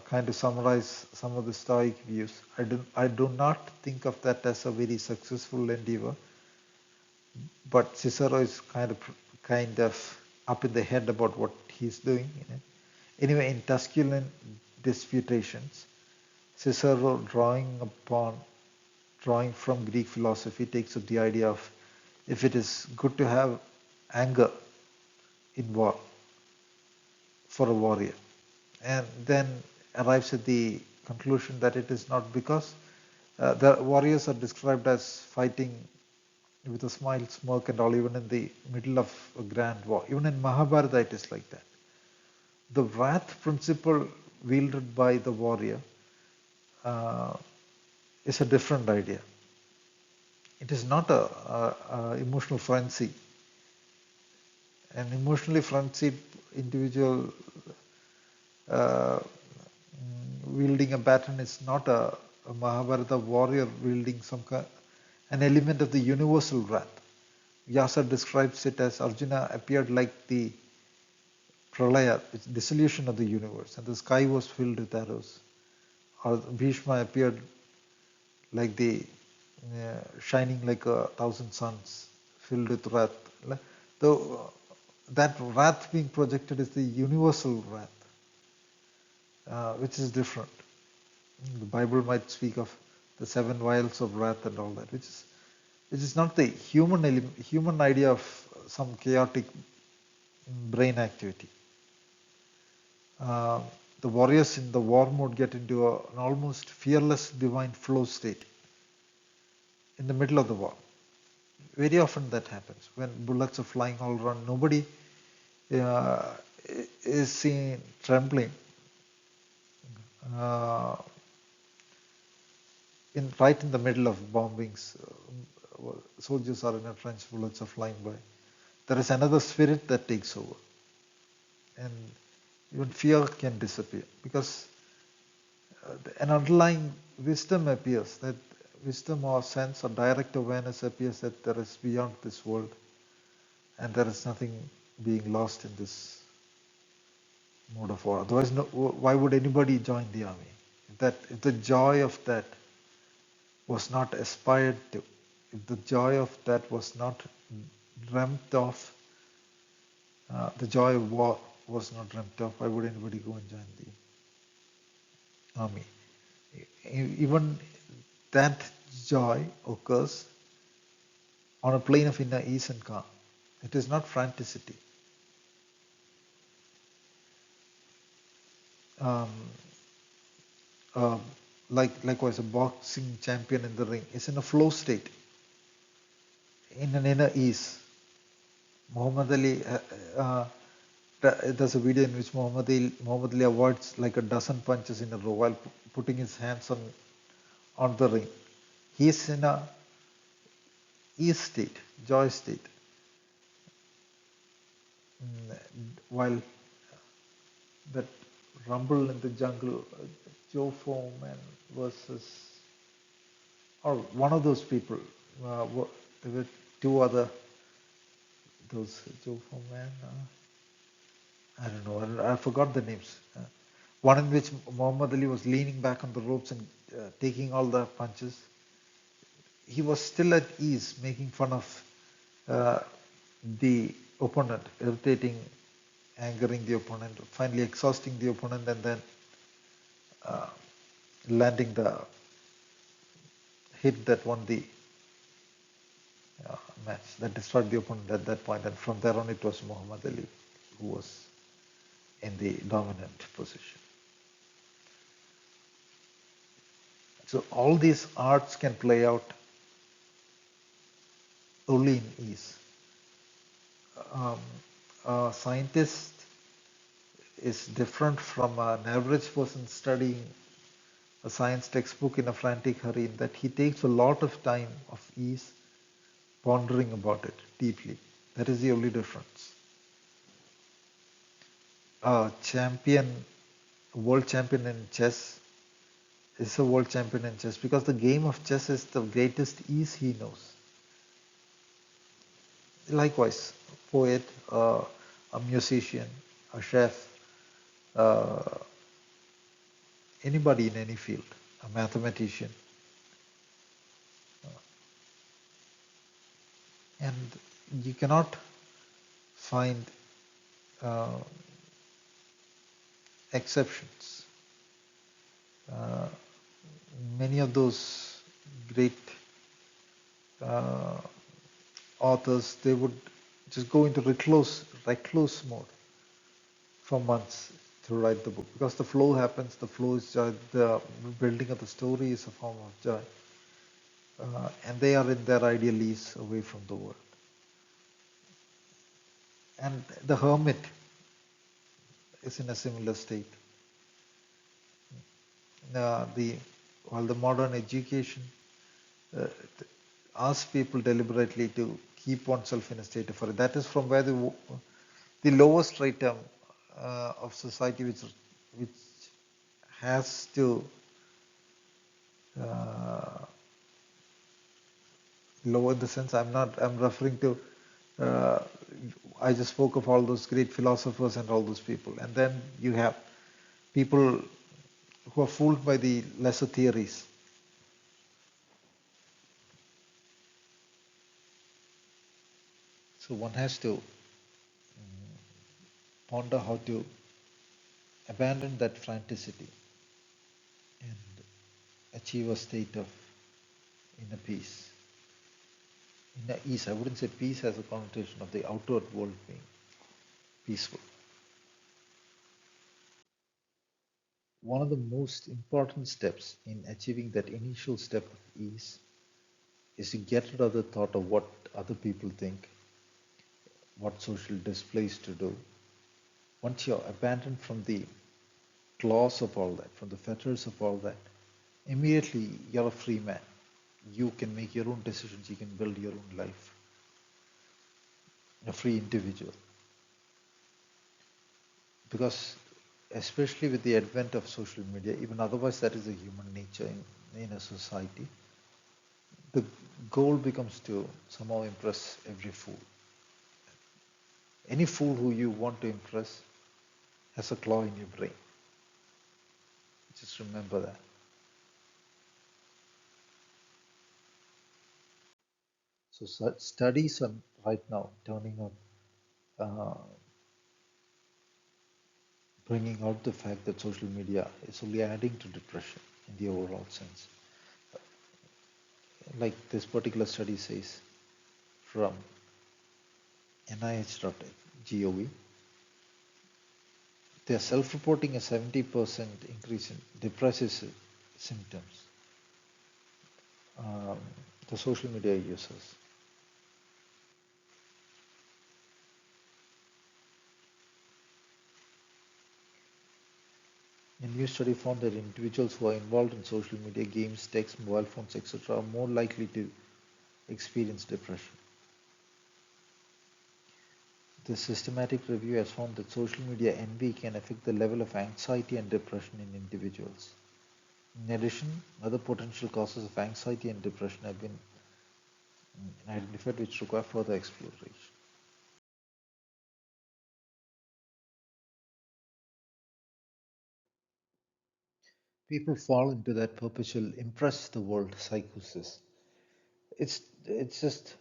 kind of summarize some of the Stoic views. I do not think of that as a very successful endeavor, but Cicero is kind of up in the head about what he's doing. Anyway, in Tusculan Disputations, Cicero, drawing from Greek philosophy, takes up the idea of if it is good to have anger in war for a warrior, and then arrives at the conclusion that it is not, because the warriors are described as fighting with a smile, smirk, and all, even in the middle of a grand war. Even in Mahabharata, it is like that. The wrath principle wielded by the warrior uh, is a different idea. It is not a emotional frenzy. An emotionally frenzied individual uh, wielding a baton is not a Mahabharata warrior wielding an element of the universal wrath. Vyasa describes it as Arjuna appeared like the pralaya, which dissolution of the universe, and the sky was filled with arrows. Or Bhishma appeared like the shining like 1,000 suns, filled with wrath. Though that wrath being projected is the universal wrath, which is different. The Bible might speak of the seven vials of wrath and all that, which is not the human idea of some chaotic brain activity. Uh, the warriors in the war mode get into an almost fearless divine flow state in the middle of the war. Very often that happens when bullets are flying all around. Nobody uh, is seen trembling. Uh, right in the middle of bombings, soldiers are in a trench, bullets are flying by. There is another spirit that takes over, and even fear can disappear because an underlying wisdom appears, that wisdom or sense or direct awareness appears that there is beyond this world and there is nothing being lost in this mode of war. Otherwise, why would anybody join the army? If the joy of that was not aspired to, if the joy of that was not dreamt of, the joy of war was not dreamt of, why would anybody go and join the army? Even that joy occurs on a plane of inner ease and calm. It is not fantasy. Um, uh, likewise, a boxing champion in the ring is in a flow state, in an inner ease. Muhammad Ali, there's a video in which Muhammad Ali avoids like a dozen punches in a row while putting his hands on the ring. He is in a ease state, joy state, while that rumble in the jungle, Joe Foreman versus, or one of those people, there were two other, those Joe Foreman, I don't know, I forgot the names. One in which Muhammad Ali was leaning back on the ropes and taking all the punches. He was still at ease, making fun of uh, the opponent, irritating, angering the opponent, finally exhausting the opponent, and then uh, landing the hit that won the match, that destroyed the opponent at that point. And from there on, it was Muhammad Ali who was in the dominant position. So all these arts can play out only in ease. A scientist is different from an average person studying a science textbook in a frantic hurry, in that he takes a lot of time of ease pondering about it deeply. That is the only difference. A champion, world champion in chess is a world champion in chess because the game of chess is the greatest ease he knows. Likewise, poet, a musician, a chef, uh, anybody in any field, a mathematician, and you cannot find uh, exceptions. Uh, Many of those great uh, authors, they would just go into recluse mode for months to write the book because the flow happens. The flow is joy. The building of the story is a form of joy, and they are in their ideal ease away from the world. And the hermit is in a similar state. The While the modern education uh, asks people deliberately to keep oneself in a state of worry, that is from where the lowest item of society, which has to uh, lower the sense. I'm referring to, uh, I just spoke of all those great philosophers and all those people. And then you have people who are fooled by the lesser theories. So one has to ponder how to abandon that fantasy and achieve a state of inner peace. Inner ease. I wouldn't say peace has a connotation of the outward world being peaceful. One of the most important steps in achieving that initial step of ease is to get rid of the thought of what other people think, what social displays to do. Once you're abandoned from the claws of all that, from the fetters of all that, immediately you're a free man. You can make your own decisions, you can build your own life, a free individual. Because especially with the advent of social media, even otherwise that is a human nature in a society, the goal becomes to somehow impress every fool. Any fool who you want to impress has a claw in your brain. Just remember that. So studies are right now turning up, uh, bringing out the fact that social media is only adding to depression in the overall sense. Like this particular study says from NIH.gov, they are self-reporting a 70% increase in depressive symptoms, um, the social media users. A new study found that individuals who are involved in social media, games, texts, mobile phones, etc., are more likely to experience depression. The systematic review has found that social media envy can affect the level of anxiety and depression in individuals. In addition, other potential causes of anxiety and depression have been identified which require further exploration. People fall into that perpetual impress the world psychosis. It's just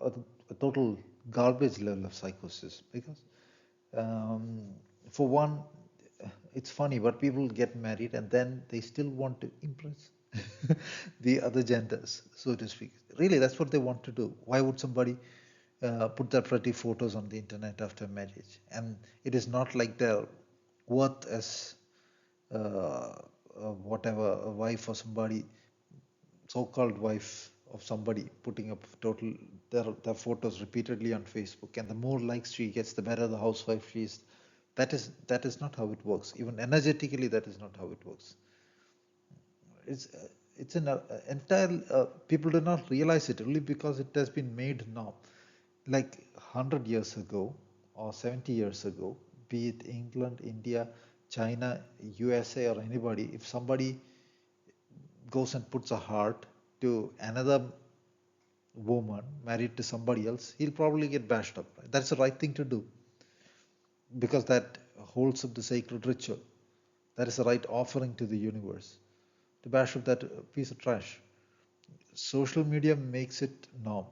a, a total garbage level of psychosis because um, for one, it's funny, but people get married and then they still want to impress the other genders, so to speak. Really, that's what they want to do. Why would somebody put their pretty photos on the internet after marriage? And it is not like they're worth as whatever, a wife or somebody, so-called wife of somebody, putting up their photos repeatedly on Facebook, and the more likes she gets, the better the housewife she is, That is not how it works. Even energetically, that is not how it works. It's an entire people do not realize it only because it has been made now. Like 100 years ago or 70 years ago, be it England, India, China, USA, or anybody, if somebody goes and puts a heart to another woman married to somebody else, he'll probably get bashed up. That's the right thing to do because that holds up the sacred ritual. That is the right offering to the universe. To bash up that piece of trash. Social media makes it norm.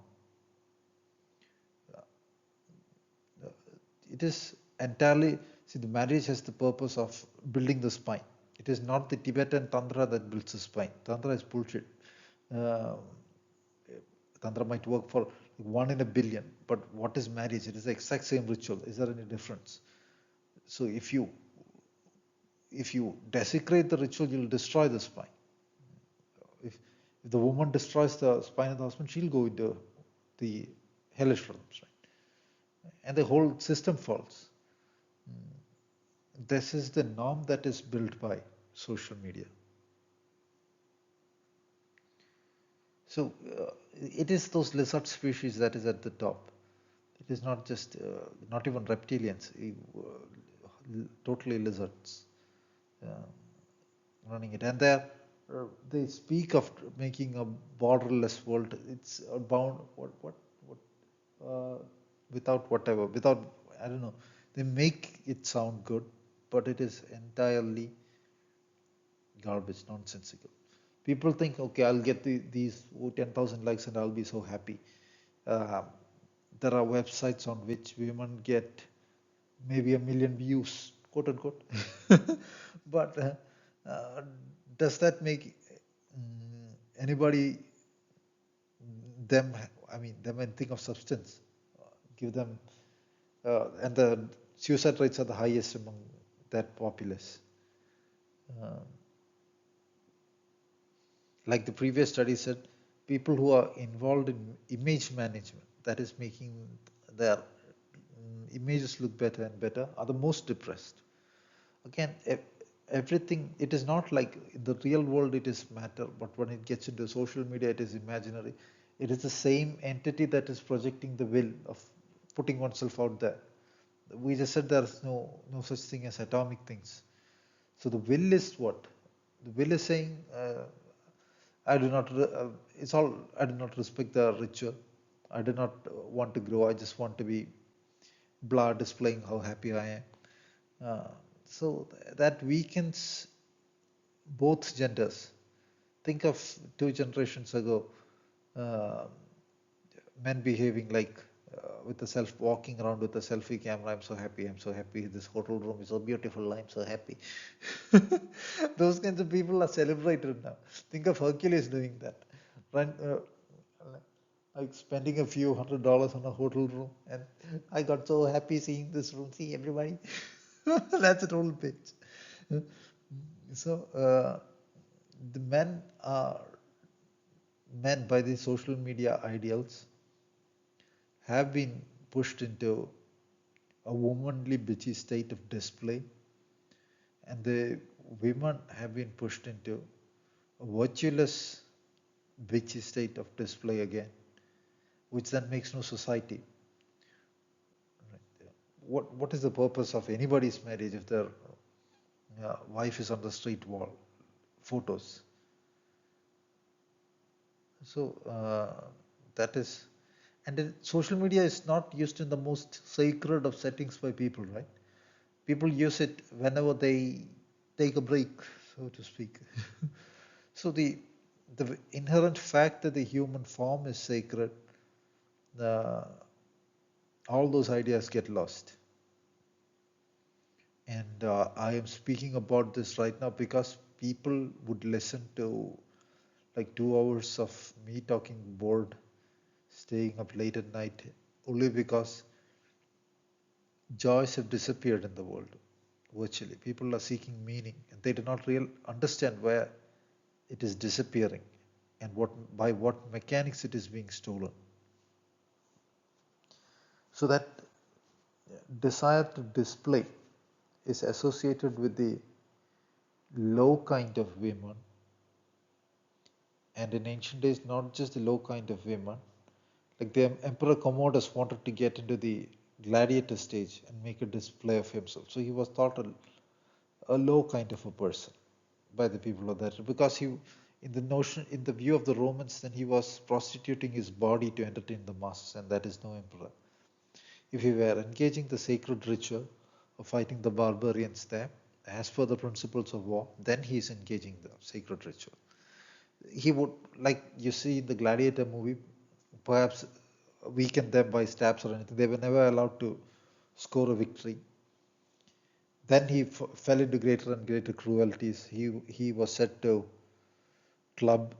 It is entirely, see, the marriage has the purpose of building the spine. It is not the Tibetan Tantra that builds the spine. Tantra is bullshit. Uh, Tantra might work for 1 in a billion, but what is marriage? It is the exact same ritual. Is there any difference? So if you desecrate the ritual, you'll destroy the spine. If the woman destroys the spine of the husband, she'll go into the hellish realms, right? And the whole system falls. This is the norm that is built by social media. So it is those lizard species that is at the top. It is not just, not even reptilians, totally lizards running it. And they speak of making a borderless world. It's bound, without whatever, without, I don't know. They make it sound good, but it is entirely garbage, nonsensical. People think, okay, I'll get these 10,000 likes and I'll be so happy. There are websites on which women get maybe 1 million views, quote unquote. But does that make anybody, them, I mean, them and think of substance? Give them, and the suicide rates are the highest among that populace. Like the previous study said, people who are involved in image management, that is making their images look better and better, are the most depressed. Again, everything, it is not like in the real world it is matter, but when it gets into social media, it is imaginary. It is the same entity that is projecting the will of putting oneself out there. We just said there is no such thing as atomic things. So the will is what? The will is saying, I do not, it's all, I do not respect the ritual. I do not want to grow. I just want to be blah, displaying how happy I am. So that weakens both genders. Think of 2 generations ago, men behaving like with the walking around with a selfie camera. I'm so happy. I'm so happy. This hotel room is so beautiful. I'm so happy. Those kinds of people are celebrated now. Think of Hercules doing that. Run, like spending a few $100 on a hotel room, and I got so happy seeing this room. See everybody. That's a total pitch. So the men by the social media ideals have been pushed into a womanly bitchy state of display, and the women have been pushed into a virtueless bitchy state of display again, which then makes no society. What is the purpose of anybody's marriage if their wife is on the street wall photos? So that is, and social media is not used in the most sacred of settings by people, right? People use it whenever they take a break, so to speak. So the inherent fact that the human form is sacred, all those ideas get lost. And I am speaking about this right now because people would listen to like 2 hours of me talking bored, staying up late at night, only because joys have disappeared in the world virtually. People are seeking meaning and they do not understand where it is disappearing and by what mechanics it is being stolen. So that desire to display is associated with the low kind of women, and in ancient days, not just the low kind of women, like the Emperor Commodus wanted to get into the gladiator stage and make a display of himself. So he was thought a low kind of a person by the people of that, because he, in the notion, in the view of the Romans, then he was prostituting his body to entertain the masses, and that is no emperor. If he were engaging the sacred ritual of fighting the barbarians there, as per the principles of war, then he is engaging the sacred ritual. He would, like you see in the Gladiator movie, perhaps weaken them by stabs or anything. They were never allowed to score a victory. Then he fell into greater and greater cruelties. He was said to club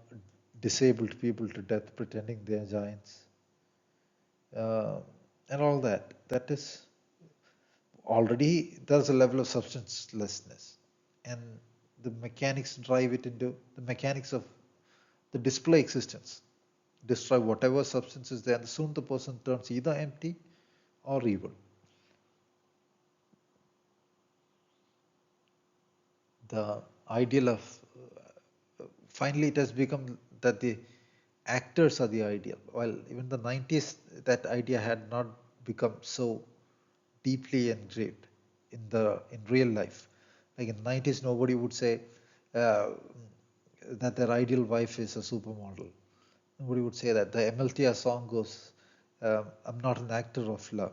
disabled people to death, pretending they are giants, uh, and all that. That is already, there's a level of substancelessness, and the mechanics drive it into the mechanics of the display existence. Destroy whatever substance is there, and soon the person turns either empty or evil. The ideal of finally it has become that the actors are the ideal. While even the 90s, that idea had not become so deeply engraved in real life. Like in the 90s, nobody would say uh, that their ideal wife is a supermodel. Nobody would say that. The MLTR song goes, "I'm not an actor of love."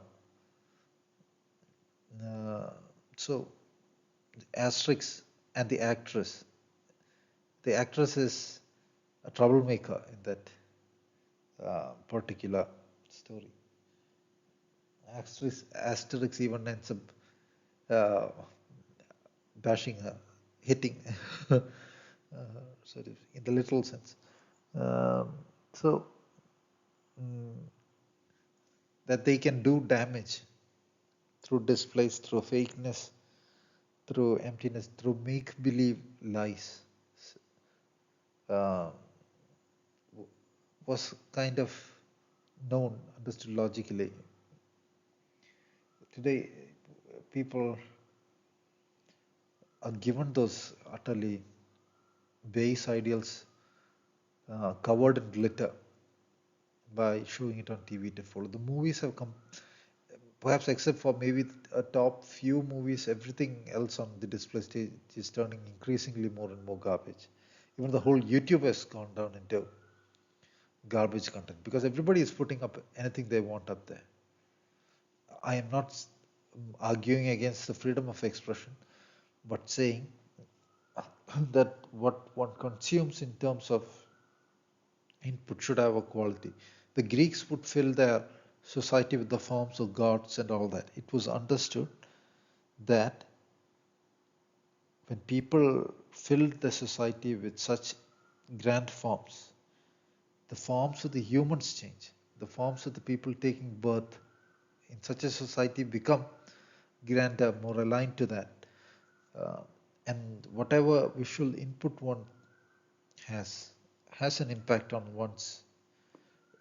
Uh, so, asterisk and the actress. The actress is a troublemaker in that particular story. Asterix even ends up uh, bashing her, hitting, sort of in the literal sense. Um, so mm, that they can do damage through displays, through fakeness, through emptiness, through make-believe lies, uh, was kind of known, understood logically. Today, people are given those utterly base ideals covered in glitter by showing it on TV to follow. The movies have come, perhaps except for maybe a top few movies, everything else on the display stage is turning increasingly more and more garbage. Even the whole YouTube has gone down into garbage content because everybody is putting up anything they want up there. I am not arguing against the freedom of expression, but saying that what one consumes in terms of input should have a quality. The Greeks would fill their society with the forms of gods and all that. It was understood that when people filled the society with such grand forms, the forms of the humans change. The forms of the people taking birth in such a society become grander, more aligned to that. Uh, and whatever visual input one has has an impact on one's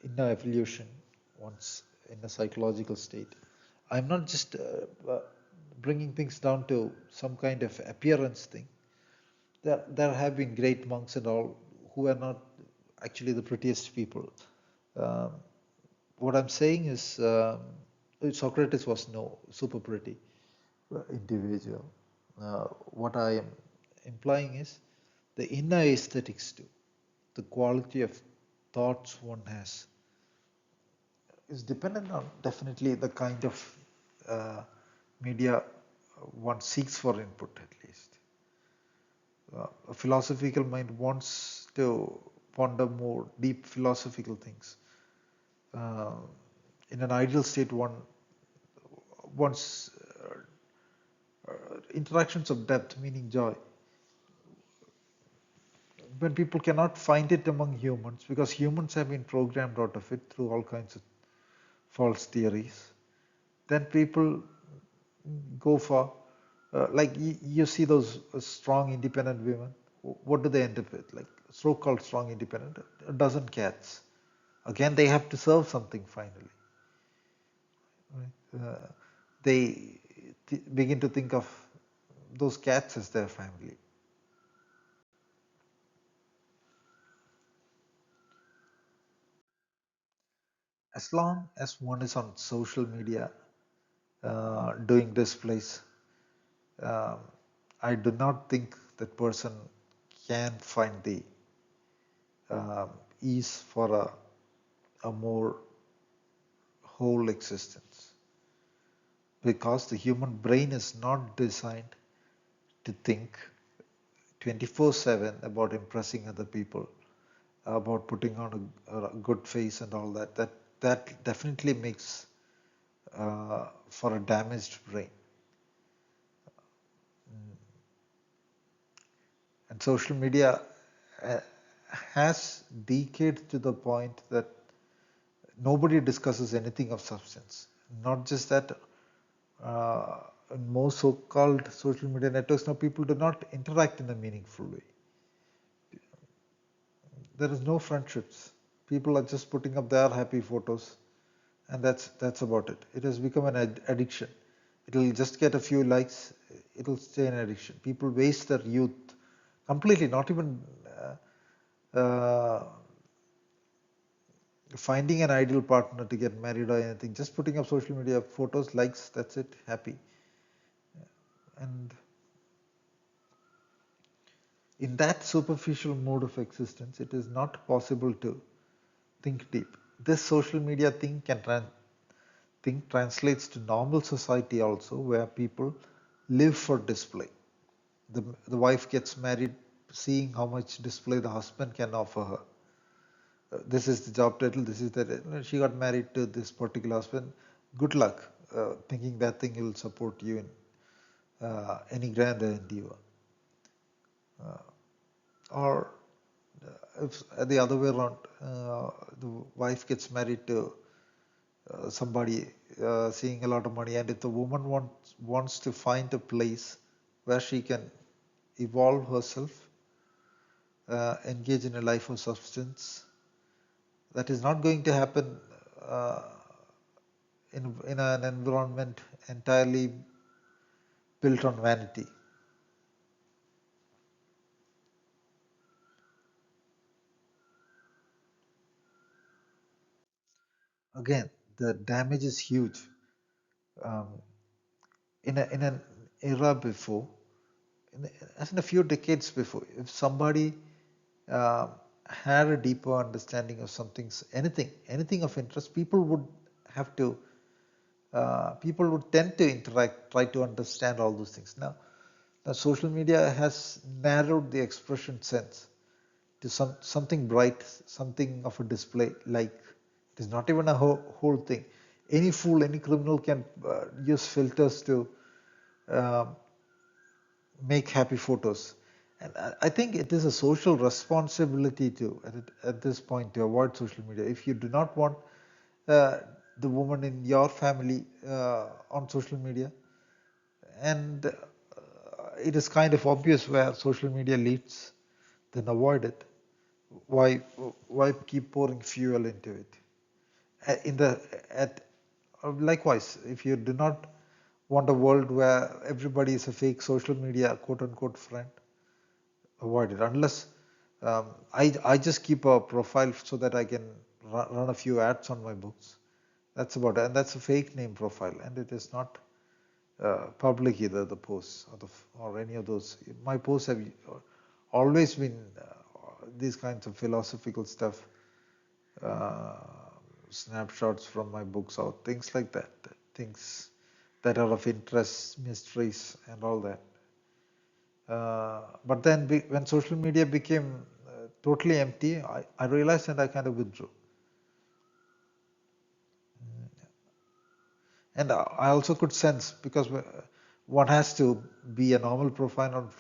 inner evolution, one's inner psychological state. I'm not just bringing things down to some kind of appearance thing. There have been great monks and all who are not actually the prettiest people. Um, what I'm saying is Socrates was no super pretty individual. What I am implying is the inner aesthetics too, the quality of thoughts one has is dependent on definitely the kind of media one seeks for input at least. A philosophical mind wants to ponder more deep philosophical things. Uh, in an ideal state, one wants interactions of depth, meaning joy. When people cannot find it among humans, because humans have been programmed out of it through all kinds of false theories, then people go for, like you see those strong independent women, what do they end up with? Like so-called strong independent, a dozen cats. Again, they have to serve something finally. Right? They begin to think of those cats as their family. As long as one is on social media doing displays, um, I do not think that person can find the um, ease for a more whole existence, because the human brain is not designed to think 24/7 about impressing other people, about putting on a good face and all that. That definitely makes for a damaged brain. And social media uh, has decayed to the point that nobody discusses anything of substance. Not just that, uh, in most so-called social media networks now, people do not interact in a meaningful way. There is no friendships. People are just putting up their happy photos, and that's about it. It has become an addiction. It'll just get a few likes. It'll stay an addiction. People waste their youth completely. Not even finding an ideal partner to get married or anything. Just putting up social media photos, likes. That's it. Happy. And in that superficial mode of existence, it is not possible to think deep. This social media thing translates to normal society also, where people live for display. The wife gets married seeing how much display the husband can offer her. This is the job title, this is the, she got married to this particular husband. Good luck, thinking that thing will support you in any grand endeavor. Or if the other way around, the wife gets married to somebody seeing a lot of money, and if the woman wants to find a place where she can evolve herself, engage in a life of substance, that is not going to happen uh, in an environment entirely built on vanity. Again, the damage is huge. Um, in an era before, as in a few decades before, if somebody uh, had a deeper understanding of something, anything of interest, have to, people would tend to interact, try to understand all those things. Now social media has narrowed the expression sense to something bright, something of a display. Like, it is not even a whole thing. Any fool, any criminal can use filters to uh, make happy photos. And I think it is a social responsibility to, at this point, to avoid social media. If you do not want uh, the woman in your family on social media, and it is kind of obvious where social media leads, then avoid it. Why, why keep pouring fuel into it? In the at Likewise, if you do not want a world where everybody is a fake social media quote unquote friend, avoid it. Unless I just keep a profile so that I can run a few ads on my books. That's about it, and that's a fake name profile, and it is not public either. The posts or any of those. My posts have always been these kinds of philosophical stuff, uh, snapshots from my books or things like that, things that are of interest, mysteries, and all that. But then when social media became totally empty, I realized, and I kind of withdrew. And I also could sense, because one has to be a normal profile on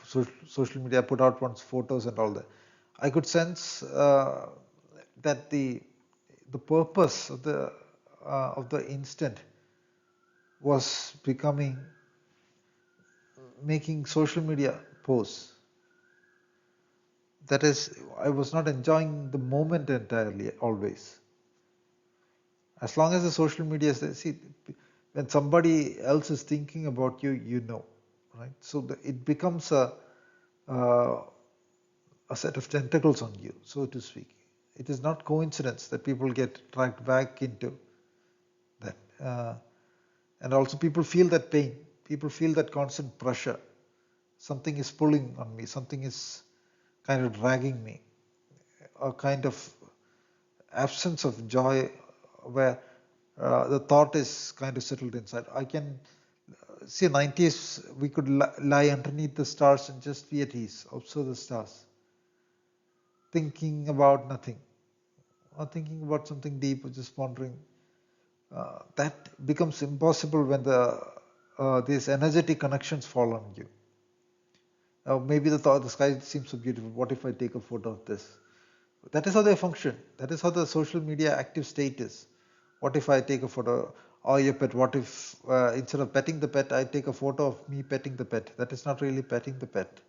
social media, put out one's photos and all that. I could sense that the purpose of the instant was becoming making social media posts. That is, I was not enjoying the moment entirely always. As long as the social media says, see, when somebody else is thinking about you, you know, right? So it becomes uh, a set of tentacles on you, so to speak. It is not coincidence that people get dragged back into that. And also people feel that pain. People feel that constant pressure. Something is pulling on me. Something is kind of dragging me. A kind of absence of joy where the thought is kind of settled inside. I can see 90s, we could lie underneath the stars and just be at ease, observe the stars, thinking about nothing, or thinking about something deep, or just pondering. That becomes impossible when these energetic connections fall on you. Maybe the thought, the sky seems so beautiful. What if I take a photo of this? That is how they function. That is how the social media active state is. What if I take a photo or your pet? What if instead of petting the pet, I take a photo of me petting the pet? That is not really petting the pet.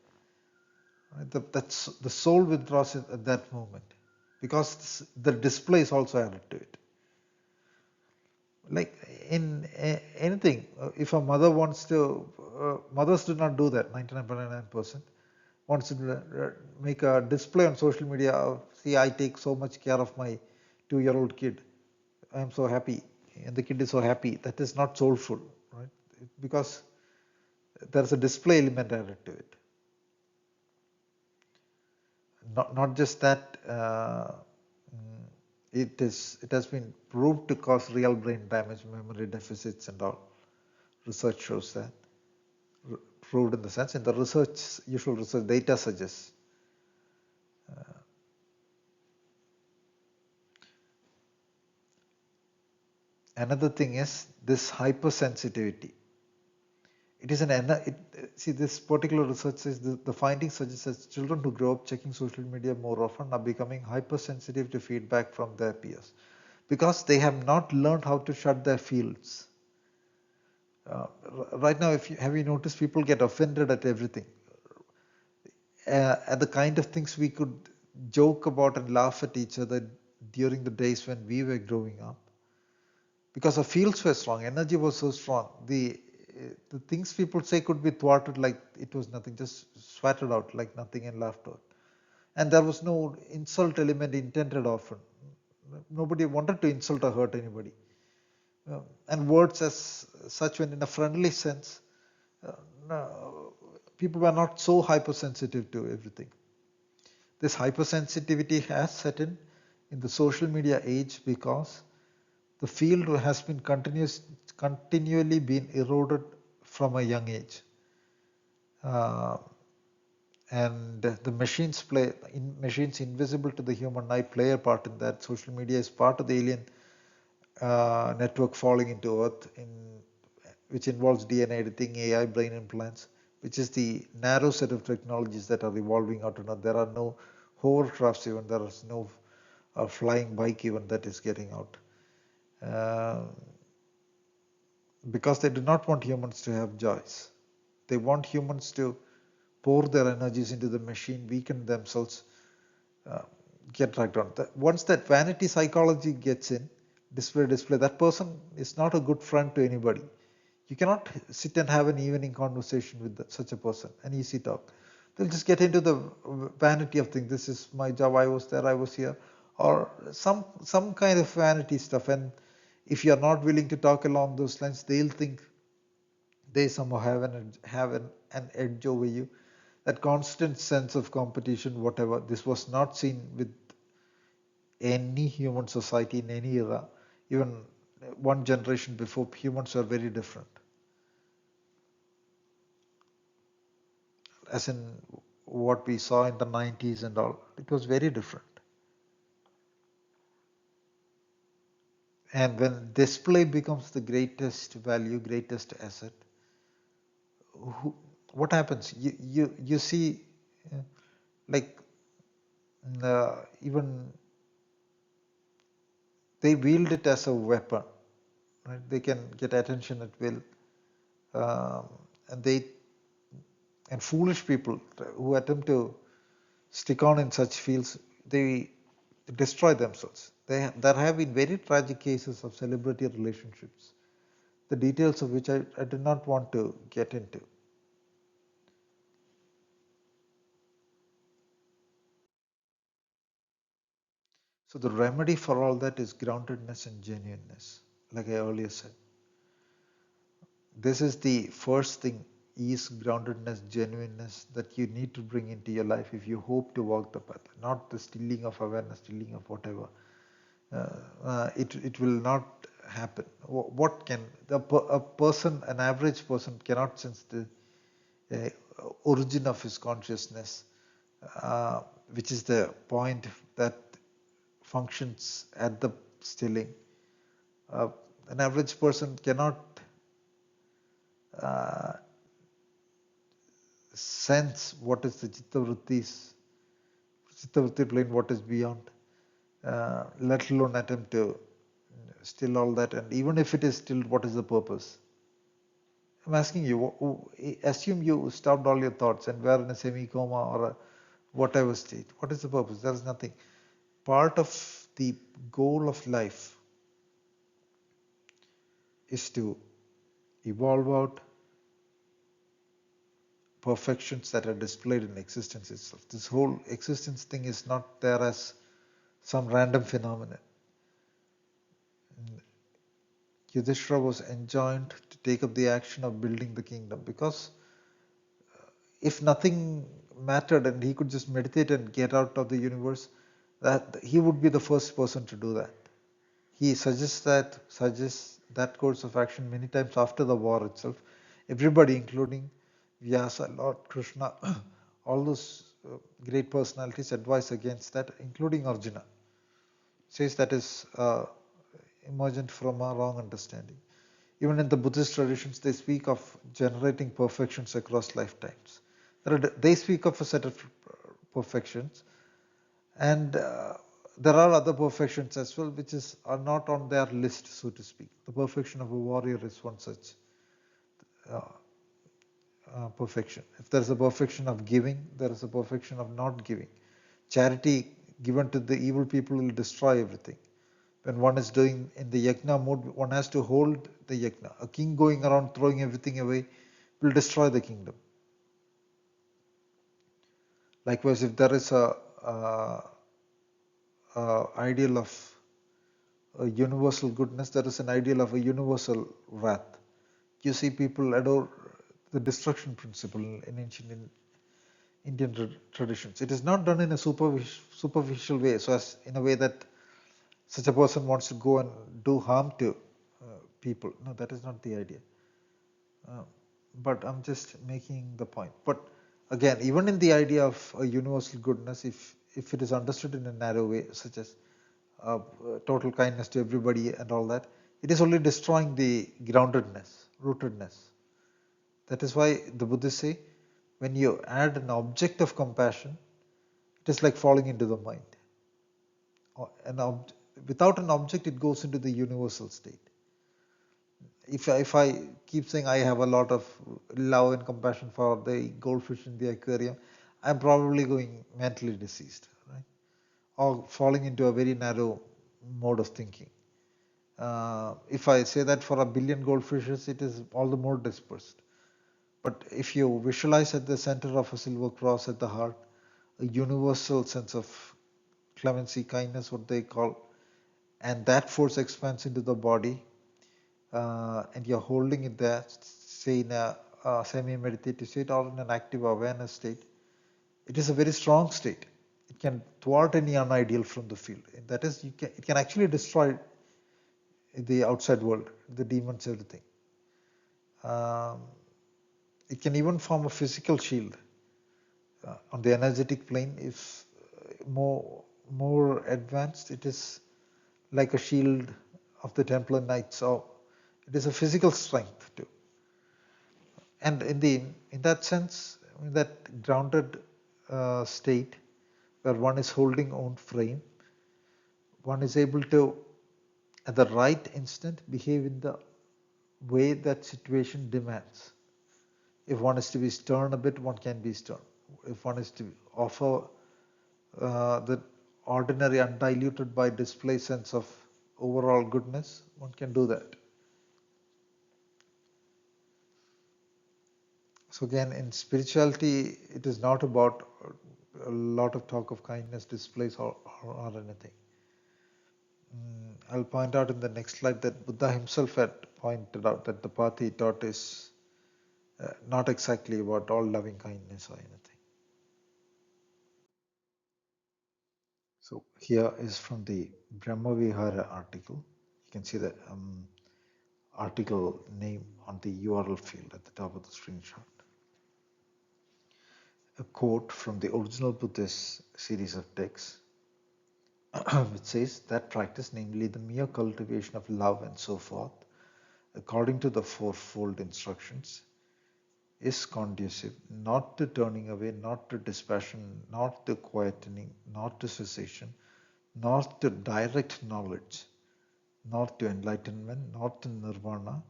Right? That's the soul withdraws at that moment because the display is also added to it. Like in anything, if a mother wants to, mothers do not do that. 99.9% wants to make a display on social media of, see, I take so much care of my 2-year-old kid. I am so happy, and the kid is so happy. That is not soulful, right? Because there's a display element added to it. Not just that, it has been proved to cause real brain damage, memory deficits, and all. Research shows that. Proved in the sense, in the research, usual research data suggests. Another thing is this hypersensitivity. It is see, this particular research says the findings suggest that children who grow up checking social media more often are becoming hypersensitive to feedback from their peers because they have not learned how to shut their fields. Right now, have you noticed people get offended at everything? At the kind of things we could joke about and laugh at each other during the days when we were growing up. Because our fields were strong, energy was so strong. The things people say could be thwarted like it was nothing, just swatted out like nothing and laughed out. And there was no insult element intended often. Nobody wanted to insult or hurt anybody. And words as such, when in a friendly sense, no, people were not so hypersensitive to everything. This hypersensitivity has set in the social media age because the field has been continually been eroded from a young age. And the machines invisible to the human eye play a part in that. Social media is part of the alien network falling into Earth, which involves DNA editing, AI, brain implants, which is the narrow set of technologies that are evolving out of now. There are no hovercrafts even, there is no flying bike even that is getting out. Because they do not want humans to have joys. They want humans to pour their energies into the machine, weaken themselves, get dragged on. Once that vanity psychology gets in, display, that person is not a good friend to anybody. You cannot sit and have an evening conversation with such a person, an easy talk. They'll just get into the vanity of things. This is my job, I was there, I was here, or some kind of vanity stuff. And if you're not willing to talk along those lines, they'll think they somehow have an edge over you. That constant sense of competition, whatever, this was not seen with any human society in any era. Even one generation before, humans were very different. As in what we saw in the 90s and all, it was very different. And when display becomes the greatest value, greatest asset, what happens? You see, like even they wield it as a weapon, right? They can get attention at will, um, and foolish people who attempt to stick on in such fields, they destroy themselves. There have been very tragic cases of celebrity relationships, the details of which I do not want to get into. So the remedy for all that is groundedness and genuineness, like I earlier said. This is the first thing, is groundedness, genuineness, that you need to bring into your life if you hope to walk the path, not the stilling of awareness, stilling of whatever. It will not happen. What can a person, an average person, cannot sense the uh, origin of his consciousness, which is the point that functions at the stilling. An average person cannot uh, sense what is the chitta vritti plane, what is beyond, let alone attempt to still all that. And even if it is still, what is the purpose? I'm asking you, assume you stopped all your thoughts and were in a semi-coma or a whatever state. What is the purpose? There is nothing. Part of the goal of life is to evolve out perfections that are displayed in existence itself. This whole existence thing is not there as some random phenomenon. Yudhishthira was enjoined to take up the action of building the kingdom, because if nothing mattered and he could just meditate and get out of the universe, that he would be the first person to do that. He suggests that course of action many times after the war itself. Everybody, including Vyasa, Lord Krishna, all those great personalities advise against that, including Arjuna. Says that is emergent from a wrong understanding. Even in the Buddhist traditions, they speak of generating perfections across lifetimes. They speak of a set of perfections, and there are other perfections as well, which are not on their list, so to speak. The perfection of a warrior is one such uh, perfection. If there is a perfection of giving, there is a perfection of not giving. Charity given to the evil people will destroy everything. When one is doing in the yajna mode, one has to hold the yajna. A king going around throwing everything away will destroy the kingdom. Likewise, if there is a ideal of a universal goodness, there is an ideal of a universal wrath. You see people adore the destruction principle in ancient Indian traditions. It is not done in a superficial way, so as in a way that such a person wants to go and do harm to people. No, that is not the idea. But I'm just making the point. But again, even in the idea of a universal goodness, if it is understood in a narrow way, such as total kindness to everybody and all that, it is only destroying the groundedness, rootedness. That is why the Buddhists say, when you add an object of compassion, it is like falling into the mind. Without an object, it goes into the universal state. If I keep saying I have a lot of love and compassion for the goldfish in the aquarium, I'm probably going mentally diseased, right? Or falling into a very narrow mode of thinking. If I say that for a billion goldfishes, it is all the more dispersed. But if you visualize at the center of a silver cross at the heart, a universal sense of clemency, kindness, what they call, and that force expands into the body, and you're holding it there, say in a semi-meditative state or in an active awareness state, it is a very strong state. It can thwart any unideal from the field. That is, it can actually destroy the outside world, the demons, everything. Um, it can even form a physical shield. On the energetic plane, if more advanced, it is like a shield of the Templar Knights. So it is a physical strength too. And in that sense, in that grounded state where one is holding own frame, one is able to, at the right instant, behave in the way that situation demands. If one is to be stern a bit, one can be stern. If one is to offer the ordinary, undiluted by display sense of overall goodness, one can do that. So again, in spirituality, it is not about a lot of talk of kindness, displays, or anything. I'll point out in the next slide that Buddha himself had pointed out that the path he taught is not exactly about all loving kindness or anything. So here is from the Brahma Vihara article. You can see the article name on the URL field at the top of the screenshot. A quote from the original Buddhist series of texts, which says that practice, namely the mere cultivation of love and so forth, according to the fourfold instructions, is conducive not to turning away, not to dispassion, not to quietening, not to cessation, not to direct knowledge, not to enlightenment, not to nirvana,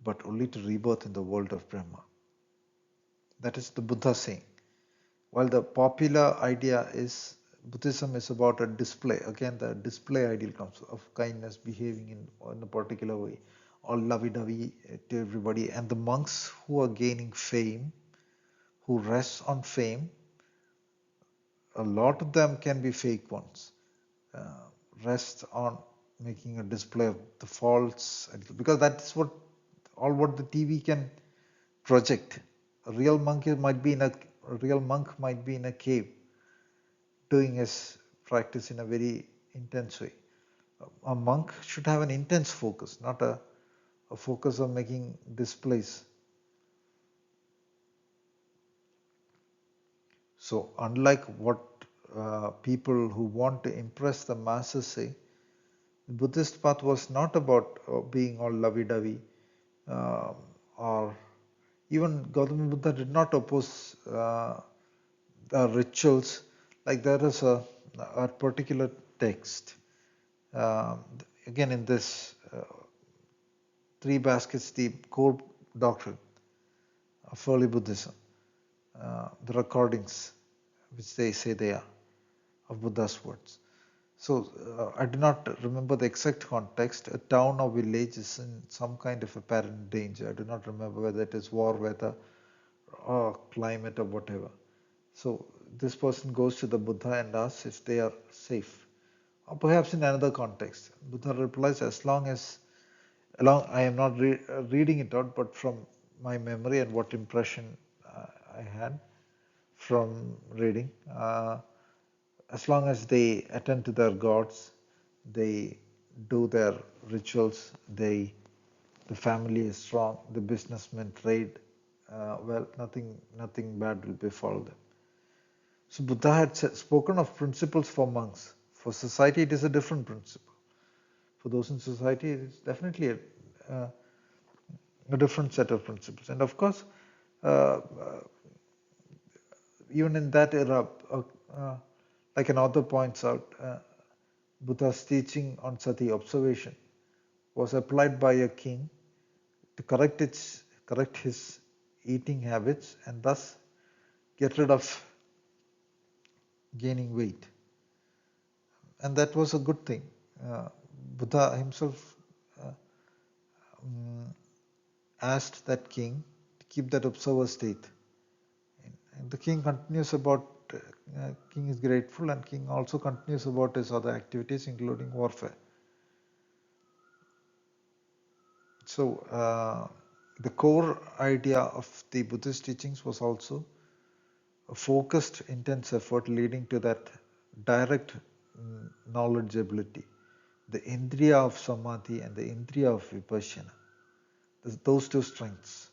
but only to rebirth in the world of Brahma. That is the Buddha saying. While the popular idea is Buddhism is about a display, again the display ideal comes of kindness, behaving in a particular way, all lovey-dovey to everybody, and the monks who are gaining fame, who rest on fame, a lot of them can be fake ones, rest on making a display of the faults, because that's what the TV can project. A real monk might be in a cave doing his practice in a very intense way. A monk should have an intense focus, not a focus on making displays. So unlike what people who want to impress the masses say, the Buddhist path was not about being all lovey-dovey, or even Gautama Buddha did not oppose rituals. Like there is a particular text, again in this Three Baskets, the core doctrine of early Buddhism, the recordings which they say they are of Buddha's words. So I do not remember the exact context. A town or village is in some kind of apparent danger. I do not remember whether it is war, weather, or climate, or whatever. So this person goes to the Buddha and asks if they are safe. Or perhaps in another context, Buddha replies, I am not reading it out, but from my memory and what impression I had from reading, as long as they attend to their gods, they do their rituals, the family is strong, the businessmen trade well, nothing bad will befall them. So Buddha had spoken of principles for monks. For society, it is a different principle. For those in society, it is definitely a different set of principles. And of course, uh, even in that era, like an author points out, Buddha's teaching on sati, observation, was applied by a king to correct his eating habits and thus get rid of gaining weight. And that was a good thing. Uh, Buddha himself uh, asked that king to keep that observer state. And the king continues about, king is grateful, and king also continues about his other activities, including warfare. So the core idea of the Buddhist teachings was also a focused, intense effort leading to that direct knowledge ability, the indriya of samadhi and the indriya of vipassana. Those two strengths,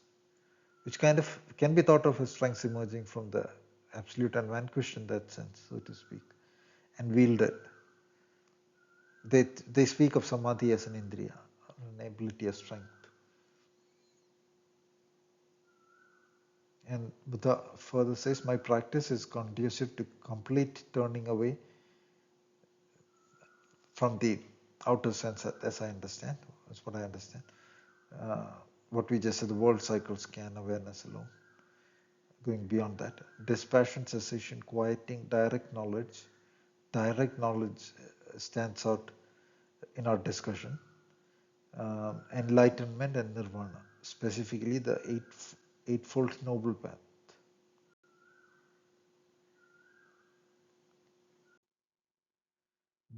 which kind of can be thought of as strengths emerging from the absolute and vanquished in that sense, so to speak, and wielded. They speak of samadhi as an indriya, an ability, a strength. And Buddha further says, my practice is conducive to complete turning away from the outer sense, as I understand. That's what I understand. Uh, what we just said, the world cycle scan awareness alone. Going beyond that, dispassion, cessation, quieting, direct knowledge. Direct knowledge stands out in our discussion. Enlightenment and nirvana, specifically the eightfold noble path.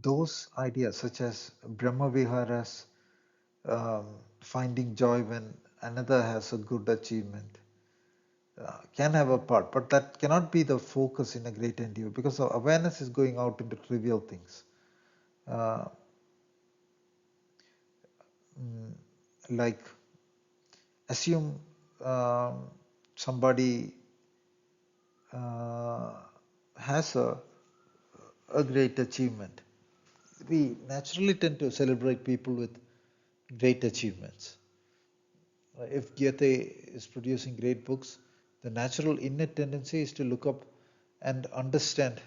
those ideas, such as Brahma Viharas, finding joy when another has a good achievement, can have a part, but that cannot be the focus in a great endeavor, because our awareness is going out into trivial things. Uh, like, assume somebody uh, has a great achievement. We naturally tend to celebrate people with great achievements. If Goethe is producing great books, the natural innate tendency is to look up and understand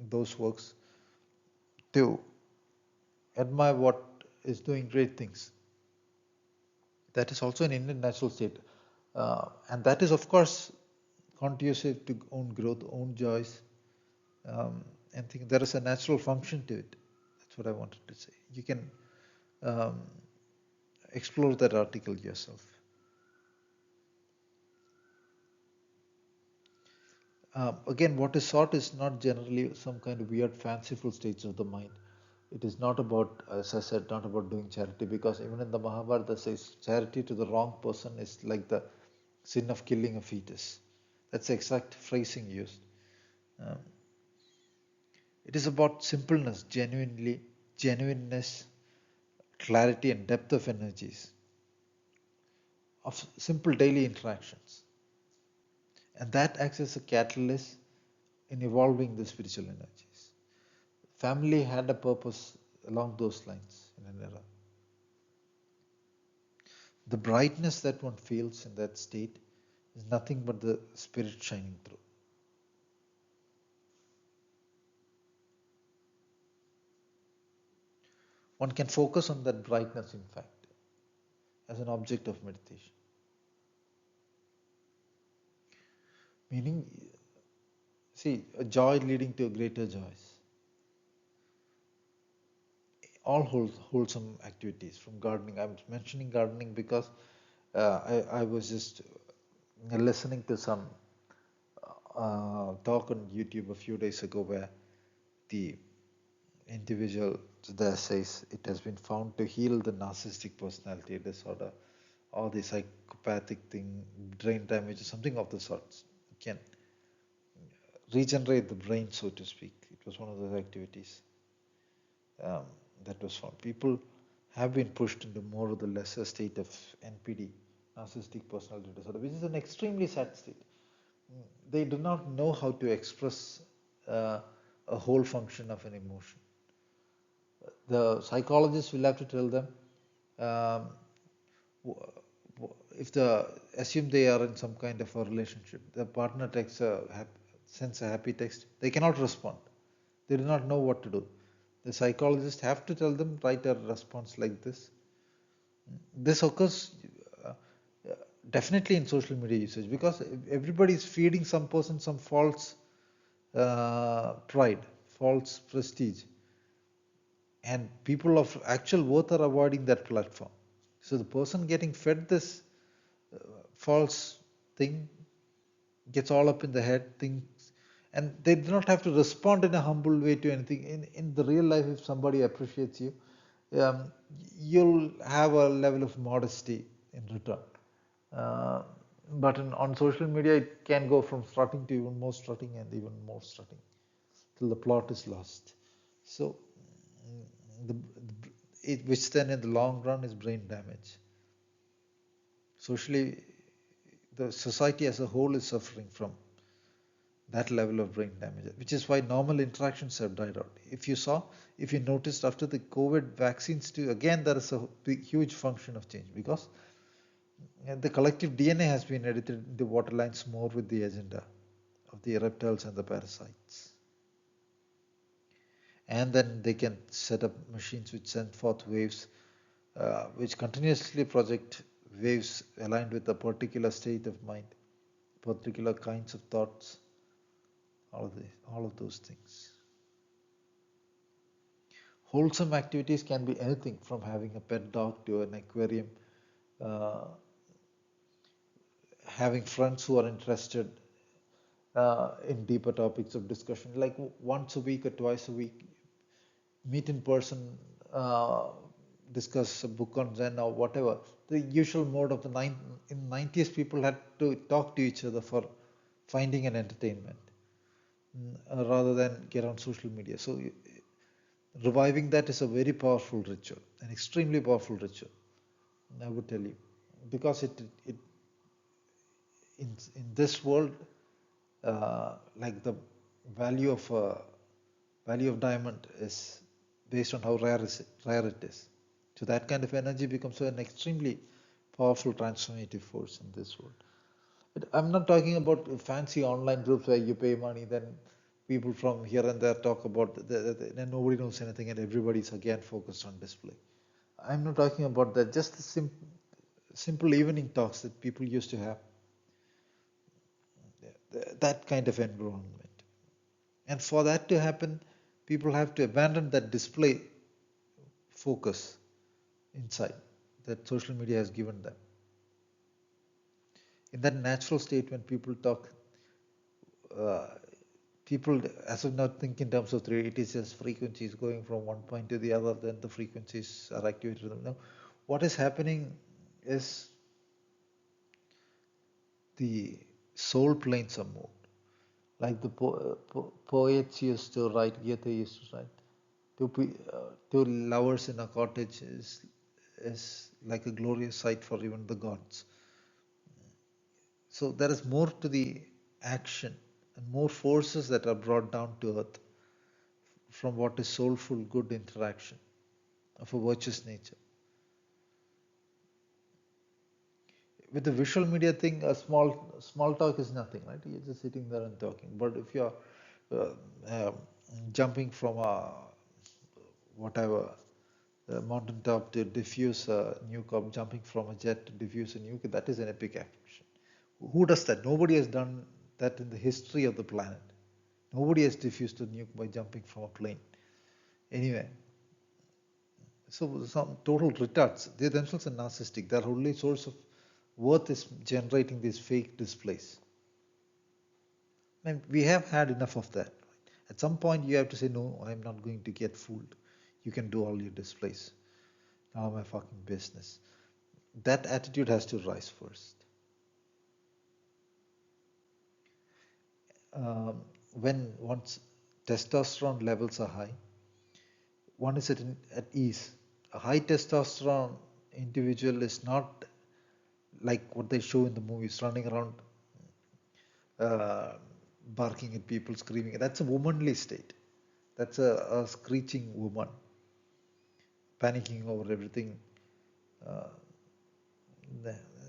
those works, to admire what is doing great things. That is also an innate natural state. And that is, of course, conducive to own growth, own joys, and think there is a natural function to it. That's what I wanted to say. You can um, explore that article yourself. Again, what is sought is not generally some kind of weird, fanciful states of the mind. It is not about, as I said, not about doing charity, because even in the Mahabharata says charity to the wrong person is like the sin of killing a fetus. That's the exact phrasing used. Um, it is about simpleness, genuineness, clarity, and depth of energies, of simple daily interactions. And that acts as a catalyst in evolving the spiritual energies. Family had a purpose along those lines in an era. The brightness that one feels in that state is nothing but the spirit shining through. One can focus on that brightness, in fact, as an object of meditation. Meaning, see, a joy leading to greater joys. All wholesome activities, from gardening. I'm mentioning gardening because I was just listening to some talk on YouTube a few days ago, where the individual there says it has been found to heal the narcissistic personality disorder, or the psychopathic thing, brain damage, or something of the sorts. It can regenerate the brain, so to speak. It was one of those activities um, that was found. People have been pushed into more or the lesser state of NPD, narcissistic personality disorder, which is an extremely sad state. They do not know how to express uh, a whole function of an emotion. The psychologist will have to tell them, um, if the assume they are in some kind of a relationship, the partner takes sends a happy text, they cannot respond. They do not know what to do. The psychologist have to tell them, write a response like this. This occurs uh, definitely in social media usage, because everybody is feeding some person some false pride, false prestige, and people of actual worth are avoiding that platform. So the person getting fed this false thing gets all up in the head, thinks, and they do not have to respond in a humble way to anything. In the real life, if somebody appreciates you, um, you'll have a level of modesty in return. Uh, but on social media, it can go from strutting to even more strutting and even more strutting till the plot is lost. So, which then in the long run is brain damage. Socially, the society as a whole is suffering from that level of brain damage, which is why normal interactions have died out. If you noticed after the COVID vaccines too, again there is a big, huge function of change, because the collective DNA has been edited into what aligns more with the agenda of the reptiles and the parasites. And then they can set up machines which send forth waves, which continuously project waves aligned with a particular state of mind, particular kinds of thoughts, all of those things. Wholesome activities can be anything from having a pet dog to an aquarium, uh, having friends who are interested in deeper topics of discussion, like once a week or twice a week. meet in person, uh, discuss a book on Zen or whatever. The usual mode of in 90s, people had to talk to each other for finding an entertainment rather than get on social media. So reviving that is a very powerful ritual, an extremely powerful ritual, I would tell you, because it in this world, like the value of value of diamond is based on how rare it is. So that kind of energy becomes an extremely powerful transformative force in this world. But I'm not talking about fancy online groups where you pay money, then people from here and there talk about and nobody knows anything and everybody's again focused on display. I'm not talking about that. Just the simple evening talks that people used to have. That kind of environment. And for that to happen, people have to abandon that display focus inside that social media has given them. In that natural state, when people talk, uh, people as of now think in terms of three. It is just frequencies going from one point to the other, then the frequencies are activated. Now, what is happening is the soul planes are moved. Like the poets used to write, Goethe used to write, two lovers in a cottage is like a glorious sight for even the gods. So there is more to the action and more forces that are brought down to earth from what is soulful, good interaction of a virtuous nature. With the visual media thing, a small talk is nothing, right? You're just sitting there and talking. But if you're uh, uh, jumping from a whatever mountaintop to diffuse a nuke, or jumping from a jet to diffuse a nuke, that is an epic action. Who does that? Nobody has done that in the history of the planet. Nobody has diffused a nuke by jumping from a plane. Anyway, so some total retards. They themselves are narcissistic. Their only source of worth is generating these fake displays. And we have had enough of that. At some point, you have to say, no, I'm not going to get fooled. You can do all your displays. Now my fucking business. That attitude has to rise first. Um, when one's testosterone levels are high, one is at ease. A high testosterone individual is not like what they show in the movies, running around uh, barking at people, screaming. That's a womanly state. That's a screeching woman, panicking over everything. Uh,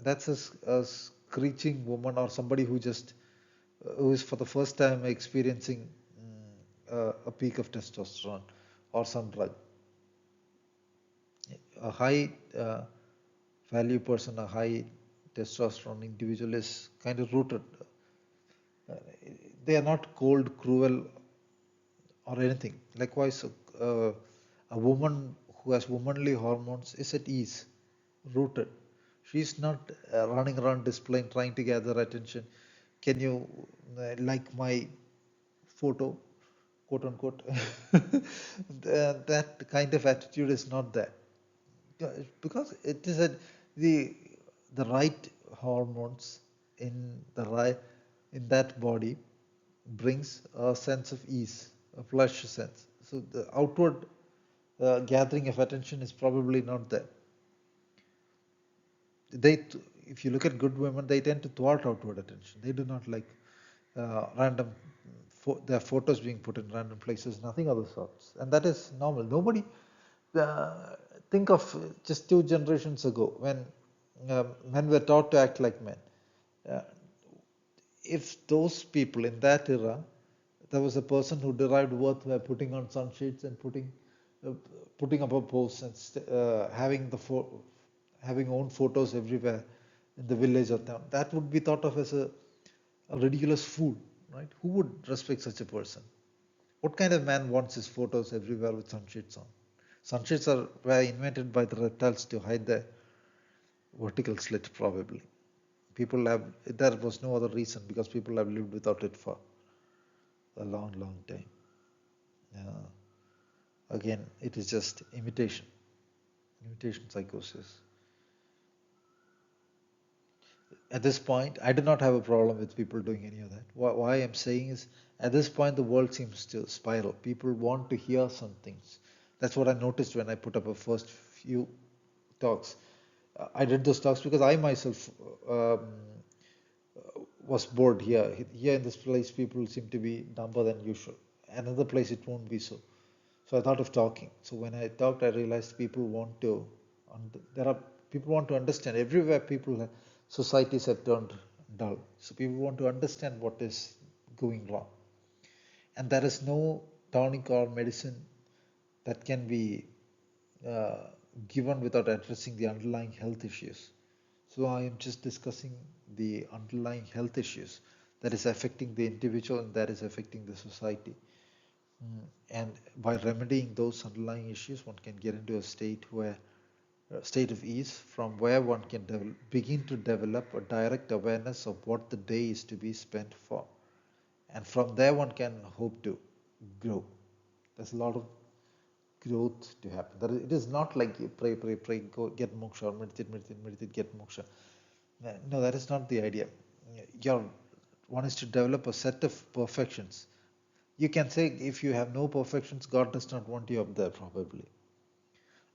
that's a screeching woman, or somebody who is for the first time experiencing a peak of testosterone or some drug. A high value person, a high testosterone individual is kind of rooted. Uh, they are not cold, cruel, or anything. Likewise, a woman who has womanly hormones is at ease, rooted. She's not running around displaying, trying to gather attention. Can you like my photo, quote unquote? That kind of attitude is not there. Yeah, because it is the the right hormones in the right in that body brings a sense of ease, a pleasure sense. So the outward gathering of attention is probably not there. They, if you look at good women, they tend to thwart outward attention. They do not like random their photos being put in random places, nothing of the sorts, and that is normal. Nobody uh, think of just 2 generations ago when men were taught to act like men. Uh, if those people in that era, there was a person who derived worth by putting on sunshades and uh, putting up a post and having having own photos everywhere in the village or town, that would be thought of as a ridiculous fool, right? Who would respect such a person? What kind of man wants his photos everywhere with sunshades on? Sunshades were invented by the reptiles to hide their vertical slit, probably. People have, there was no other reason because people have lived without it for a long, long time. Yeah. Again, it is just imitation psychosis. At this point, I do not have a problem with people doing any of that. Why I'm saying is, at this point, the world seems to spiral. People want to hear some things. That's what I noticed when I put up a first few talks. I did those talks because I myself was bored here. Here in this place, people seem to be dumber than usual. Another place, it won't be so. So I thought of talking. So when I talked, I realized people want to, there are people want to understand. Everywhere, societies have turned dull. So people want to understand what is going wrong, and there is no tonic or medicine that can be uh, given without addressing the underlying health issues. So I am just discussing the underlying health issues that is affecting the individual and that is affecting the society. And by remedying those underlying issues, one can get into a state of ease from where one can begin to develop a direct awareness of what the day is to be spent for. And from there, one can hope to grow. There's a lot of growth to happen. It is not like you pray, pray, pray, go get moksha, or meditate, meditate, meditate, get moksha. No, that is not the idea. Your one is to develop a set of perfections. You can say if you have no perfections, God does not want you up there, probably.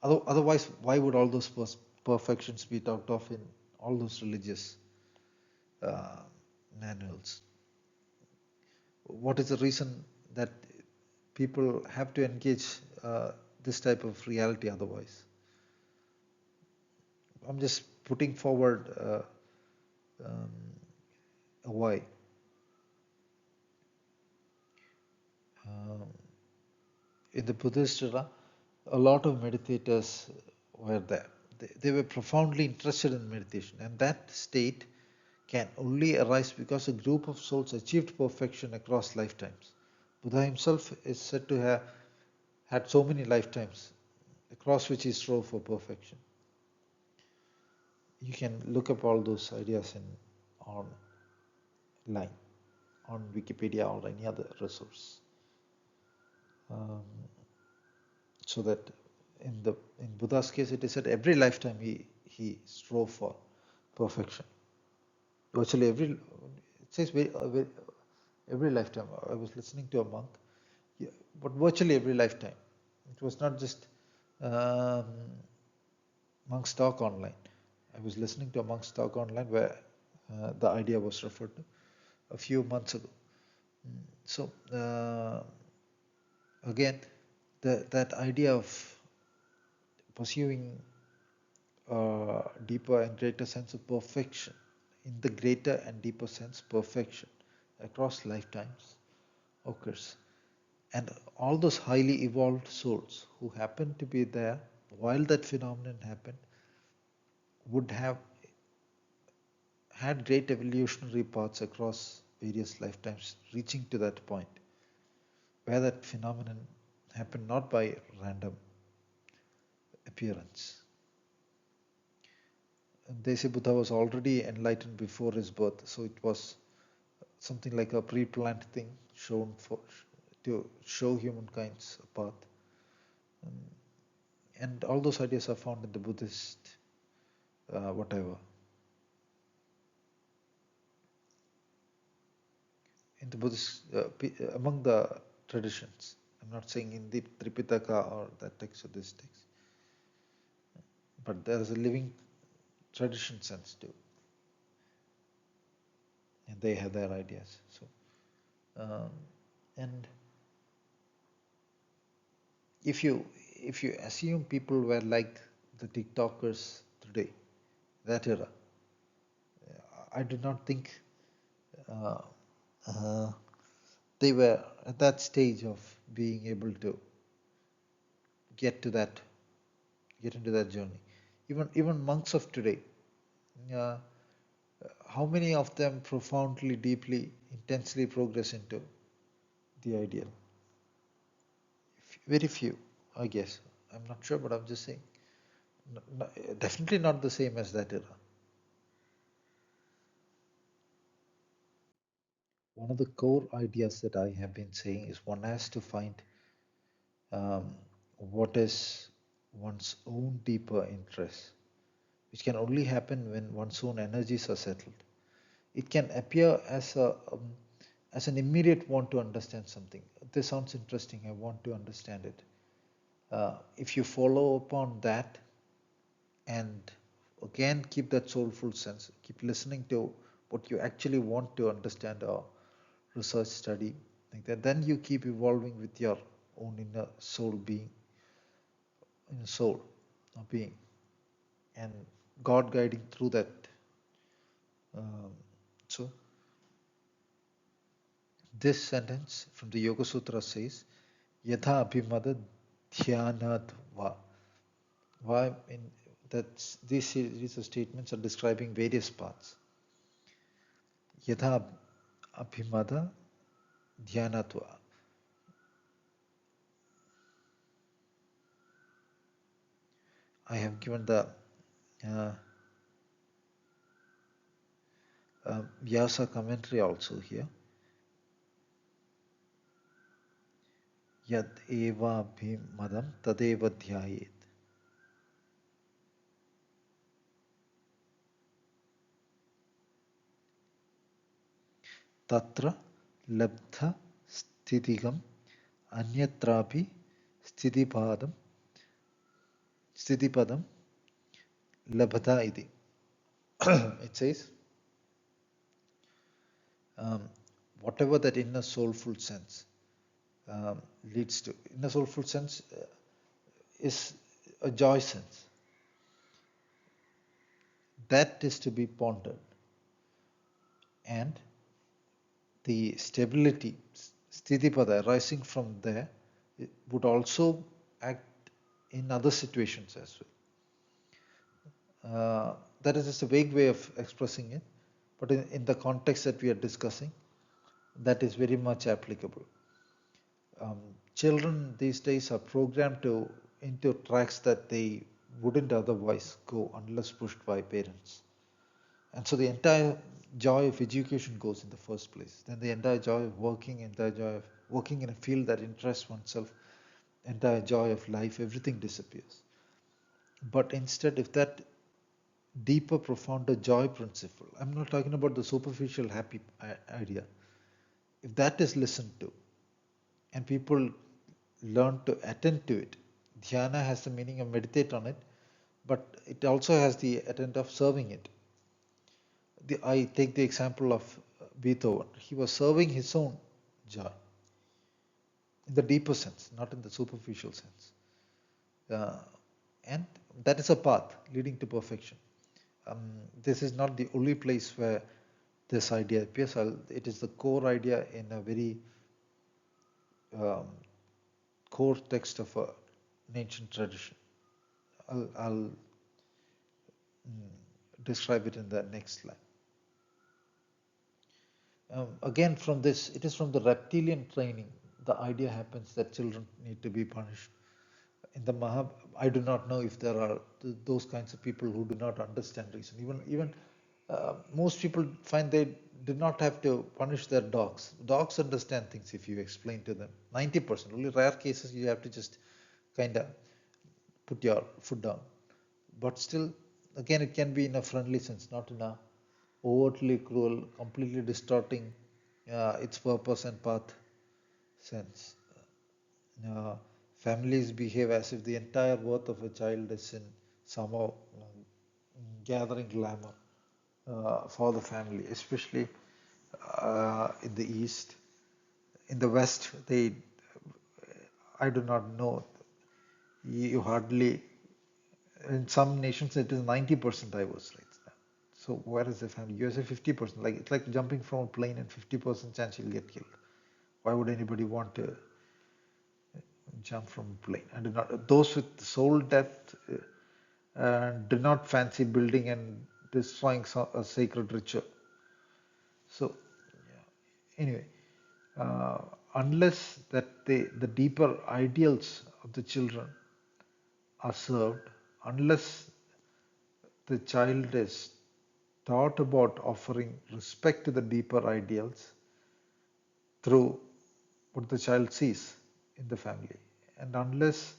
Otherwise, why would all those perfections be talked of in all those religious uh, manuals? What is the reason that people have to engage this type of reality otherwise? I'm just putting forward um, a why. Um, in the Buddhist era, a lot of meditators were there. They were profoundly interested in meditation, and that state can only arise because a group of souls achieved perfection across lifetimes. Buddha himself is said to have had so many lifetimes across which he strove for perfection. You can look up all those ideas online, on Wikipedia or any other resource. Um, so that in Buddha's case, it is said every lifetime he strove for perfection. Virtually it says every lifetime. I was listening to a monk, yeah, but virtually every lifetime. It was not just um, monk's talk online. I was listening to a monk's talk online where the idea was referred to a few months ago. So again, that idea of pursuing a deeper and greater sense of perfection, in the greater and deeper sense, perfection across lifetimes occurs. And all those highly evolved souls who happen to be there while that phenomenon happened would have had great evolutionary paths across various lifetimes, reaching to that point where that phenomenon happened not by random appearance. And they say Buddha was already enlightened before his birth, so it was something like a pre-planned thing shown for to show humankind's path. Um, and all those ideas are found in the Buddhist whatever. In the Buddhist, among the traditions. I'm not saying in the Tripitaka or that text or this text, but there is a living tradition sense too, and they have their ideas. So, and if you assume people were like the TikTokers today, that era, I do not think uh, uh, they were at that stage of being able to get to that, get into that journey. Even monks of today, uh, how many of them profoundly, deeply, intensely progress into the ideal? Very few, I guess. I'm not sure, but I'm just saying. Definitely not the same as that era. One of the core ideas that I have been saying is one has to find um, what is one's own deeper interest, which can only happen when one's own energies are settled. It can appear as an immediate want to understand something. This sounds interesting. I want to understand it. If you follow upon that and again keep that soulful sense, keep listening to what you actually want to understand or research study, like that, then you keep evolving with your own inner soul being, inner soul or being, and God guiding through that. So this sentence from the Yoga Sutra says, Yatha abhimada dhyanad va. Why? In that these series of statements are describing various paths. Yatha abhimada dhyanatva. I have given the Vyasa commentary also here. Yad eva bhimadam tadeva dhyayet. Tatra labdha sthitigam anyatrapi sthidipadam labdha iti. It says, whatever that inner soulful sense leads to. Inner soulful sense is a joy sense. That is to be pondered. And the stability, sthitipada, arising from there, would also act in other situations as well. That is just a vague way of expressing it, but in the context that we are discussing, that is very much applicable. Children these days are programmed into tracks that they wouldn't otherwise go unless pushed by parents. And so the entire joy of education goes in the first place. Then the entire joy of working, entire joy of working in a field that interests oneself, entire joy of life, everything disappears. But instead, if that deeper, profounder joy principle, I'm not talking about the superficial happy idea, if that is listened to and people learn to attend to it, dhyana has the meaning of meditate on it, but it also has the intent of serving it. I take the example of Beethoven. He was serving his own joy in the deeper sense, not in the superficial sense. And that is a path leading to perfection. This is not the only place where this idea appears. It is the core idea in a very core text of an ancient tradition. I'll describe it in the next slide. Again, from this, it is from the reptilian training. The idea happens that children need to be punished. In the I do not know if there are those kinds of people who do not understand reason. Even most people find they do not have to punish their dogs. Dogs understand things if you explain to them. 90%. Only rare cases you have to just kind of put your foot down. But still, again, it can be in a friendly sense, not in a overtly cruel, completely distorting its purpose and path sense. Families behave as if the entire worth of a child is in somehow gathering glamour for the family, especially in the East. In the West, I do not know, you hardly, in some nations it is 90% divorce rates now. So where is the family? USA 50%, like it's like jumping from a plane and 50% chance you'll get killed. Why would anybody want to jump from a plane? I do not. Those with soul depth do not fancy building and destroying a sacred ritual. So anyway, unless that the deeper ideals of the children are served, unless the child is taught about offering respect to the deeper ideals through what the child sees in the family, and unless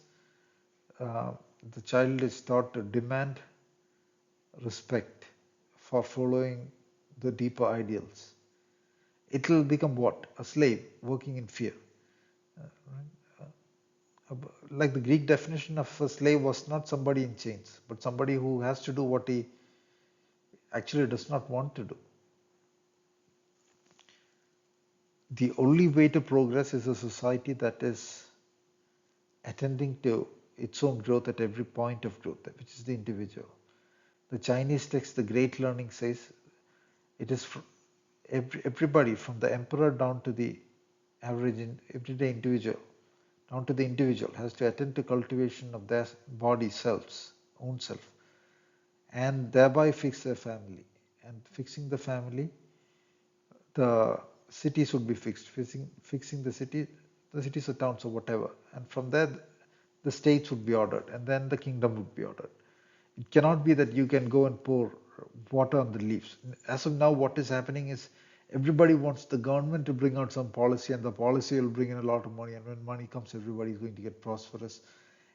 uh, the child is taught to demand respect for following the deeper ideals, it will become what? A slave working in fear. Right? Like the Greek definition of a slave was not somebody in chains, but somebody who has to do what he actually does not want to do. The only way to progress is a society that is attending to its own growth at every point of growth, which is the individual. The Chinese text, The Great Learning, says it is everybody from the emperor down to the average everyday individual, down to the individual, has to attend to cultivation of their body selves, own self, and thereby fix their family. And fixing the family, the cities would be fixed. Fixing the cities or towns or whatever. And from there, the states would be ordered, and then the kingdom would be ordered. It cannot be that you can go and pour water on the leaves. As of now, what is happening is everybody wants the government to bring out some policy, and the policy will bring in a lot of money. And when money comes, everybody is going to get prosperous,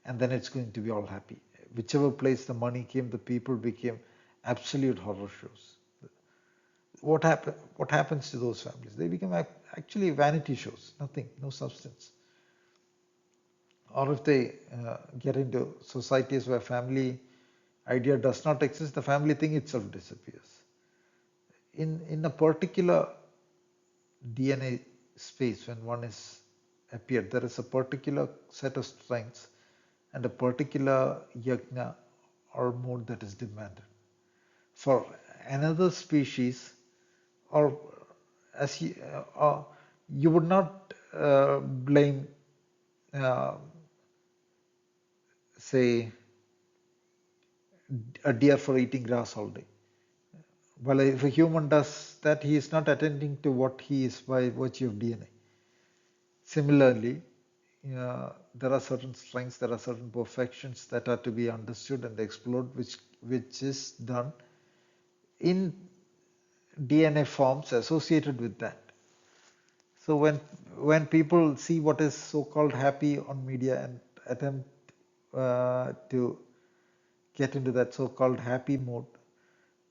and then it's going to be all happy. Whichever place the money came, the people became absolute horror shows. What happens to those families? They become actually vanity shows, nothing, no substance. Or if they get into societies where family idea does not exist, the family thing itself disappears. In a particular DNA space, when one is appeared, there is a particular set of strengths and a particular yajna or mode that is demanded. For another species, or as you would not blame, uh, say, a deer for eating grass all day. Well, if a human does that, he is not attending to what he is by virtue of DNA. Similarly, there are certain strengths, there are certain perfections that are to be understood and explored, which is done in DNA forms associated with that. So when people see what is so-called happy on media and attempt to get into that so-called happy mode,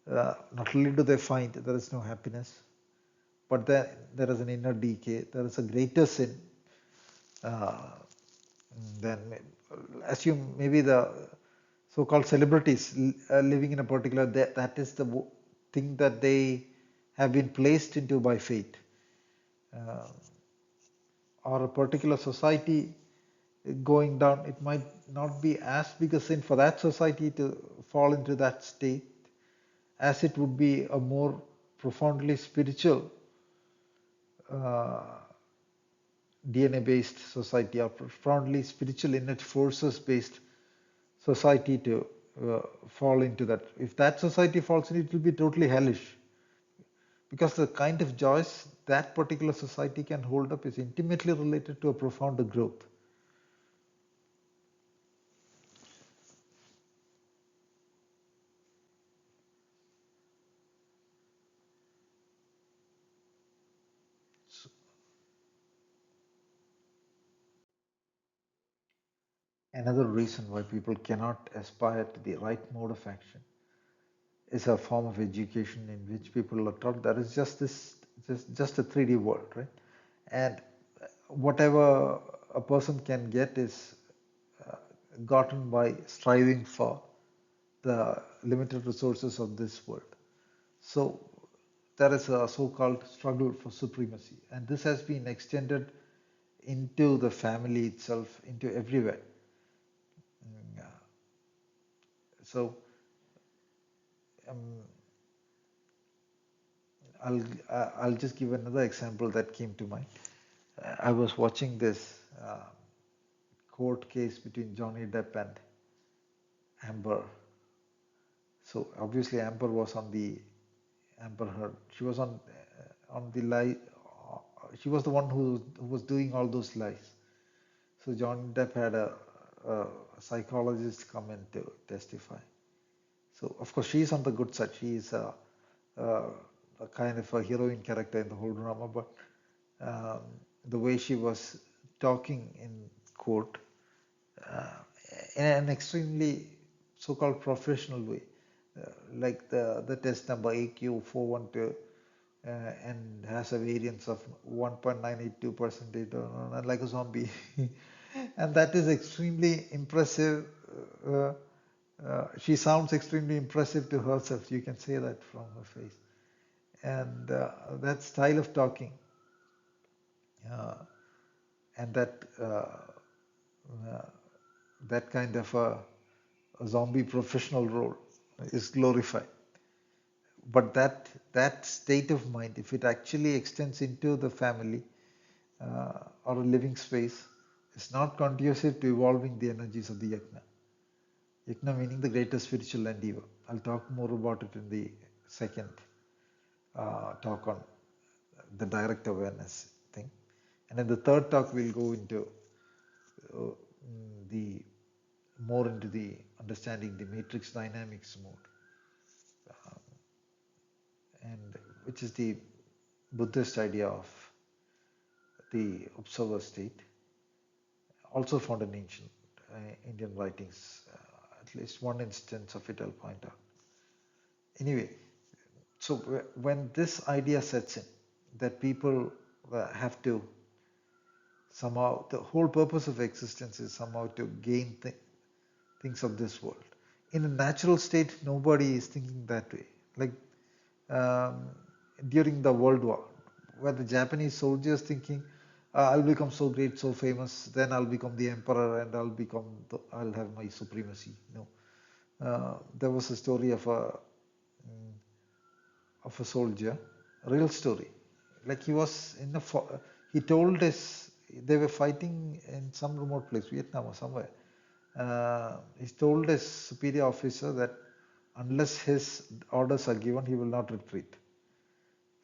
not only do they find there is no happiness, but there is an inner decay, there is a greater sin. Uh, then assume maybe the so-called celebrities living in a particular, that is the thing that they have been placed into by fate. Uh, or a particular society going down, it might not be as big a sin for that society to fall into that state as it would be a more profoundly spiritual uh, DNA based society or profoundly spiritual innate forces based society to fall into that. If that society falls in, it will be totally hellish, because the kind of joys that particular society can hold up is intimately related to a profounder growth. So another reason why people cannot aspire to the right mode of action is a form of education in which people are taught that it's just this, just a 3D world, right? And whatever a person can get is uh, gotten by striving for the limited resources of this world. So there is a so-called struggle for supremacy, and this has been extended into the family itself, into everywhere. Mm, So um, I'll I'll just give another example that came to mind. I was watching this court case between Johnny Depp and Amber. So obviously Amber was on the Amber Heard. She was on the lie. She was the one who was doing all those lies. So Johnny Depp had a psychologist come in to testify. So of course she's on the good side. She is a, a kind of a heroine character in the whole drama. But um, the way she was talking in court, uh, in an extremely so-called professional way, like the test number AQ412, and has a variance of 1.982 percentage, like a zombie. And that is extremely impressive. uh, she sounds extremely impressive to herself, you can say that from her face. And that style of talking, uh, and uh, that kind of a zombie professional role is glorified. But that state of mind, if it actually extends into the family, or a living space, is not conducive to evolving the energies of the yajna. Yajna meaning the greater spiritual endeavor. I'll talk more about it in the second talk on the direct awareness thing. And in the third talk, we'll go into the more into the understanding the matrix dynamics mode, and which is the Buddhist idea of the observer state, also found in ancient Indian writings. At least one instance of it I'll point out. Anyway, so when this idea sets in, that people have to somehow, the whole purpose of existence is somehow to gain things of this world. In a natural state, nobody is thinking that way. Like um, during the World War, where the Japanese soldiers thinking, I'll become so great, so famous, then I'll become the emperor and I'll have my supremacy. No, there was a story of a soldier, a real story. Like he was in a, he told us they were fighting in some remote place, Vietnam or somewhere. He told his superior officer that unless his orders are given, he will not retreat.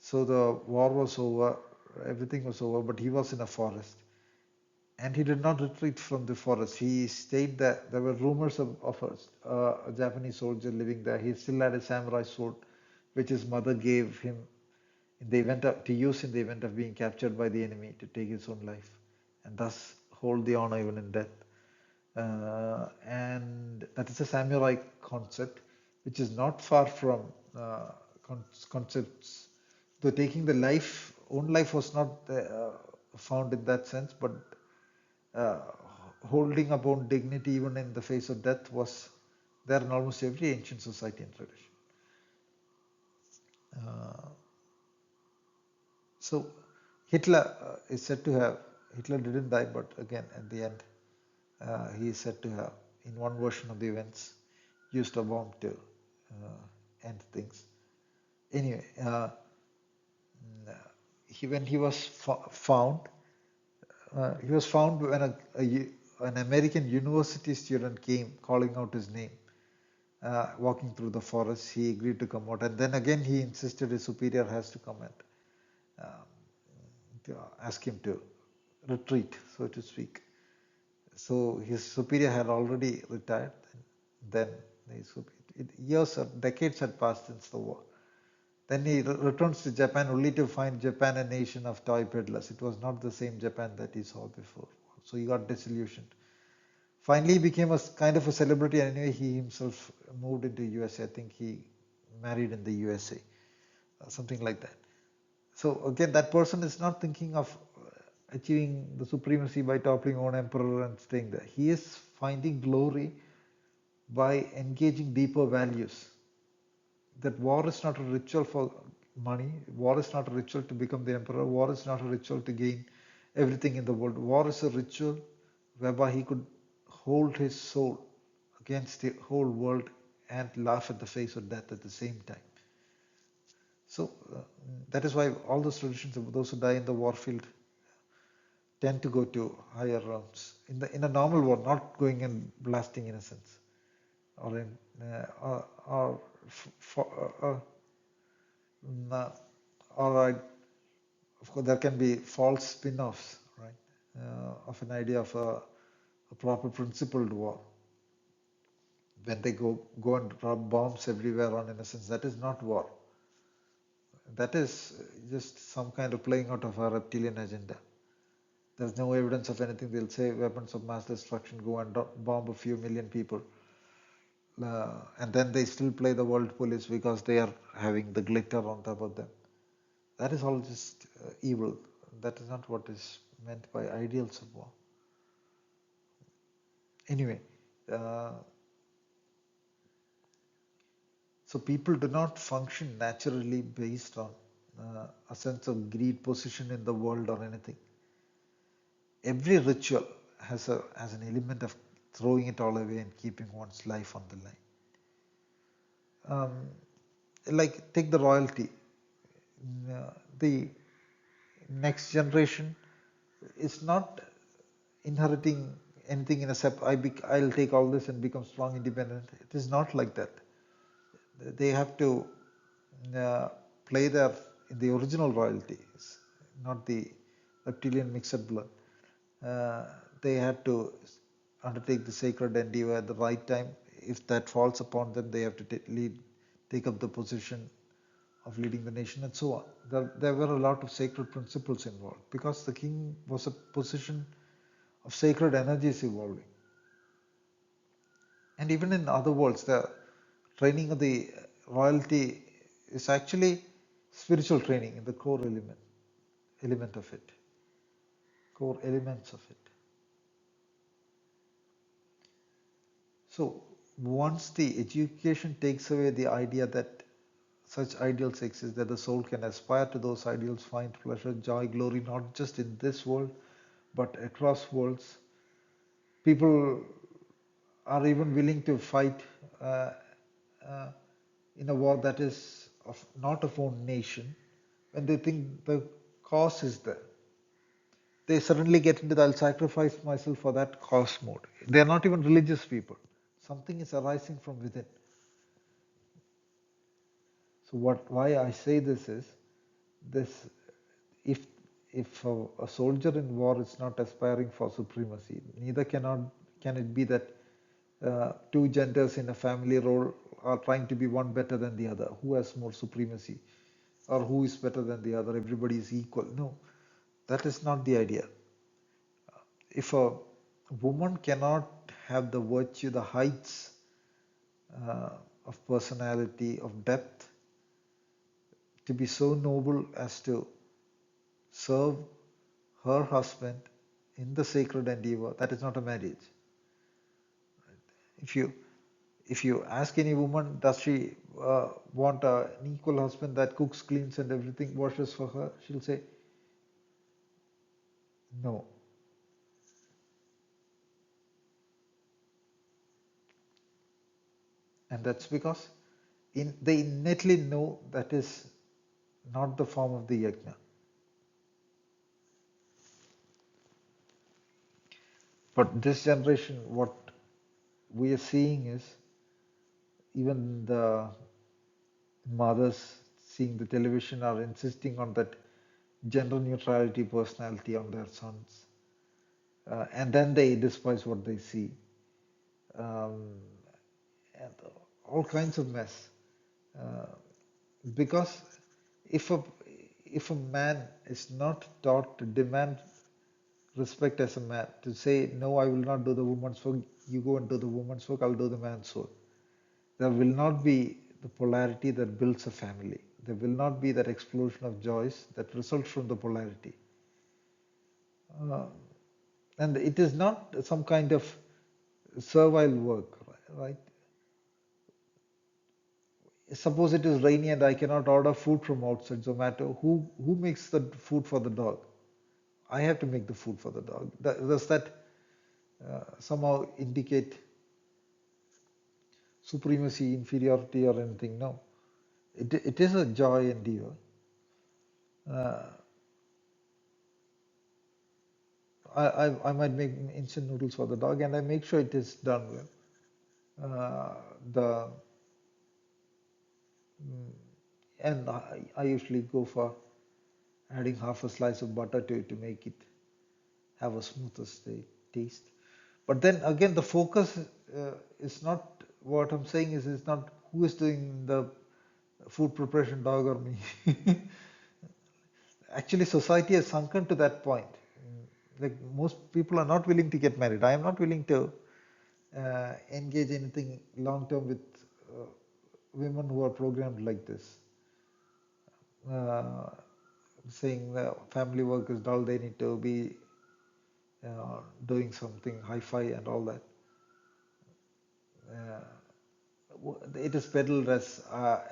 So the war was over, everything was over, but he was in a forest. And he did not retreat from the forest. He stayed there. There were rumors of a Japanese soldier living there. He still had a samurai sword, which his mother gave him in the event to use in the event of being captured by the enemy to take his own life, and thus hold the honor even in death. And that is a samurai concept, which is not far from concepts. Though taking the own life was not found in that sense, but uh, holding upon dignity even in the face of death was there in almost every ancient society and tradition. Uh, so Hitler is said to have, Hitler didn't die, but again at the end he is said to have, in one version of the events, used a bomb to end things. Anyway, when he was found, he was found when an American university student came calling out his name, walking through the forest. He agreed to come out, and then again he insisted his superior has to come and to ask him to retreat, so to speak. So his superior had already retired. Then years or decades had passed since the war. Then he returns to Japan only to find Japan a nation of toy peddlers. It was not the same Japan that he saw before. So he got disillusioned. Finally, he became a kind of a celebrity. Anyway, he himself moved into USA. I think he married in the USA, something like that. So again, that person is not thinking of achieving the supremacy by toppling on emperor and staying there. He is finding glory by engaging deeper values. That war is not a ritual for money. War is not a ritual to become the emperor. War is not a ritual to gain everything in the world. War is a ritual whereby he could hold his soul against the whole world and laugh at the face of death at the same time. So that is why all those traditions of those who die in the war field tend to go to higher realms. In a normal war, not going and blasting innocents, or in or for, or of course there can be false spin-offs, right, of an idea of a proper principled war. When they go and drop bombs everywhere on innocents, that is not war. That is just some kind of playing out of a reptilian agenda. There's no evidence of anything. They'll say weapons of mass destruction, go and bomb a few million people. And then they still play the world police because they are having the glitter on top of them. That is all just evil. That is not what is meant by ideals of war. Anyway, uh, so people do not function naturally based on a sense of greed, position in the world, or anything. Every ritual has an element of throwing it all away and keeping one's life on the line. Like take the royalty. The next generation is not inheriting anything in a I'll take all this and become strong, independent. It is not like that. They have to uh, play their in the original royalties, not the reptilian mixed blood. Uh, they had to undertake the sacred endeavor at the right time. If that falls upon them, they have to take up the position of leading the nation and so on. There were a lot of sacred principles involved because the king was a position of sacred energies evolving. And even in other worlds, the training of the royalty is actually spiritual training in the element of it, core elements of it. So once the education takes away the idea that such ideals exist, that the soul can aspire to those ideals, find pleasure, joy, glory, not just in this world, but across worlds, people are even willing to fight uh, uh, in a war that is not of own nation when they think the cause is there. They suddenly get into the I'll sacrifice myself for that cause mode. They are not even religious people. Something is arising from within. So why I say this is this if a soldier in war is not aspiring for supremacy, neither can it be that two genders in a family role are trying to be one better than the other. Who has more supremacy or who is better than the other? Everybody is equal. No, that is not the idea. If a woman cannot have the virtue, the heights uh, of personality, of depth, to be so noble as to serve her husband in the sacred endeavor, that is not a marriage. If you if you ask any woman, does she want an equal husband that cooks, cleans, and everything, washes for her? She'll say no. And that's because they innately know that is not the form of the yajna. But this generation, what we are seeing is even the mothers seeing the television are insisting on that gender neutrality personality on their sons. And then they despise what they see. Um, and all kinds of mess. Uh, because if a if a man is not taught to demand respect as a man, to say no, I will not do the woman's work, you go and do the woman's work, I'll do the man's work, there will not be the polarity that builds a family. There will not be that explosion of joys that results from the polarity. Uh, and it is not some kind of servile work, right? Suppose it is rainy and I cannot order food from outside Zomato. Who makes the food for the dog? I have to make the food for the dog. Does that somehow indicate supremacy, inferiority, or anything? No. It is a joy endeavor. Uh, I might make instant noodles for the dog, and I make sure it is done well. The and I usually go for adding half a slice of butter to it to make it have a smoother taste. But then again, the focus is not what I'm saying is not who is doing the food preparation, dog or me. Actually, society has sunken to that point. Like most people are not willing to get married. I am not willing to engage anything long term with uh, women who are programmed like this, uh, saying family work is dull, they need to be doing something hi-fi and all that. It is peddled as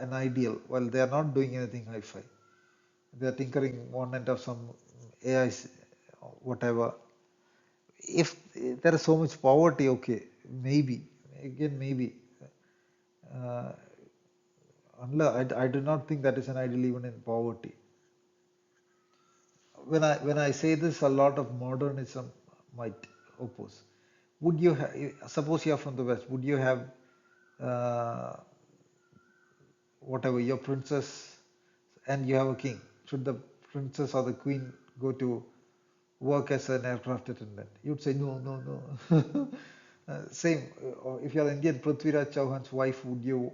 an ideal. Well, they are not doing anything hi-fi. They are tinkering one end of some AI, whatever. If there is so much poverty, okay, maybe, again, maybe. Uh, I do not think that is an ideal even in poverty. When I say this, a lot of modernism might oppose. Would you suppose you are from the West? Would you have uh, whatever your princess and you have a king? Should the princess or the queen go to work as an aircraft attendant? You'd say no, no, no. Same. If you're Indian, Prithviraj Chauhan's wife, would you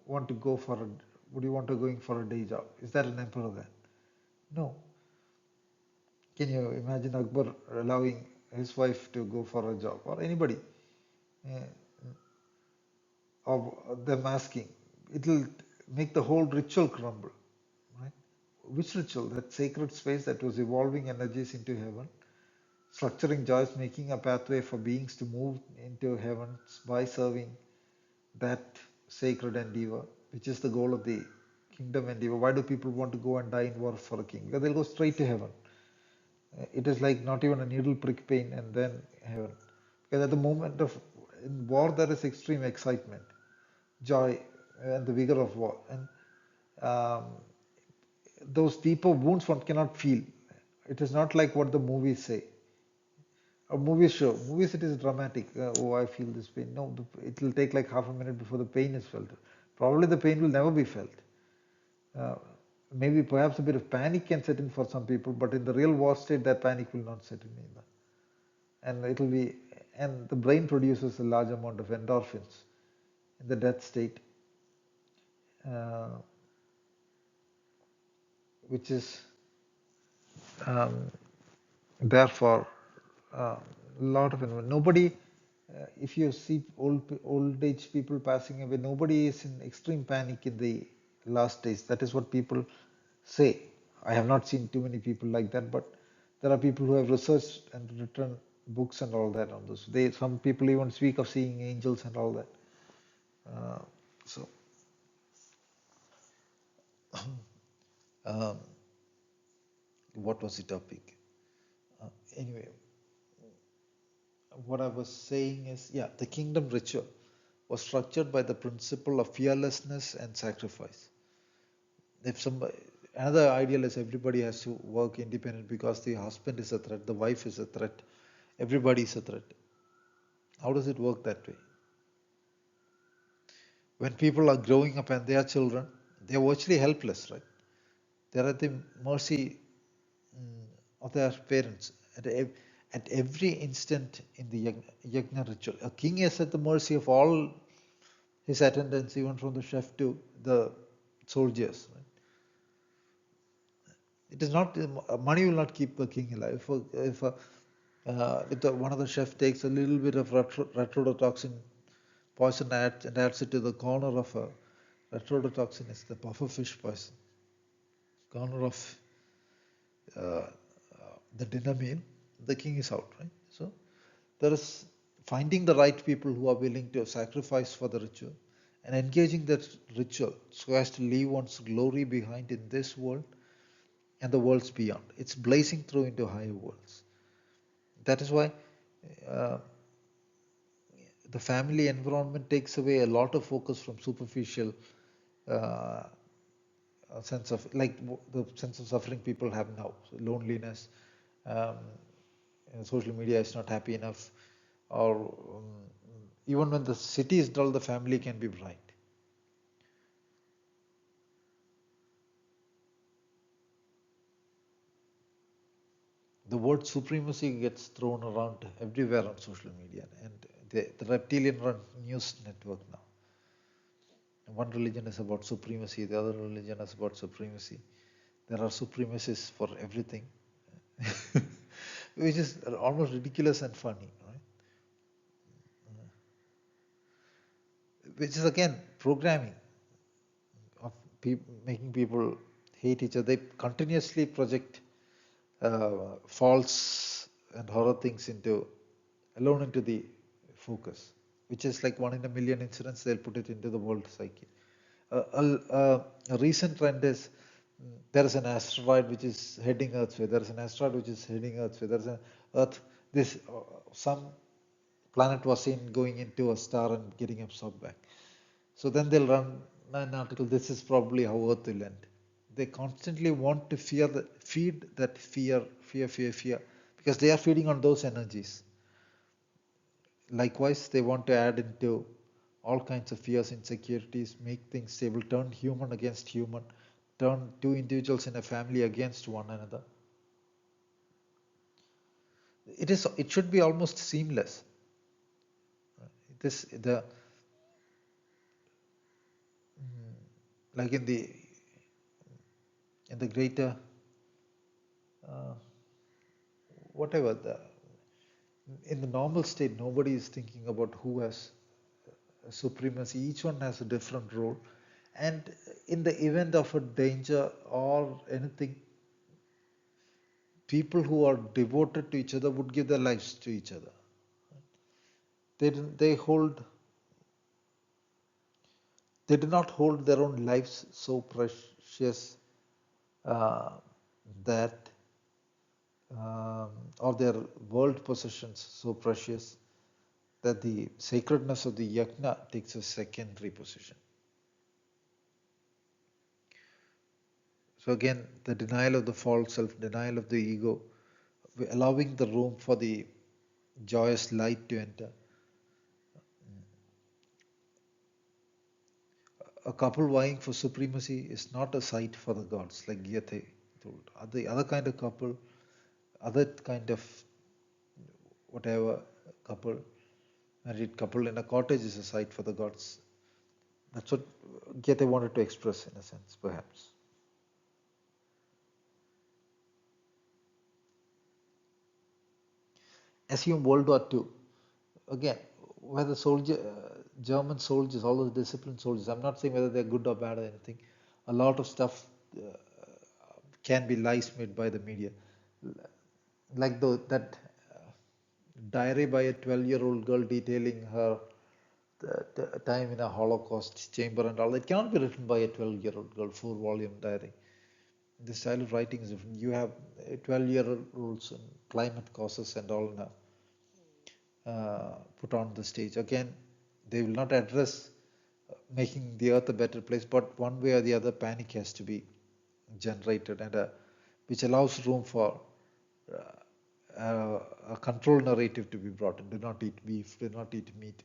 want to go for a? Would you want to going for a day job? Is that an emperor then? No. Can you imagine Akbar allowing his wife to go for a job or anybody? Uh, or them asking, it'll make the whole ritual crumble, right? Which ritual? That sacred space that was evolving energies into heaven, structuring joys, making a pathway for beings to move into heavens by serving that sacred endeavor, which is the goal of the kingdom endeavor. Why do people want to go and die in war for a king? Because they'll go straight to heaven. It is like not even a needle prick pain and then heaven. Because at the moment of in war there is extreme excitement, joy, and the vigor of war. And um, those deeper wounds one cannot feel. It is not like what the movies say. Or movies show. Movies it is dramatic. Oh, I feel this pain. No, it will take like half a minute before the pain is felt. Probably the pain will never be felt. Uh, Maybe perhaps a bit of panic can set in for some people, but in the real war state, that panic will not set in either. And it'll be, and the brain produces a large amount of endorphins in the death state, uh, which is um, therefore a lot of nobody. If you see old age people passing away, nobody is in extreme panic in the last days. That is what people say. I have not seen too many people like that, but there are people who have researched and written books and all that on this. Some people even speak of seeing angels and all that. Uh, so, um, what was the topic? Uh, anyway, what I was saying is, yeah, the kingdom ritual was structured by the principle of fearlessness and sacrifice. If somebody, another ideal is everybody has to work independent because the husband is a threat, the wife is a threat, everybody is a threat. How does it work that way? When people are growing up and they are children, they are virtually helpless, right? They are at the mercy of their parents at every instant in the yajna ritual. A king is at the mercy of all his attendants, even from the chef to the soldiers. Right? It is not money will not keep the king alive. If one of the chef takes a little bit of retrotoxin poison and adds it to the corner of a retrotoxin, is the pufferfish poison. Corner of uh, the dinner meal, the king is out, right? So there is finding the right people who are willing to sacrifice for the ritual and engaging that ritual so as to leave one's glory behind in this world and the worlds beyond. It's blazing through into higher worlds. That is why uh, the family environment takes away a lot of focus from superficial uh, sense of like the sense of suffering people have now, so loneliness. Um, Social media is not happy enough, or even when the city is dull, the family can be bright. The word supremacy gets thrown around everywhere on social media, and the reptilian run news network now. One religion is about supremacy, the other religion is about supremacy. There are supremacists for everything. which is almost ridiculous and funny, right? Which is again programming of making people hate each other. They continuously project false and horror things into the focus, which is like one in a million incidents. They'll put it into the world psyche. A recent trend is there is an asteroid which is heading Earth's way. There is an asteroid which is heading Earth's way. There is an Earth. This some planet was seen going into a star and getting absorbed back. So then they'll run an article. This is probably how Earth will end. They constantly want to feed that fear, because they are feeding on those energies. Likewise, they want to add into all kinds of fears, insecurities, make things stable, turn human against human, turn two individuals in a family against one another. It should be almost seamless. Like in the greater whatever in the normal state, nobody is thinking about who has supremacy. Each one has a different role, and in the event of a danger or anything, people who are devoted to each other would give their lives to each other. They do not hold their own lives so precious that or their world possessions so precious that the sacredness of the yajna takes a secondary position. So again, the denial of the false self, denial of the ego, allowing the room for the joyous light to enter. A couple vying for supremacy is not a sight for the gods, like Gyathe told. The other kind of couple, other kind of whatever couple, married couple in a cottage is a sight for the gods. That's what Gyathe wanted to express in a sense, perhaps. Assume World War II. Again, whether German soldiers, all those disciplined soldiers, I'm not saying whether they're good or bad or anything. A lot of stuff can be lies made by the media. Like that diary by a 12-year-old girl detailing her time in a Holocaust chamber and all. It cannot be written by a 12-year-old girl, 4-volume diary. The style of writing is different. You have 12-year-olds and climate causes and all now. Put on the stage. Again, they will not address making the earth a better place, but one way or the other panic has to be generated, and which allows room for a control narrative to be brought in. Do not eat beef, do not eat meat.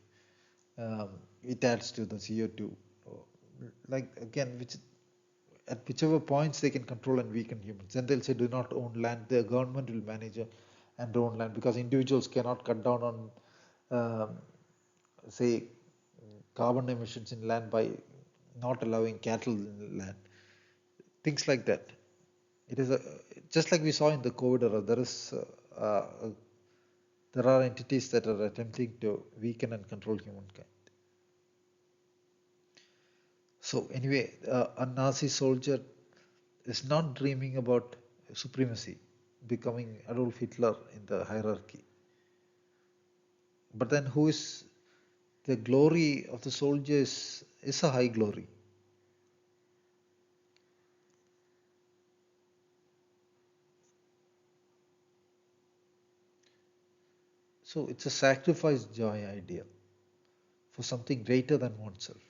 It adds to the CO2. Like again, at whichever points they can control and weaken humans. Then they'll say do not own land. The government will manage and own land, because individuals cannot cut down on say carbon emissions in land by not allowing cattle in land. Things like that. It is just like we saw in the COVID era. There are entities that are attempting to weaken and control humankind. So anyway, a Nazi soldier is not dreaming about supremacy, becoming Adolf Hitler in the hierarchy. But then who is the glory of the soldier is a high glory. So it's a sacrifice joy ideal for something greater than oneself.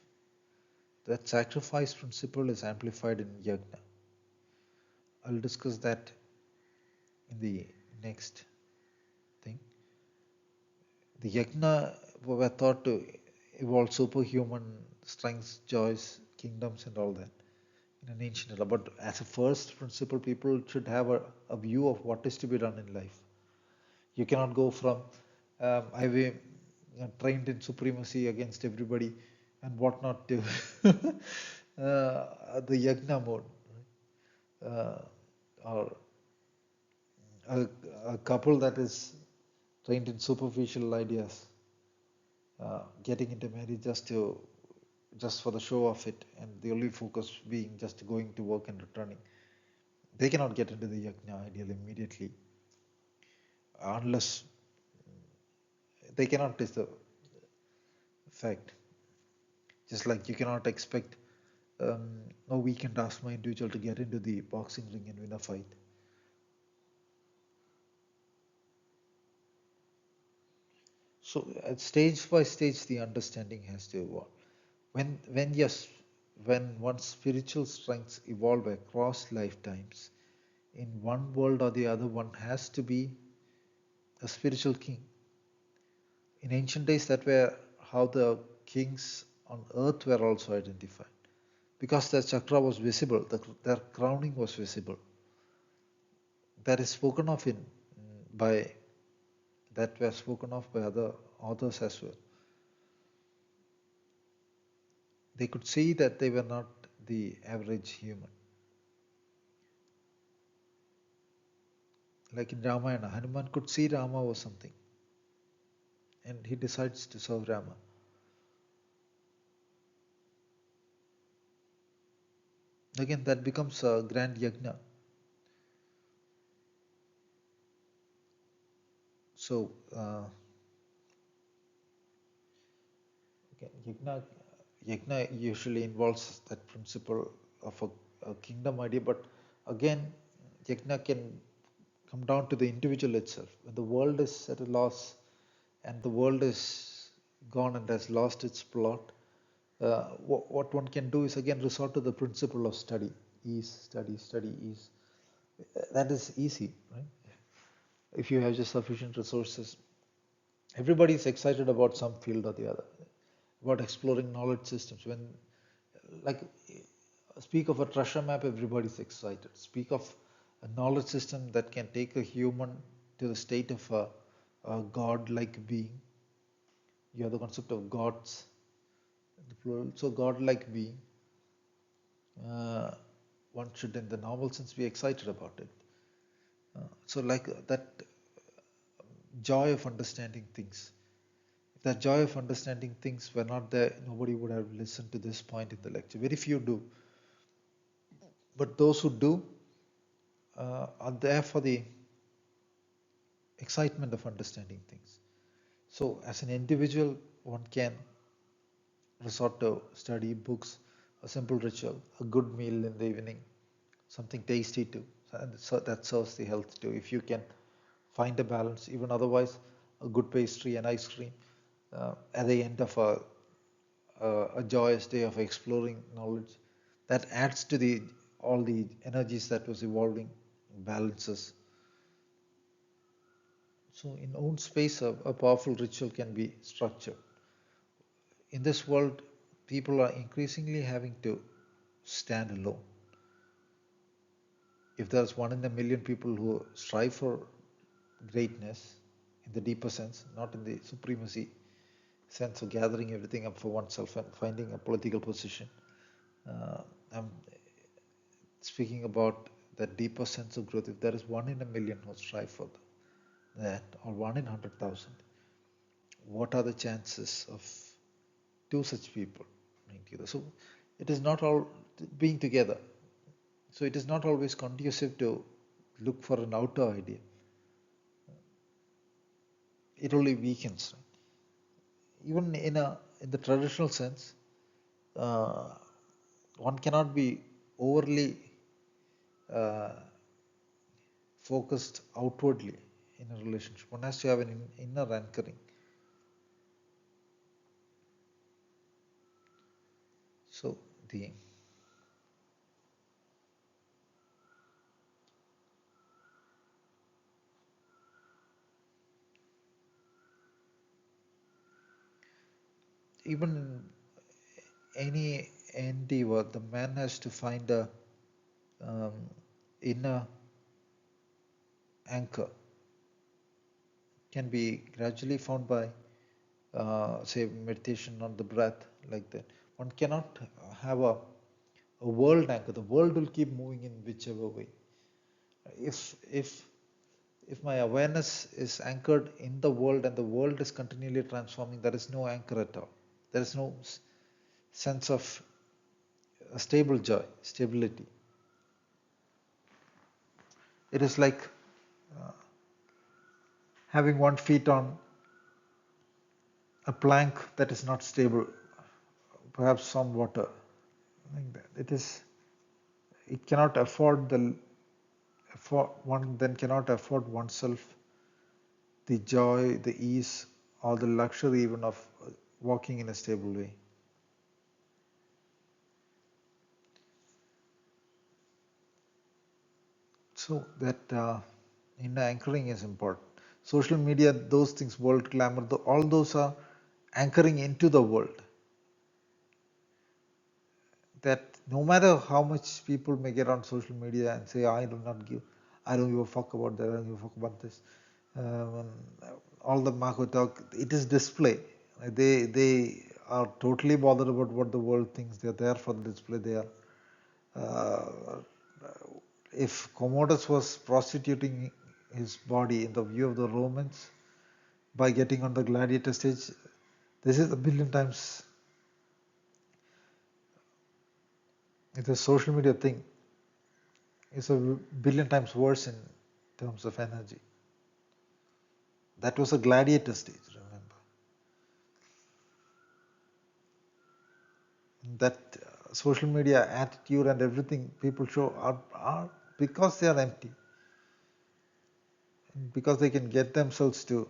That sacrifice principle is amplified in yajna. I'll discuss that in the next thing. The yajna were thought to evolve superhuman strengths, joys, kingdoms, and all that in an ancient era. But as a first principle, people should have a view of what is to be done in life. You cannot go from I was trained in supremacy against everybody and whatnot to the yajna mode, or a a couple that is trained in superficial ideas, getting into marriage just for the show of it, and the only focus being just going to work and returning. They cannot get into the yajna ideal immediately unless they cannot is the fact. Just like you cannot expect a weekend asthma individual to get into the boxing ring and win a fight. So at stage by stage, the understanding has to evolve. When one's spiritual strengths evolve across lifetimes, in one world or the other, one has to be a spiritual king. In ancient days, that were how the kings on earth were also identified. Because their chakra was visible, their crowning was visible. That is spoken of by that were spoken of by other authors as well. They could see that they were not the average human. Like in Ramayana, Hanuman could see Rama was something, and he decides to serve Rama. Again, that becomes a grand yajna. So, yajna usually involves that principle of a kingdom idea, but again, yajna can come down to the individual itself. When the world is at a loss and the world is gone and has lost its plot, what one can do is again resort to the principle of study, study, ease. That is easy, right? If you have just sufficient resources, everybody is excited about some field or the other, about exploring knowledge systems. When, like, speak of a treasure map, everybody's excited. Speak of a knowledge system that can take a human to the state of a god-like being. You have the concept of gods, the plural. So god-like being, one should, in the normal sense, be excited about it. So like that joy of understanding things. If that joy of understanding things were not there, nobody would have listened to this point in the lecture. Very few do. But those who do are there for the excitement of understanding things. So as an individual, one can resort to study, books, a simple ritual, a good meal in the evening, something tasty too, and so that serves the health too. If you can find a balance, even otherwise, a good pastry and ice cream at the end of a joyous day of exploring knowledge, that adds to the all the energies that was evolving, balances. So in own space, a powerful ritual can be structured. In this world, people are increasingly having to stand alone. If there's 1 in a million people who strive for greatness in the deeper sense, not in the supremacy sense of gathering everything up for oneself and finding a political position, I'm speaking about that deeper sense of growth. If there is 1 in a million who strive for that, or 1 in 100,000, what are the chances of two such people being together? So it is not all being together. So it is not always conducive to look for an outer idea. It only weakens. Even in the traditional sense, uh, one cannot be overly uh, focused outwardly in a relationship. One has to have an inner anchoring. So the even in any endeavor, the man has to find a um, inner anchor. Can be gradually found by say meditation on the breath, like that. One cannot have a world anchor. The world will keep moving in whichever way. If If my awareness is anchored in the world and the world is continually transforming, there is no anchor at all. There is no sense of a stable joy, stability. It is like having one feet on a plank that is not stable, perhaps some water. Like that. It cannot afford one then cannot afford oneself the joy, the ease, or the luxury even of walking in a stable way. So that inner anchoring is important. Social media, those things, world glamour, all those are anchoring into the world. That no matter how much people may get on social media and say, I don't give a fuck about that, I don't give a fuck about this. Um, all the Marco talk, it is display. They are totally bothered about what the world thinks. They're there for the display. They are. Uh, if Commodus was prostituting his body in the view of the Romans by getting on the gladiator stage, this is a billion times. It's a social media thing. It's a billion times worse in terms of energy. That was a gladiator stage, remember. That social media attitude and everything people show are because they are empty. Because they can get themselves to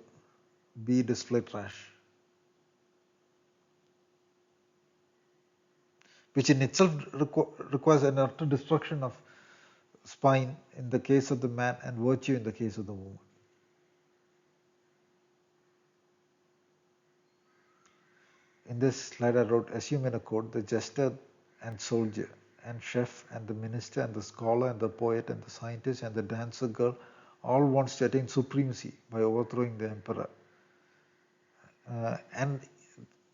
be display trash. Which in itself requires an utter destruction of spine in the case of the man and virtue in the case of the woman. In this slide I wrote, assume in a quote, the jester and soldier and chef and the minister and the scholar and the poet and the scientist and the dancer girl all wants to attain supremacy by overthrowing the emperor. And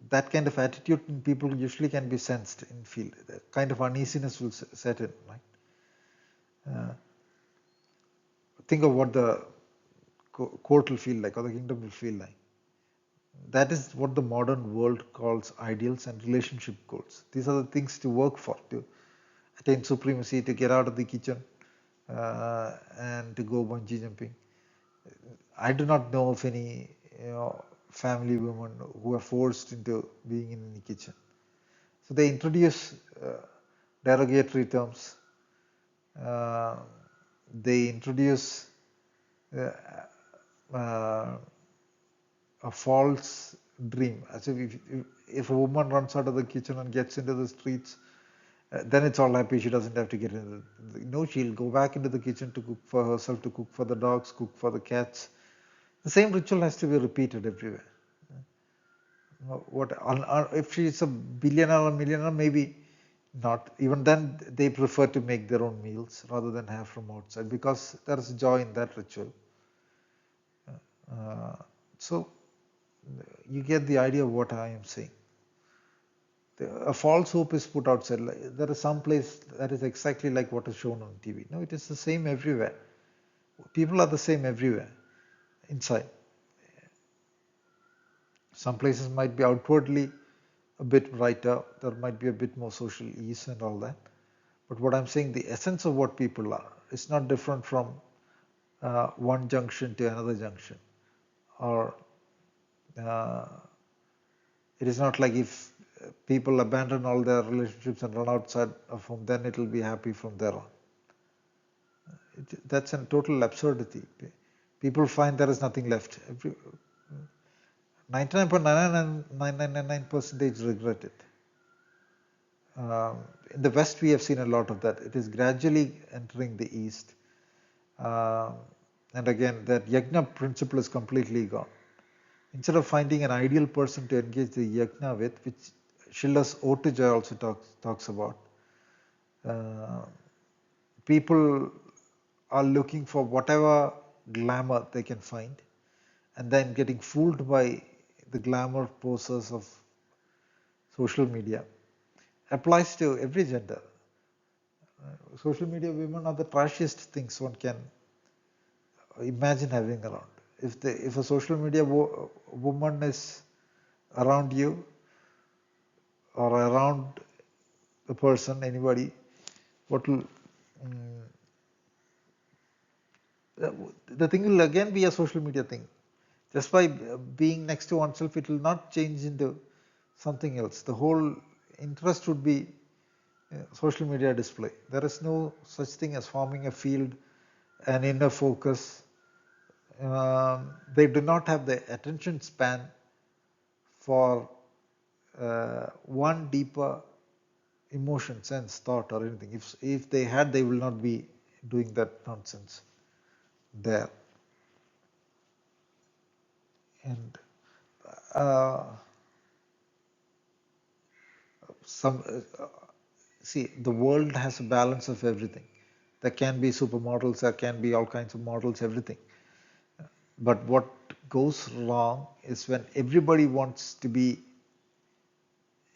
that kind of attitude in people usually can be sensed in field. The kind of uneasiness will set in, right? Think of what the court will feel like or the kingdom will feel like. That is what the modern world calls ideals and relationship goals. These are the things to work for, to attain supremacy, to get out of the kitchen and to go bungee jumping. I do not know of any family women who are forced into being in the kitchen. So they introduce derogatory terms. They introduce uh, uh, a false dream. As if a woman runs out of the kitchen and gets into the streets, then it's all happy. She doesn't have to get into no, she'll go back into the kitchen to cook for herself, to cook for the dogs, cook for the cats. The same ritual has to be repeated everywhere. What if she's a billionaire or millionaire? Maybe not. Even then, they prefer to make their own meals rather than have from outside because there is joy in that ritual. So you get the idea of what I am saying. A false hope is put outside. There is some place that is exactly like what is shown on TV. No, it is the same everywhere. People are the same everywhere inside. Some places might be outwardly a bit brighter, there might be a bit more social ease and all that. But what I'm saying, the essence of what people are, is not different from one junction to another junction. Or it is not like if people abandon all their relationships and run outside of home, then it will be happy from there on. That's a total absurdity. People find there is nothing left. 99.99999% regret it. In the West, we have seen a lot of that. It is gradually entering the East. And again, that yajna principle is completely gone. Instead of finding an ideal person to engage the yajna with, which Schiller's Ode to Joy also talks about, people are looking for whatever glamour they can find and then getting fooled by the glamour poses of social media. Applies to every gender. Social media women are the trashiest things one can imagine having around. If a social media woman is around you or around a person, anybody, what will the thing will again be a social media thing. Just by being next to oneself, it will not change into something else. The whole interest would be social media display. There is no such thing as forming a field, an inner focus. They do not have the attention span for one deeper emotion, sense, thought, or anything. If they had, they will not be doing that nonsense there. And uh, some see, the world has a balance of everything. There can be supermodels, there can be all kinds of models, everything. But what goes wrong is when everybody wants to be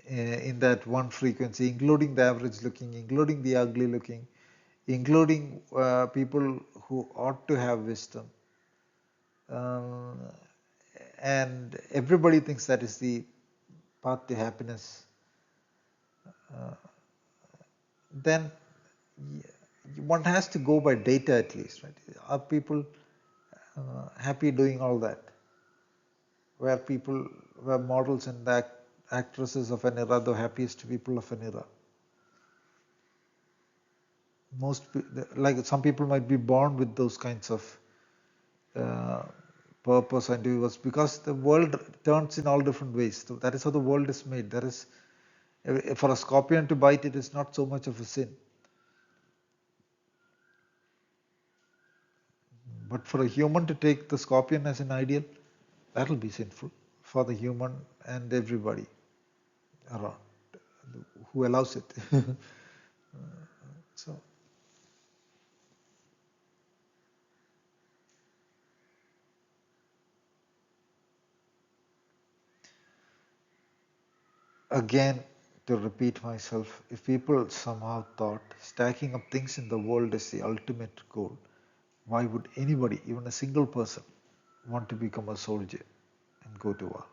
in that one frequency, including the average looking, including the ugly looking, including people who ought to have wisdom. Um, and everybody thinks that is the path to happiness. Then one has to go by data at least, right? Are people happy doing all that? Where models and actresses of an era, the happiest people of an era. Like some people might be born with those kinds of purpose and it because the world turns in all different ways. So that is how the world is made. There is, for a scorpion to bite, it is not so much of a sin. But for a human to take the scorpion as an ideal, that will be sinful for the human and everybody around who allows it. So again, to repeat myself, if people somehow thought stacking up things in the world is the ultimate goal, why would anybody, even a single person, want to become a soldier and go to war?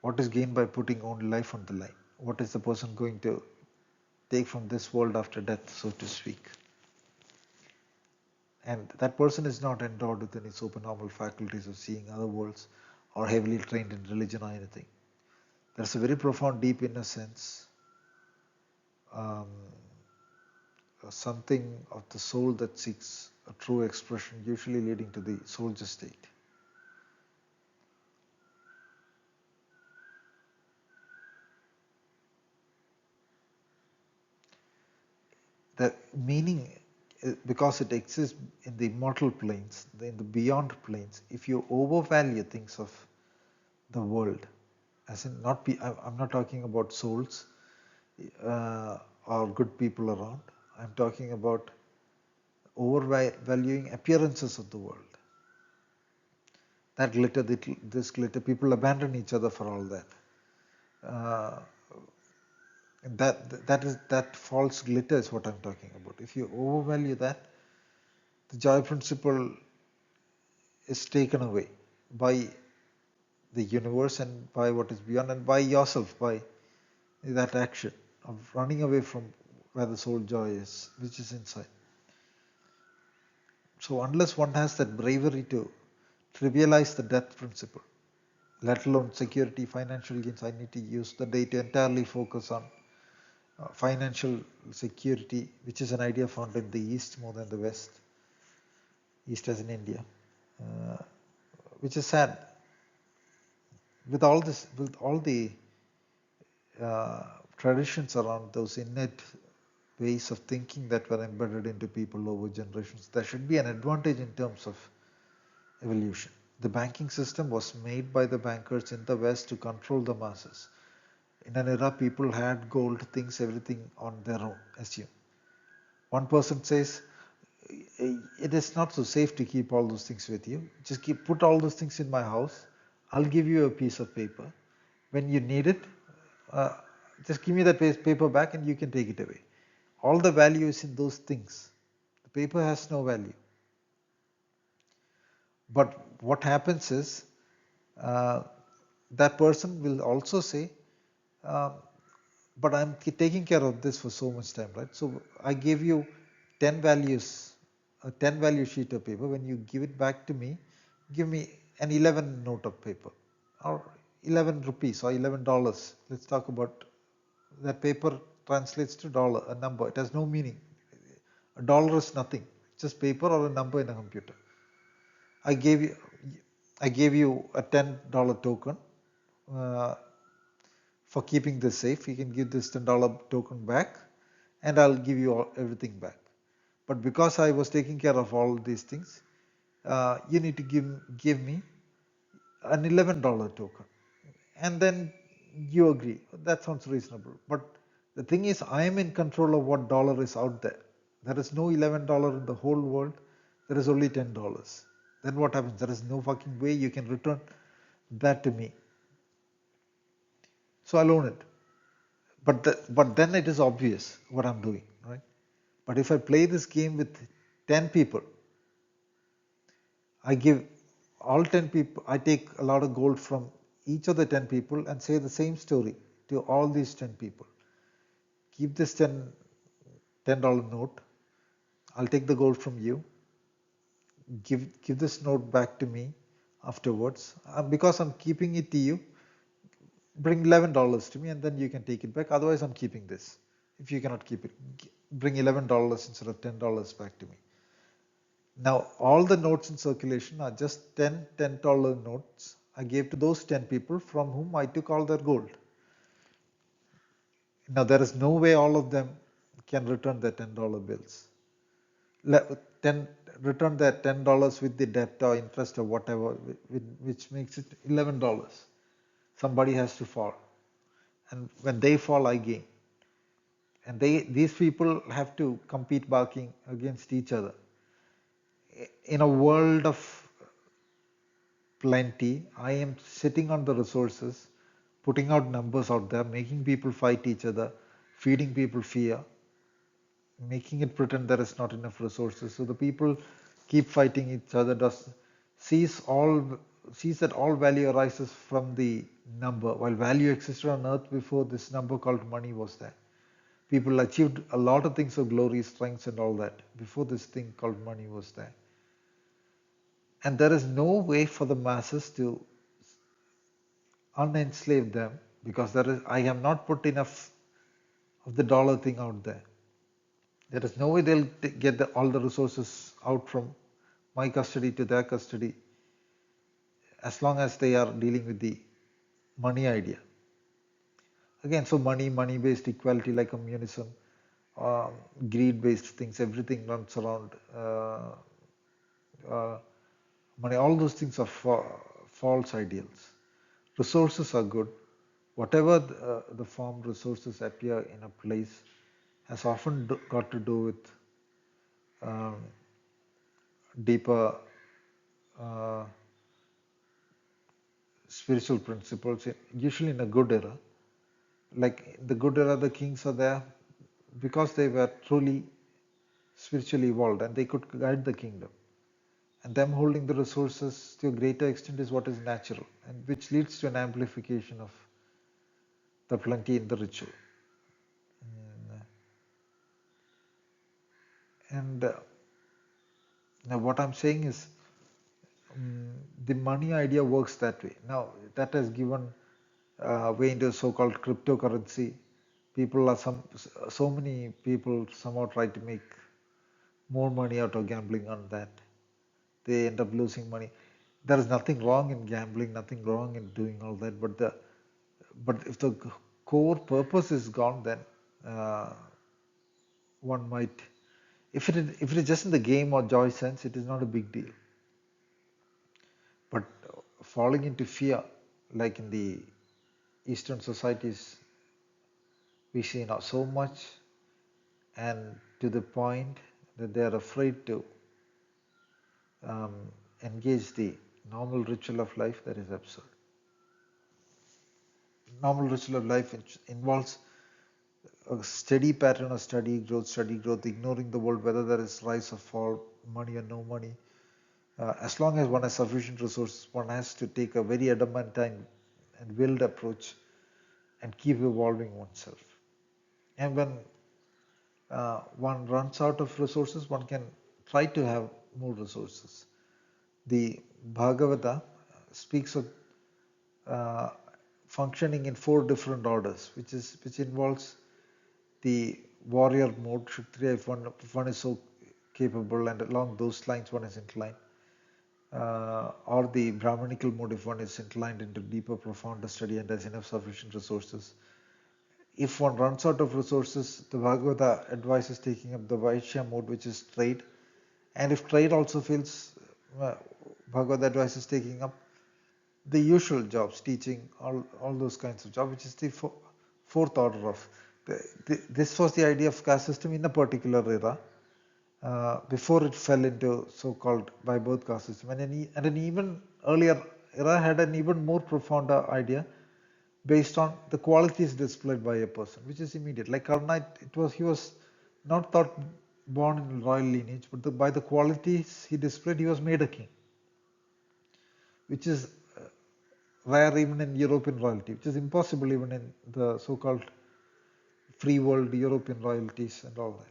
What is gained by putting own life on the line? What is the person going to take from this world after death, so to speak? And that person is not endowed with any supernormal faculties of seeing other worlds or heavily trained in religion or anything. There's a very profound, deep inner sense, um, something of the soul that seeks a true expression, usually leading to the soldier state. The meaning, because it exists in the immortal planes, in the beyond planes, if you overvalue things of the world, as in I'm not talking about souls or good people around, I'm talking about overvaluing appearances of the world. That glitter, this glitter, people abandon each other for all that. That false glitter is what I'm talking about. If you overvalue that, the joy principle is taken away by the universe and by what is beyond and by yourself, by that action of running away from where the soul joy is, which is inside. So unless one has that bravery to trivialize the death principle, let alone security, financial gains, I need to use the day to entirely focus on financial security, which is an idea found in the East more than the West, East as in India, which is sad. With all this, with all the traditions around those innate ways of thinking that were embedded into people over generations, there should be an advantage in terms of evolution. The banking system was made by the bankers in the West to control the masses. In an era, people had gold, things, everything on their own, assume. One person says, it is not so safe to keep all those things with you. Just put all those things in my house. I'll give you a piece of paper. When you need it, uh, just give me that paper back and you can take it away. All the value is in those things. The paper has no value. But what happens is uh, that person will also say, uh, but I'm taking care of this for so much time, right? So I gave you 10 values, a 10 value sheet of paper. When you give it back to me, give me an 11 note of paper or 11 rupees or $11. Let's talk about that. Paper translates to dollar, a number. It has no meaning. A dollar is nothing. It's just paper or a number in a computer. I gave you I gave you a $10 token uh, for keeping this safe. You can give this $10 token back and I'll give you everything back. But because I was taking care of all these things, you need to give me an $11 token. And then you agree. That sounds reasonable. But the thing is, I am in control of what dollar is out there. There is no $11 in the whole world. There is only $10. Then what happens? There is no fucking way you can return that to me. So I'll own it. But then it is obvious what I'm doing, right? But if I play this game with 10 people, I give all 10 people, I take a lot of gold from each of the 10 people and say the same story to all these 10 people. Keep this $10 note. I'll take the gold from you. Give this note back to me afterwards. Because I'm keeping it to you, bring $11 to me and then you can take it back. Otherwise, I'm keeping this. If you cannot keep it, bring $11 instead of $10 back to me. Now, all the notes in circulation are just 10 $10 notes I gave to those 10 people from whom I took all their gold. Now, there is no way all of them can return their $10 bills. 10, return their $10 with the debt or interest or whatever, which makes it $11. Somebody has to fall. And when they fall, I gain. And these people have to compete barking against each other. In a world of plenty, I am sitting on the resources, putting out numbers out there, making people fight each other, feeding people fear, making it pretend there is not enough resources. So the people keep fighting each other, sees that all value arises from the number, while value existed on earth before this number called money was there. People achieved a lot of things of glory, strengths, and all that before this thing called money was there. And there is no way for the masses to unenslave them because I have not put enough of the dollar thing out there. There is no way they'll get all the resources out from my custody to their custody as long as they are dealing with the money idea. Again, so money-based equality like communism, greed-based things, everything runs around uh, money. All those things are false ideals. Resources are good. Whatever the form resources appear in a place has often got to do with um, deeper uh, spiritual principles, usually in a good era. Like the good era, the kings are there because they were truly spiritually evolved and they could guide the kingdom. And them holding the resources to a greater extent is what is natural, and which leads to an amplification of the plenty in the ritual. And now what I'm saying is the money idea works that way. Now that has given way into so-called cryptocurrency. People are so many people somehow try to make more money out of gambling on that. They end up losing money. There is nothing wrong in gambling, nothing wrong in doing all that. But if the core purpose is gone, then uh, one might. If it is just in the game or joy sense, it is not a big deal. But falling into fear, like in the Eastern societies, we see now so much, and to the point that they are afraid to um, engage the normal ritual of life, that is absurd. Normal ritual of life involves a steady pattern of study, growth, ignoring the world, whether there is rise or fall, money or no money, As long as one has sufficient resources, one has to take a very adamantine and willed approach and keep evolving oneself. And when one runs out of resources, one can try to have more resources. The Bhagavata speaks of uh, functioning in 4 different orders, which involves the warrior mode, Kshatriya, if one is so capable, and along those lines one is inclined, or the Brahmanical mode if one is inclined into deeper, profounder study and has enough sufficient resources. If one runs out of resources, the Bhagavata advises taking up the Vaishya mode, which is trade. And if trade also fails, Bhagavata advises taking up the usual jobs, teaching, all those kinds of jobs, which is the fourth order of. This was the idea of caste system in a particular era, before it fell into so-called by birth caste system. And an even earlier era had an even more profound idea based on the qualities displayed by a person, which is immediate. Like Karna, he was not thought born in royal lineage, but by the qualities he displayed, he was made a king, which is rare even in European royalty, which is impossible even in the so-called free world European royalties and all that.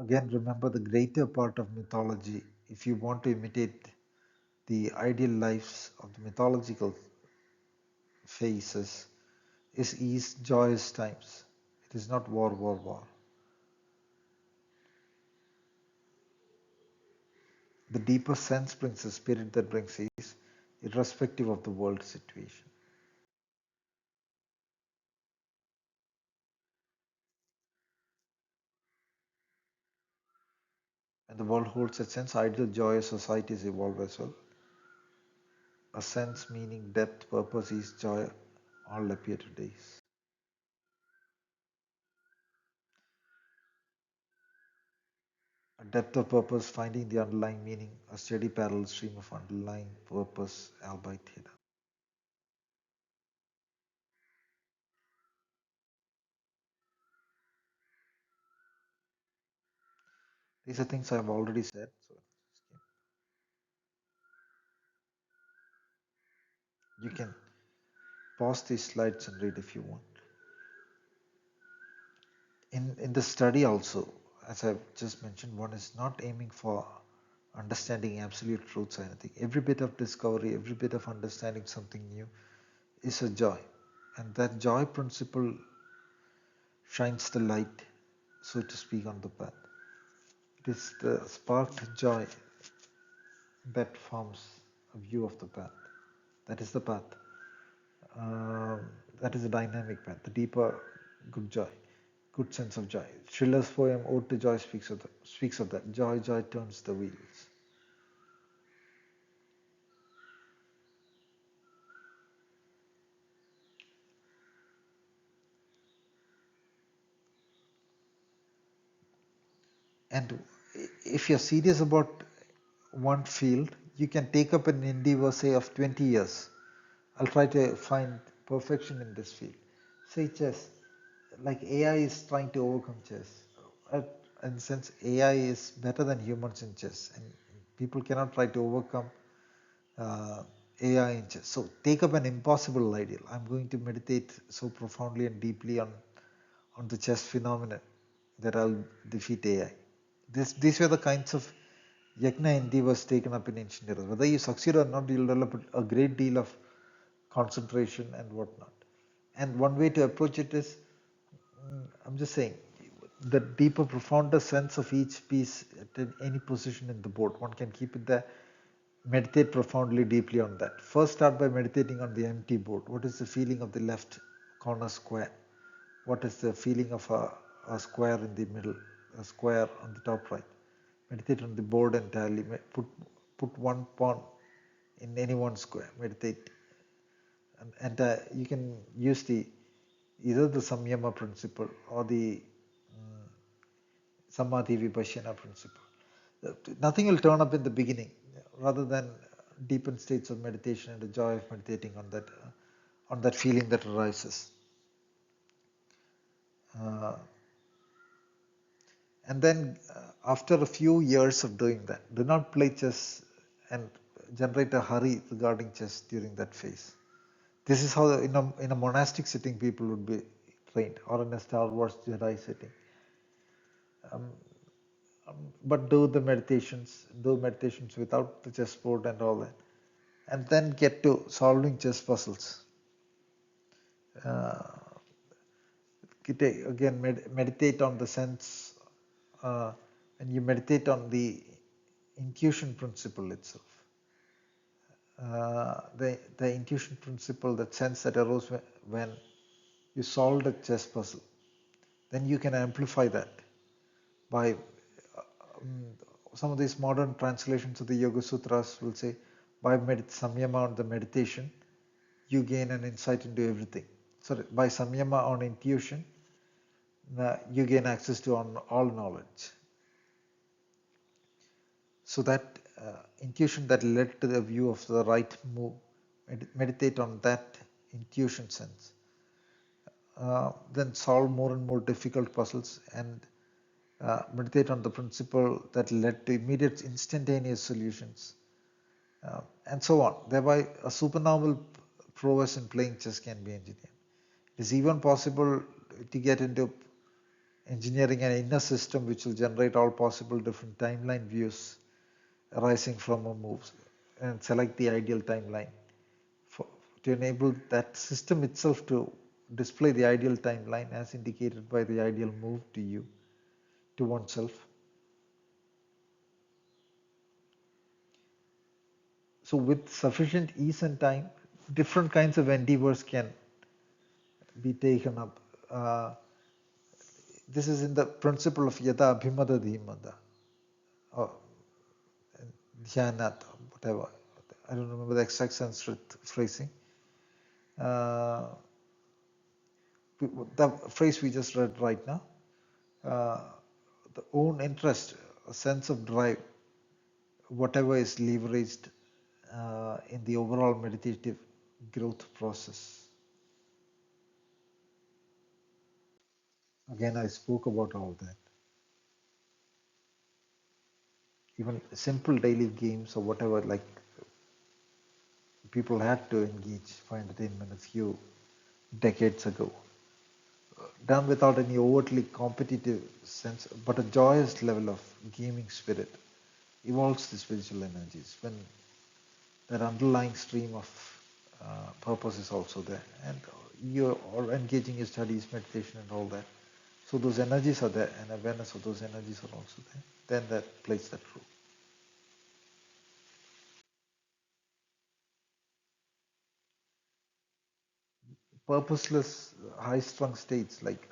Again, remember the greater part of mythology, if you want to imitate the ideal lives of the mythological phases, is ease, joyous times. It is not war, war, war. The deeper sense brings a spirit that brings ease, irrespective of the world situation. And the world holds a sense, ideal, joyous societies evolve as well. A sense, meaning, depth, purpose, ease, joy, all appear today. A depth of purpose, finding the underlying meaning, a steady parallel stream of underlying purpose, albeit hidden. These are things I've already said, so you can pause these slides and read if you want. In the study also, as I've just mentioned, one is not aiming for understanding absolute truths or anything. Every bit of discovery, every bit of understanding something new is a joy. And that joy principle shines the light, so to speak, on the path. It is the sparked joy that forms a view of the path. That is the path. That is a dynamic path, the deeper good joy, good sense of joy. Schiller's poem Ode to Joy speaks of that. Joy, joy turns the wheels. And if you're serious about one field, you can take up an endeavor, say, of 20 years. I'll try to find perfection in this field. Say chess, like AI is trying to overcome chess. In the sense, AI is better than humans in chess, and people cannot try to overcome uh, AI in chess. So take up an impossible ideal. I'm going to meditate so profoundly and deeply on the chess phenomenon that I'll defeat AI. These were the kinds of yajna endeavors taken up in ancient eras. Whether you succeed or not, you'll develop a great deal of concentration and whatnot. And one way to approach it is, I'm just saying, the deeper, profounder sense of each piece at any position in the board. One can keep it there, meditate profoundly, deeply on that. First, start by meditating on the empty board. What is the feeling of the left corner square? What is the feeling of a square in the middle, a square on the top right? Meditate on the board entirely. Put one pawn in any one square. Meditate, and you can use either the samyama principle or the samadhi vipassana principle. Nothing will turn up in the beginning, rather than deepen states of meditation and the joy of meditating on that feeling that arises. And then after a few years of doing that, do not play chess and generate a hurry regarding chess during that phase. This is how in a monastic setting people would be trained, or in a Star Wars Jedi setting. But do meditations without the chessboard and all that, and then get to solving chess puzzles. Uh, again, meditate on the sense, and you meditate on the intuition principle itself. The intuition principle, that sense that arose when you solved a chess puzzle, then you can amplify that by some of these modern translations of the Yogasutras will say, by samyama on the meditation, you gain an insight into everything. So by samyama on intuition, you gain access to all knowledge. So that intuition that led to the view of the right move, meditate on that intuition sense. Then solve more and more difficult puzzles, and meditate on the principle that led to immediate instantaneous solutions, and so on. Thereby a supernormal prowess in playing chess can be engineered. It is even possible to get into engineering an inner system which will generate all possible different timeline views arising from a move, and select the ideal timeline to enable that system itself to display the ideal timeline as indicated by the ideal move to you, to oneself. So with sufficient ease and time, different kinds of endeavors can be taken up. This is in the principle of yada abhimada dhimada, or dhyanat, whatever. I don't remember the exact Sanskrit phrasing. The phrase we just read right now, the own interest, a sense of drive, whatever is leveraged in the overall meditative growth process. Again, I spoke about all that. Even simple daily games or whatever, like people had to engage for entertainment a few decades ago, done without any overtly competitive sense, but a joyous level of gaming spirit evolves the spiritual energies when that underlying stream of purpose is also there, and you're engaging your studies, meditation, and all that. So those energies are there, and awareness of those energies are also there. Then that plays that role. Purposeless, high-strung states like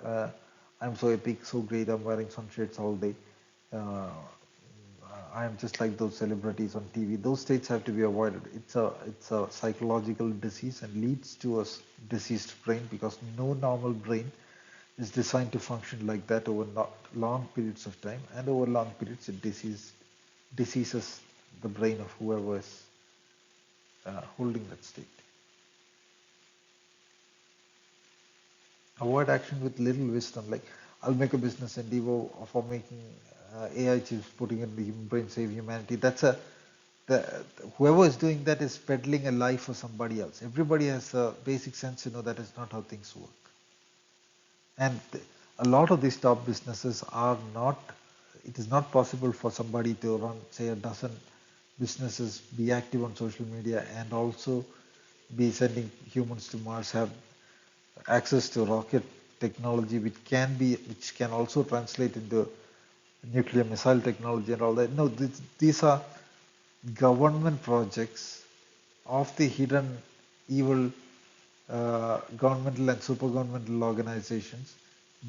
I'm so epic, so great, I'm wearing sunshades all day. Uh, I am just like those celebrities on TV. Those states have to be avoided. It's a psychological disease and leads to a diseased brain, because no normal brain is designed to function like that over long periods of time, and over long periods it diseases the brain of whoever is holding that state. Avoid action with little wisdom, like I'll make a business endeavor for making AI chips, putting in the human brain, save humanity. The, whoever is doing that is peddling a lie for somebody else. Everybody has a basic sense to know that is not how things work. And a lot of these top businesses are not, it is not possible for somebody to run, say, a dozen businesses, be active on social media, and also be sending humans to Mars, have access to rocket technology, which can also translate into nuclear missile technology and all that. No, these are government projects of the hidden evil governmental and super governmental organizations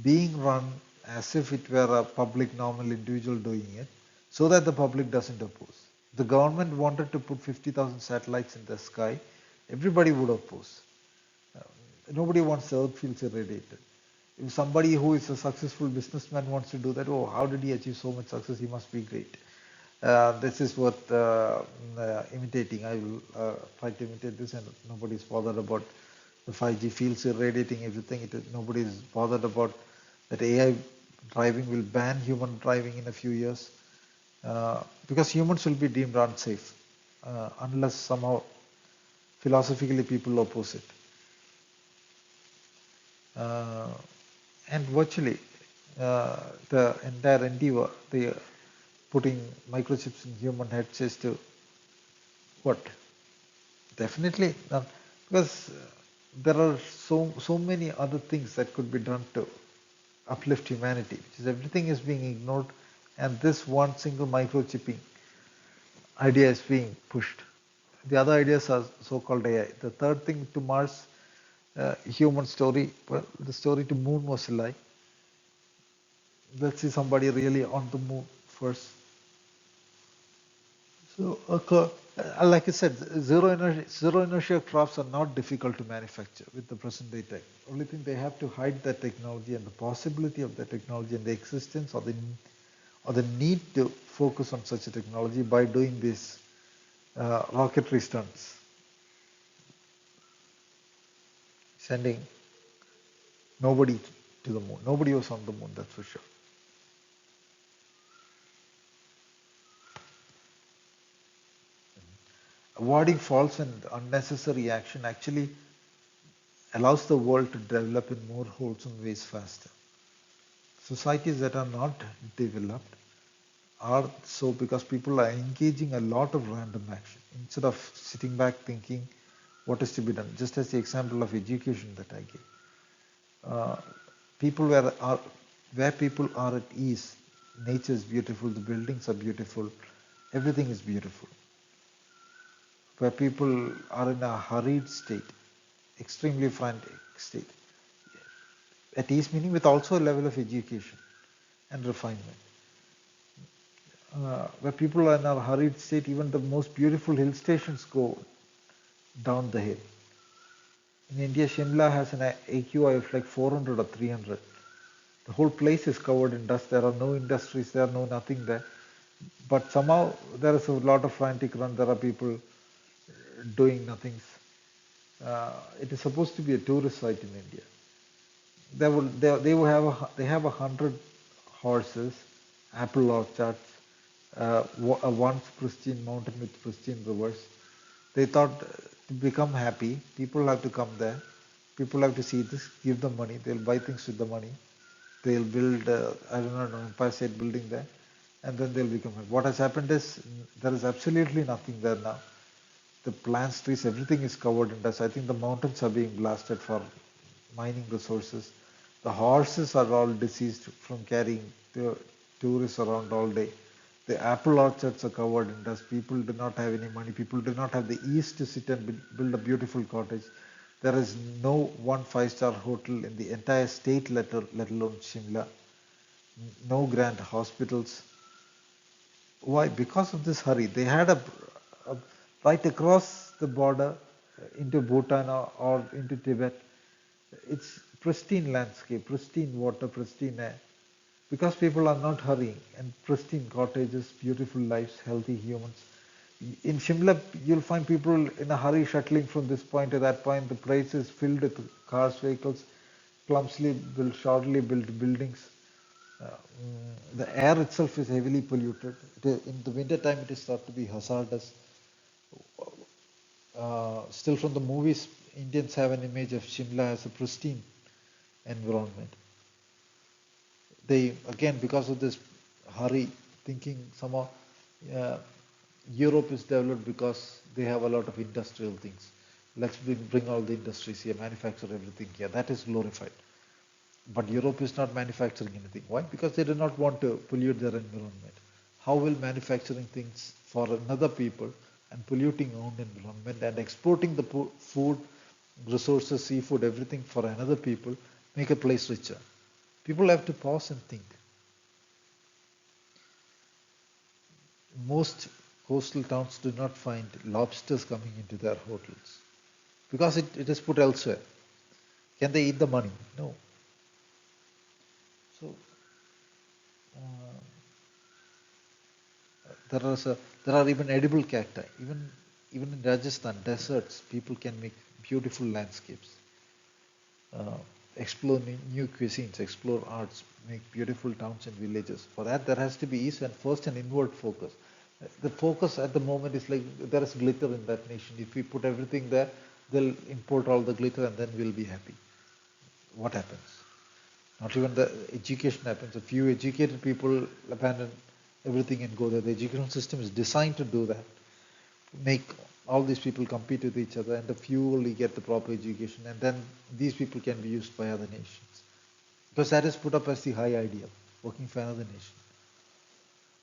being run as if it were a public normal individual doing it, so that the public doesn't oppose. The government wanted to put 50,000 satellites in the sky, everybody would oppose. Nobody wants the earth fields irradiated. If somebody who is a successful businessman wants to do that, oh, how did he achieve so much success? He must be great. This is worth imitating. I will try to imitate this, and nobody is bothered about the 5G fields irradiating everything. Nobody is bothered about that AI Driving will ban human driving in a few years because humans will be deemed unsafe unless somehow philosophically people oppose it. Uh, and virtually the entire endeavor, the putting microchips in human heads is to what? Definitely not, because there are so many other things that could be done to uplift humanity, which is everything is being ignored, and this one single microchipping idea is being pushed. The other ideas are so-called AI. The third thing to Mars, human story. Well, the story to Moon was a lie. Let's see somebody really on the moon first. So, like I said, zero inertia crafts are not difficult to manufacture with the present day tech. Only thing they have to hide that technology and the possibility of that technology and the existence or the need to focus on such a technology by doing these rocketry stunts, sending nobody to the moon. Nobody was on the moon, that's for sure. Avoiding false and unnecessary action actually allows the world to develop in more wholesome ways faster. Societies that are not developed are so because people are engaging a lot of random action instead of sitting back thinking what is to be done. Just as the example of education that I gave, uh, people where people are at ease, nature is beautiful, the buildings are beautiful, everything is beautiful. Where people are in a hurried state, extremely frantic state, at ease meaning with also a level of education and refinement. Where people are in a hurried state, even the most beautiful hill stations go down the hill. In India, Shimla has an AQI of like 400 or 300. The whole place is covered in dust. There are no industries there, no nothing there. But somehow there is a lot of frantic run. There are people doing nothing. It is supposed to be a tourist site in India. They have 100 horses, apple orchards, a once pristine mountain with pristine rivers. They thought to become happy, people have to come there. People have to see this, give them money. They'll buy things with the money. They'll build, I don't know, an Empire State Building there, and then they'll become happy. What has happened is there is absolutely nothing there now. The plants, trees, everything is covered in dust. I think the mountains are being blasted for mining resources. The horses are all diseased from carrying the tourists around all day. The apple orchards are covered in dust. People do not have any money. People do not have the ease to sit and build a beautiful cottage. There is no one five-star hotel in the entire state, let alone Shimla. No grand hospitals. Why? Because of this hurry. They had a right across the border into Bhutan or into Tibet. It's pristine landscape, pristine water, pristine air. Because people are not hurrying and pristine cottages, beautiful lives, healthy humans. In Shimla, you'll find people in a hurry shuttling from this point to that point. The place is filled with cars, vehicles, clumsily built, shoddily built buildings. The air itself is heavily polluted. In the winter time, it is thought to be hazardous. Still from the movies, Indians have an image of Shimla as a pristine environment. They, again, because of this hurry, thinking somehow uh, Europe is developed because they have a lot of industrial things. Let's bring all the industries here, manufacture everything here. That is glorified. But Europe is not manufacturing anything. Why? Because they do not want to pollute their environment. How will manufacturing things for another people and polluting own environment and exporting the food, resources, seafood, everything for another people make a place richer? People have to pause and think. Most coastal towns do not find lobsters coming into their hotels because it is put elsewhere. Can they eat the money? No. So uh, there are even edible cacti. Even in Rajasthan deserts, people can make beautiful landscapes. Uh, explore new cuisines, explore arts, make beautiful towns and villages. For that, there has to be east and first an inward focus. The focus at the moment is like there is glitter in that nation. If we put everything there, they'll import all the glitter and then we'll be happy. What happens? Not even the education happens. A few educated people abandon everything and go there. The education system is designed to do that. Make all these people compete with each other, and the few only get the proper education, and then these people can be used by other nations. Because that is put up as the high ideal, working for another nation.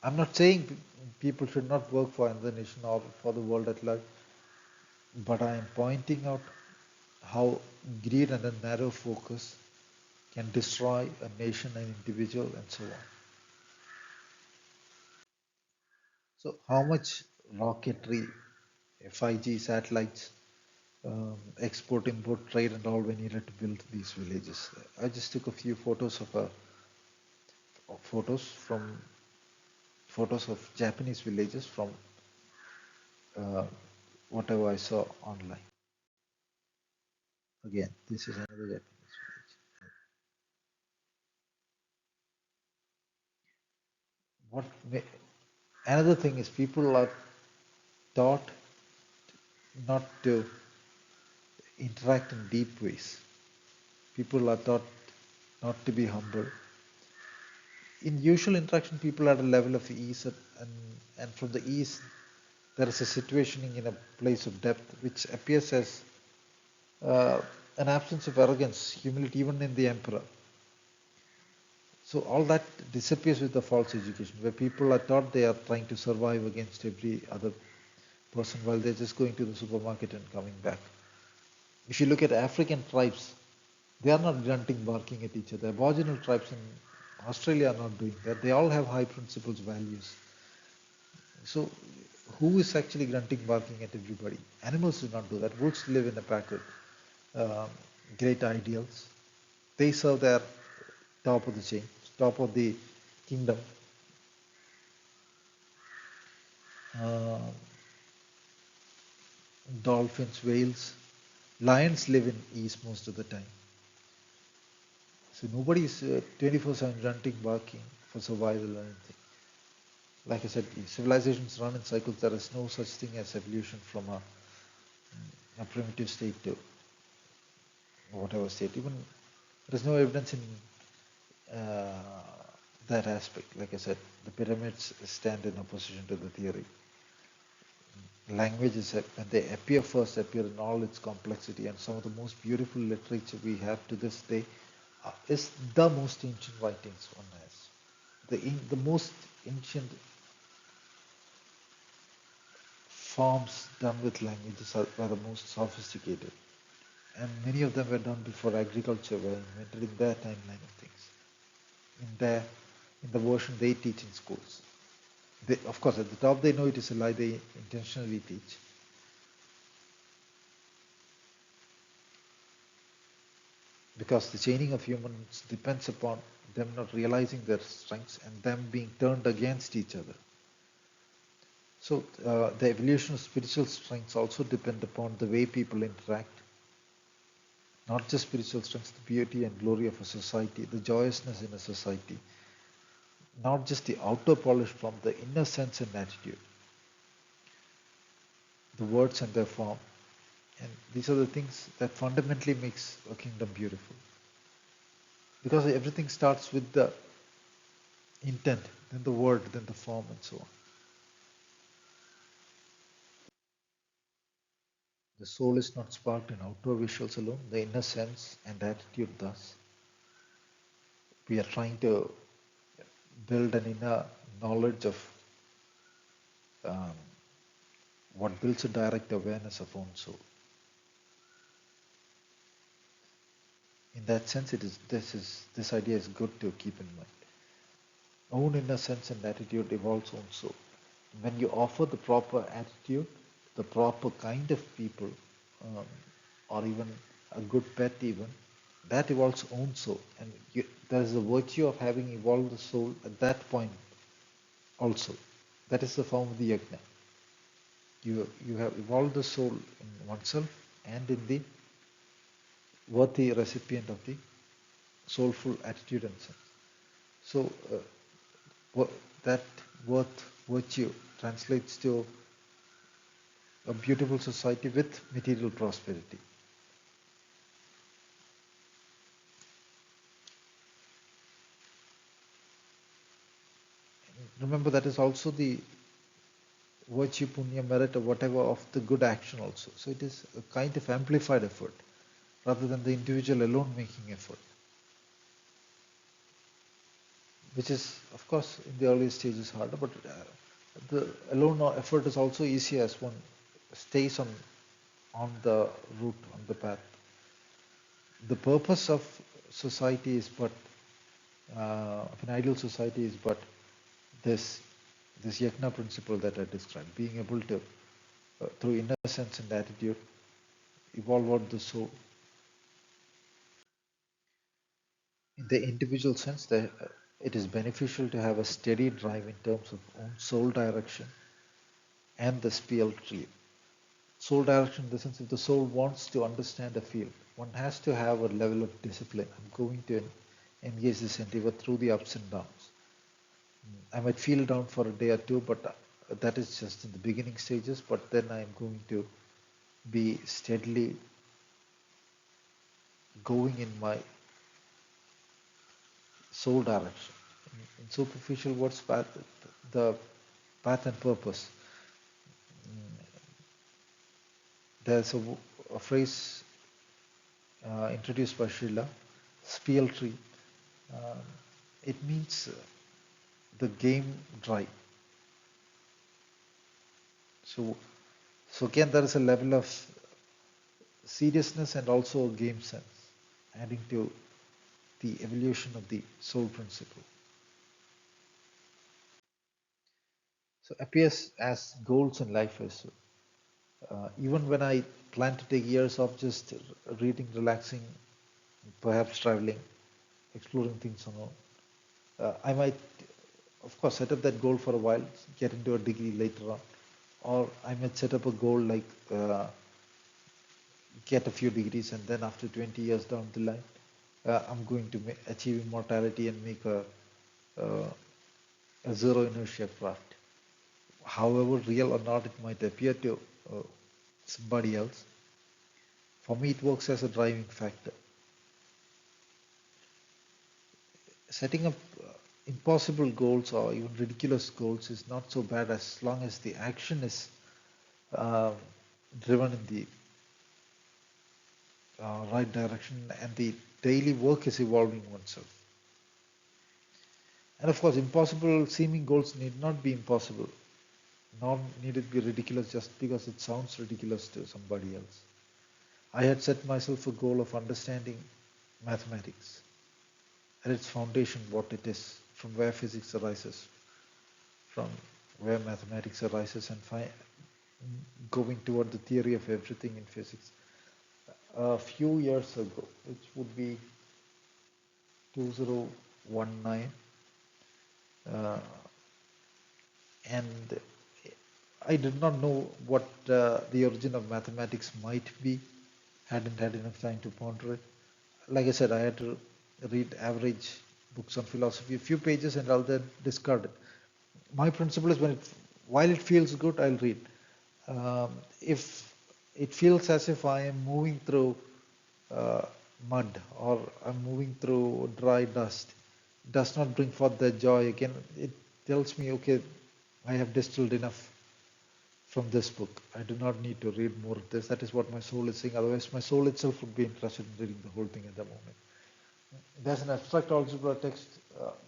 I'm not saying people should not work for another nation or for the world at large, but I am pointing out how greed and a narrow focus can destroy a nation, an individual, and so on. So, how much rocketry, 5G satellites, export, import, trade, and all we needed to build these villages? I just took a few photos of photos of Japanese villages from uh, whatever I saw online. Again, this is another Japanese village. What may, another thing is people are taught not to interact in deep ways. People are taught not to be humble. In usual interaction, people are at a level of ease, and from the ease, there is a situationing in a place of depth, which appears as uh, an absence of arrogance, humility, even in the emperor. So all that disappears with the false education, where people are taught they are trying to survive against every other person while they're just going to the supermarket and coming back. If you look at African tribes, they are not grunting, barking at each other. Aboriginal tribes in Australia are not doing that. They all have high principles, values. So who is actually grunting, barking at everybody? Animals do not do that. Wolves live in a pack with um, great ideals. They serve their top of the chain, top of the kingdom. Uh, Dolphins, whales, lions live in east most of the time. So nobody is 24/7 grunting, barking for survival or anything. Like I said, civilizations run in cycles. There is no such thing as evolution from a primitive state to whatever state. Even there is no evidence in uh, that aspect. Like I said, the pyramids stand in opposition to the theory. Languages, when they appear first, appear in all its complexity, and some of the most beautiful literature we have to this day is the most ancient writings one has. The most ancient forms done with languages were the most sophisticated, and many of them were done before agriculture were invented in their timeline of things, in their in the version they teach in schools. They, of course, at the top they know it is a lie. They intentionally teach. Because the chaining of humans depends upon them not realizing their strengths and them being turned against each other. So the evolution of spiritual strengths also depend upon the way people interact. Not just spiritual strengths, the beauty and glory of a society, the joyousness in a society. Not just the outer polish from the inner sense and attitude, the words and their form. And these are the things that fundamentally makes a kingdom beautiful. Because everything starts with the intent, then the word, then the form, and so on. The soul is not sparked in outdoor visuals alone, the inner sense and attitude thus. We are trying to build an inner knowledge of um, what builds a direct awareness of own soul. In that sense, this idea is good to keep in mind. Own inner sense and attitude evolves own soul. When you offer the proper attitude, the proper kind of people, um, or even a good pet even, that evolves own soul. And there is a virtue of having evolved the soul at that point also. That is the form of the yajna. You have evolved the soul in oneself and in the worthy recipient of the soulful attitude and sense. So that virtue translates to a beautiful society with material prosperity. Remember, that is also the virtue, punya, merit, or whatever of the good action also. So it is a kind of amplified effort rather than the individual alone making effort, which is, of course, in the early stages harder, but the alone effort is also easier as one stays on the route, on the path. The purpose of society is but of an ideal society is but this yajna principle that I described, being able to through inner sense and attitude evolve out the soul. In the individual sense, that it is beneficial to have a steady drive in terms of own soul direction and the spiritual soul direction in the sense if the soul wants to understand a field, one has to have a level of discipline. I'm going to engage this endeavor through the ups and downs. I might feel down for a day or two, but that is just in the beginning stages, but then I'm going to be steadily going in my soul direction. In superficial words, the path and purpose. There's a phrase introduced by Srila, spiel tree. Um, it means the game drive. So again, there is a level of seriousness and also a game sense, adding to the evolution of the soul principle. So appears as goals in life as well. Even when I plan to take years of just reading, relaxing, perhaps traveling, exploring things on own, I might, of course, set up that goal for a while, get into a degree later on, or I might set up a goal like get a few degrees, and then after 20 years down the line, I'm going to achieve immortality and make uh, a zero inertia craft. However real or not it might appear to somebody else, for me it works as a driving factor. Setting up impossible goals or even ridiculous goals is not so bad as long as the action is uh, driven in the right direction and the daily work is evolving oneself. And of course, impossible seeming goals need not be impossible, nor need it be ridiculous just because it sounds ridiculous to somebody else. I had set myself a goal of understanding mathematics at its foundation, what it is, from where physics arises, from where mathematics arises, and going toward the theory of everything in physics. A few years ago, which would be 2019, uh, and I did not know what the origin of mathematics might be, hadn't had enough time to ponder it. Like I said, I had to read average books on philosophy, a few pages, and I'll then discard it. My principle is while it feels good, I'll read. If it feels as if I am moving through uh, mud or I'm moving through dry dust, does not bring forth that joy again. It tells me, okay, I have distilled enough from this book. I do not need to read more of this. That is what my soul is saying. Otherwise, my soul itself would be interested in reading the whole thing at the moment. There's an abstract algebra text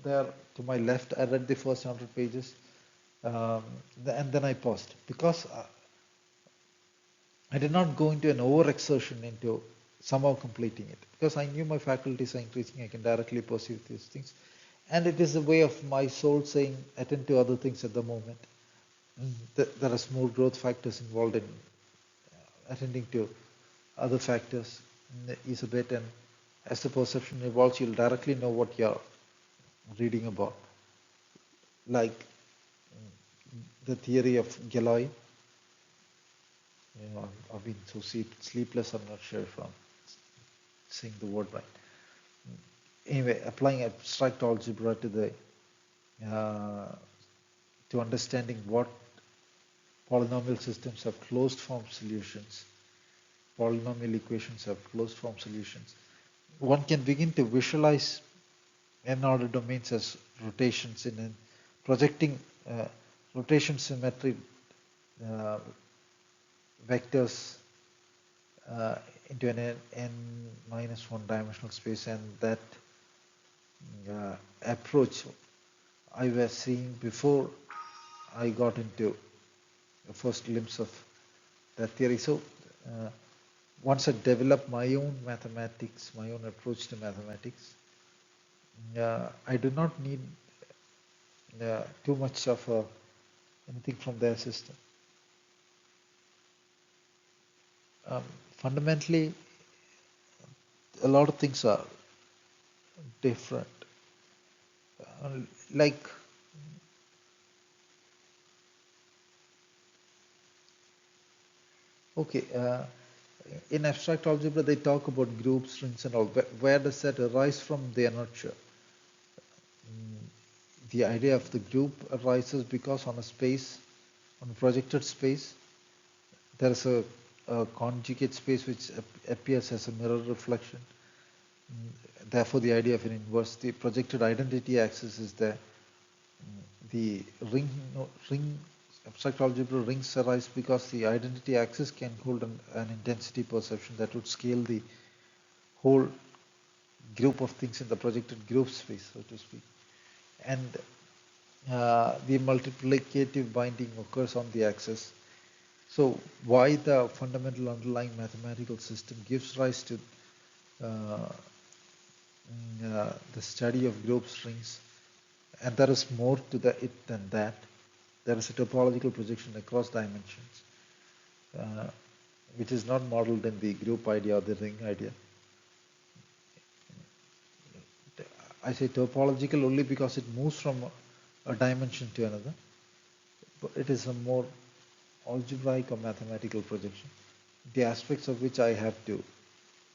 there to my left. I read the first 100 pages and then I paused because I did not go into an overexertion into somehow completing it because I knew my faculties are increasing. I can directly perceive these things. And it is a way of my soul saying, attend to other things at the moment. There are small growth factors involved in attending to other factors is a bit, and as the perception evolves, you'll directly know what you're reading about. Like the theory of Galois, I've been so sleepless, I'm not sure if I'm saying the word right. anyway, applying abstract algebra to the to understanding what polynomial systems have closed form solutions, polynomial equations have closed form solutions, one can begin to visualize n-order domains as rotations in projecting rotation symmetry uh, vectors into an n minus one dimensional space, and that approach I was seeing before I got into the first glimpse of that theory. So once I developed my own mathematics, my own approach to mathematics, I do not need too much of anything from their system. Fundamentally, a lot of things are different. Like, okay, in abstract algebra, they talk about groups, rings, and all. Where does that arise from? They are not sure. The idea of the group arises because on a space, on a projected space, there is a conjugate space which appears as a mirror reflection. Therefore, the idea of an inverse, the projected identity axis is there. The ring abstract algebra rings arise because the identity axis can hold an intensity perception that would scale the whole group of things in the projected group space, so to speak. And the multiplicative binding occurs on the axis. So why the fundamental underlying mathematical system gives rise to the study of group strings, and there is more to it than that. There is a topological projection across dimensions, which is not modeled in the group idea or the ring idea. I say topological only because it moves from a dimension to another, but it is a more algebraic or mathematical projection, the aspects of which I have to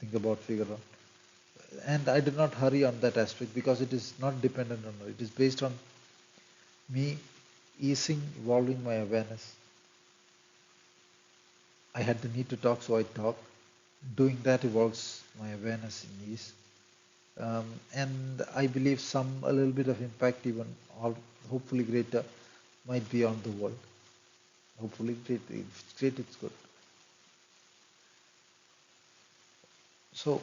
think about, figure out. And I did not hurry on that aspect because it is not dependent on it. It is based on me evolving my awareness. I had the need to talk, so I talk. Doing that evolves my awareness in ease. And I believe a little bit of impact, even or hopefully greater, might be on the world. Hopefully great. If it's great, it's good. So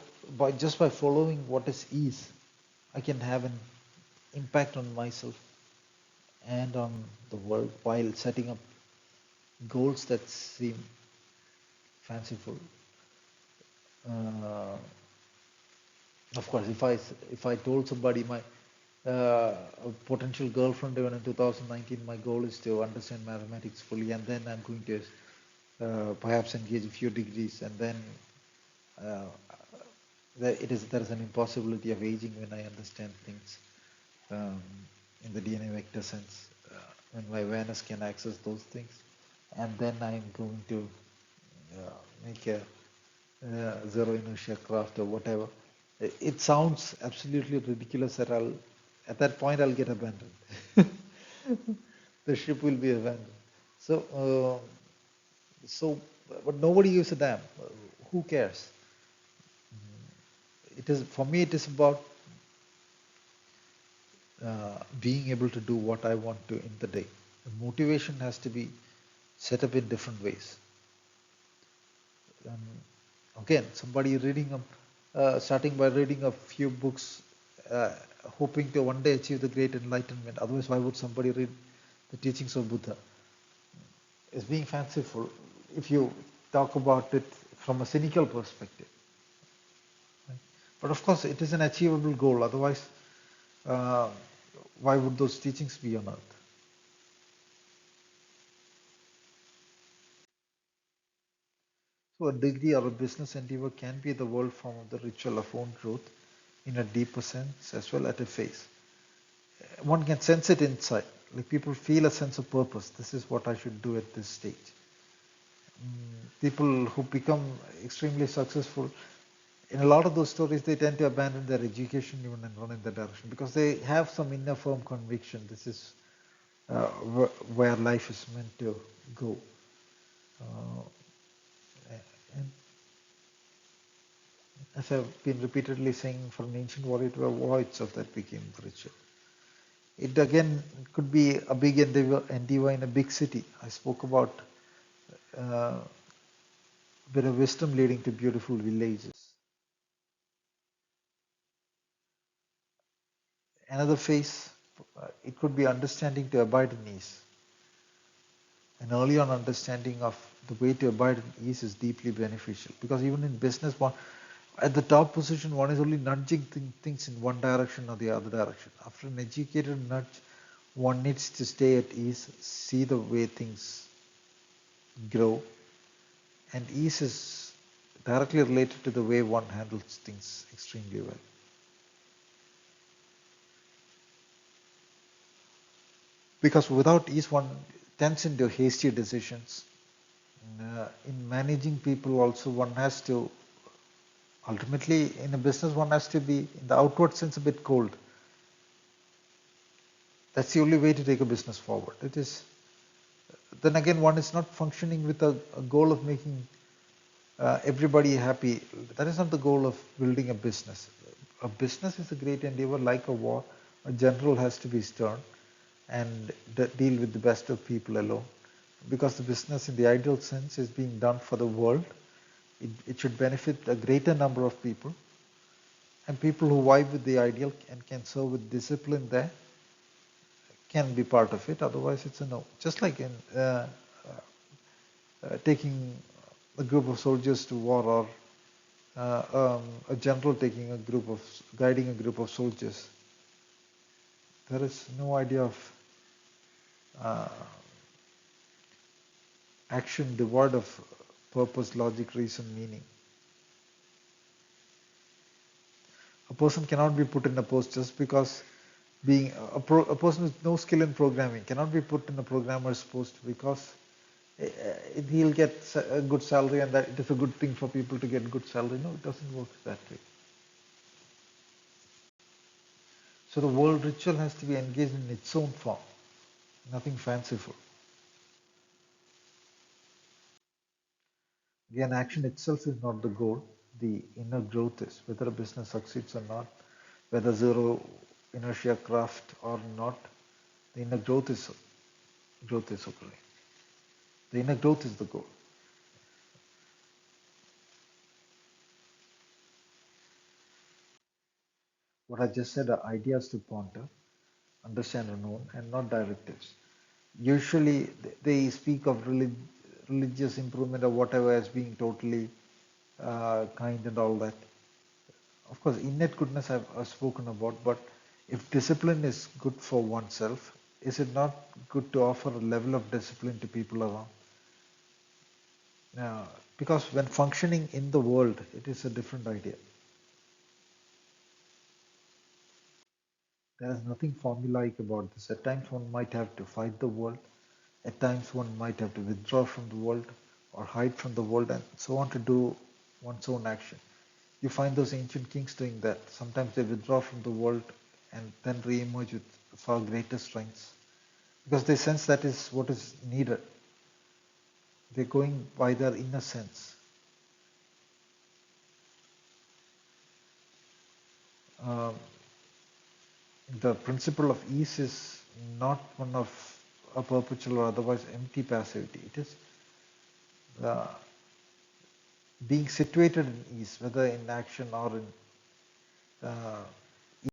just by following what is ease, I can have an impact on myself and on the world while setting up goals that seem fanciful. Of course, if I told somebody my a potential girlfriend even in 2019, my goal is to understand mathematics fully, and then I'm going to perhaps engage a few degrees, and then uh, there is an impossibility of aging when I understand things in the DNA vector sense, when my awareness can access those things, and then I'm going to make a zero inertia craft or whatever. It sounds absolutely ridiculous that at that point I'll get abandoned. The ship will be abandoned. So, but nobody gives a damn. Who cares? It is, for me, it is about being able to do what I want to in the day. The motivation has to be set up in different ways. Again, somebody starting by reading a few books, hoping to one day achieve the great enlightenment. Otherwise, why would somebody read the teachings of Buddha? It's being fanciful if you talk about it from a cynical perspective. Right? But of course, it is an achievable goal. Otherwise, uh, why would those teachings be on earth? So a degree or a business endeavor can be the world form of the ritual of own truth in a deeper sense as well as a phase. One can sense it inside. Like people feel a sense of purpose. This is what I should do at this stage. People who become extremely successful, in a lot of those stories, they tend to abandon their education even and run in that direction because they have some inner firm conviction. This is where life is meant to go. Uh, and as I've been repeatedly saying, from ancient warrior to a voice of that became richer. It again could be a big endeavor in a big city. I spoke about a bit of wisdom leading to beautiful villages. Another phase, it could be understanding to abide in ease. And early on understanding of the way to abide in ease is deeply beneficial because even in business, one at the top position, one is only nudging things in one direction or the other direction. After an educated nudge, one needs to stay at ease, see the way things grow, and ease is directly related to the way one handles things extremely well. Because without ease, one tends into hasty decisions. In managing people, also, one has to ultimately, in a business, one has to be, in the outward sense, a bit cold. That's the only way to take a business forward. It is, then again, one is not functioning with a goal of making everybody happy. That is not the goal of building a business. A business is a great endeavor, like a war. A general has to be stern and deal with the best of people alone. Because the business, in the ideal sense, is being done for the world. It should benefit a greater number of people. And people who vibe with the ideal and can serve with discipline there can be part of it. Otherwise, it's a no. Just like in taking a group of soldiers to war, or a general taking a group of guiding a group of soldiers. There is no idea of uh, action devoid of purpose, logic, reason, meaning. A person cannot be put in a post just because being a person with no skill in programming cannot be put in a programmer's post because he'll get a good salary and that it is a good thing for people to get good salary. No, it doesn't work that way. So the world ritual has to be engaged in its own form, nothing fanciful. Again, action itself is not the goal. The inner growth is, whether a business succeeds or not, whether zero inertia craft or not, the inner growth is occurring. The inner growth is the goal. What I just said are ideas to ponder, understand or know, and not directives. Usually they speak of religious improvement or whatever as being totally kind and all that. Of course, innate goodness I've spoken about, but if discipline is good for oneself, is it not good to offer a level of discipline to people around? Uh, because when functioning in the world, it is a different idea. There is nothing formulaic about this. At times one might have to fight the world. At times one might have to withdraw from the world or hide from the world and so on to do one's own action. You find those ancient kings doing that. Sometimes they withdraw from the world and then re-emerge with far greater strengths because they sense that is what is needed. They're going by their inner sense. Um, the principle of ease is not one of a perpetual or otherwise empty passivity. It is uh, being situated in ease, whether in action or in uh,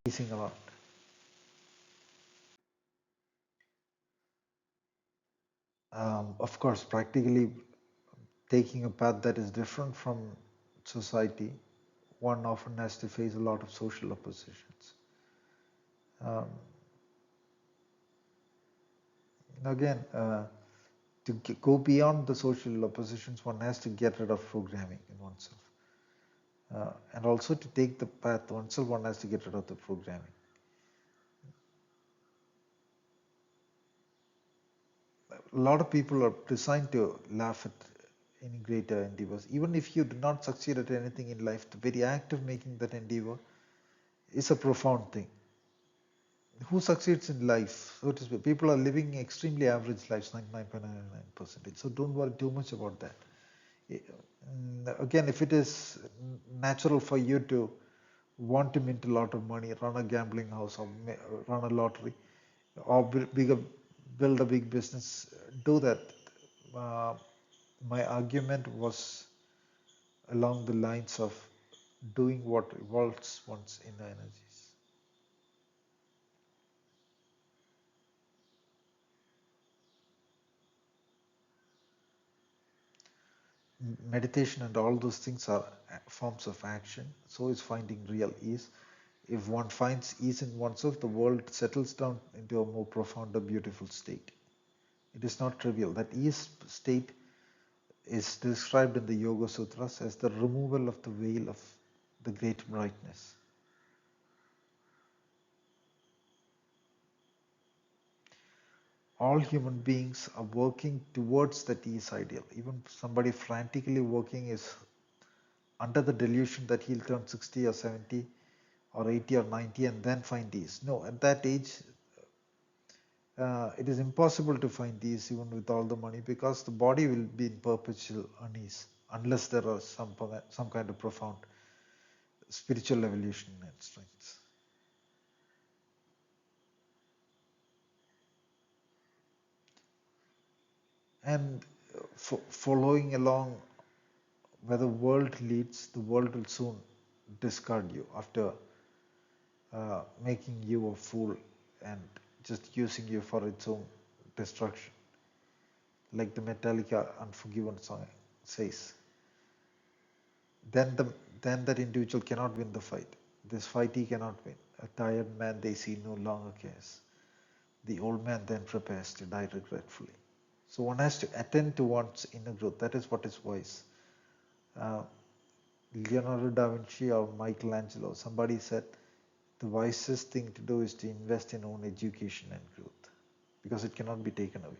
easing around. Of course, practically taking a path that is different from society, one often has to face a lot of social oppositions. Um, again, to go beyond the social oppositions, one has to get rid of programming in oneself. And also to take the path oneself, one has to get rid of the programming. A lot of people are designed to laugh at any greater endeavors. Even if you do not succeed at anything in life, the very act of making that endeavor is a profound thing. Who succeeds in life? So to speak, people are living extremely average lives, 99.99%. So don't worry too much about that. Again, if it is natural for you to want to mint a lot of money, run a gambling house, or run a lottery, or build a big business, do that. Uh, my argument was along the lines of doing what evolves one's inner energies. Meditation and all those things are forms of action. So is finding real ease. If one finds ease in oneself, the world settles down into a more profound, beautiful state. It is not trivial. That ease state is described in the Yogasutras as the removal of the veil of the great brightness. All human beings are working towards that ease ideal. Even somebody frantically working is under the delusion that he'll turn 60 or 70 or 80 or 90 and then find ease. No, at that age, it is impossible to find ease even with all the money, because the body will be in perpetual unease unless there are some kind of profound spiritual evolution and strength. And following along where the world leads, the world will soon discard you after making you a fool and just using you for its own destruction. Like the Metallica Unforgiven song says, then that individual cannot win the fight. This fight he cannot win. A tired man they see no longer cares. The old man then prepares to die regretfully. So one has to attend to one's inner growth. That is what is wise. Uh, Leonardo da Vinci or Michelangelo, somebody said the wisest thing to do is to invest in own education and growth, because it cannot be taken away.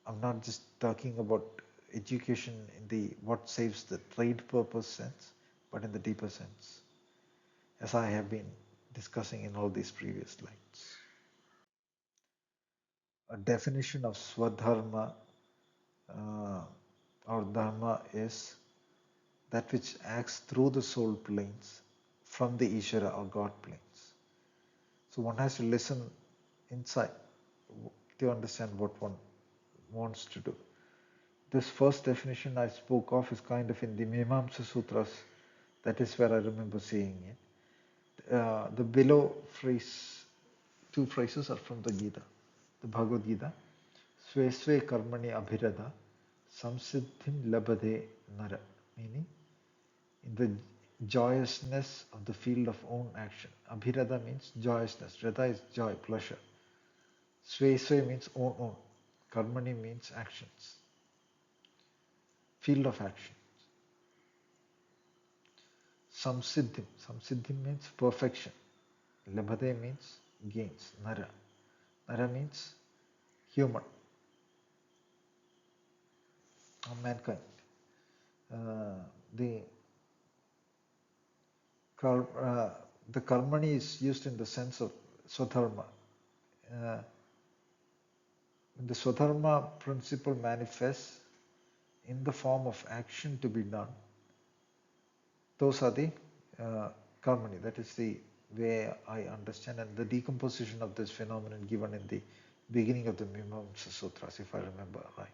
I'm not just talking about education in the what saves the trade purpose sense, but in the deeper sense, as I have been discussing in all these previous slides. A definition of Swadharma uh, or Dharma is that which acts through the soul planes from the Ishvara or God planes. So one has to listen inside to understand what one wants to do. This first definition I spoke of is kind of in the Mimamsa Sutras. That is where I remember seeing it. The below phrase, two phrases are from the Gita, the Bhagavad Gita. Sve sve karmani abhirada samsiddhim labhade nara. Meaning, in the joyousness of the field of own action. Abhirada means joyousness. Rada is joy, pleasure. Sve sve means own. Karmani means actions. Field of action. Samsiddhim. Samsiddhim means perfection. Labhade means gains. Nara. Nara means human or mankind. The the karmani is used in the sense of swadharma. When the swadharma principle manifests in the form of action to be done, those are the karmani. That is the way I understand, and the decomposition of this phenomenon given in the beginning of the Mimamsa Sutras, if I remember right.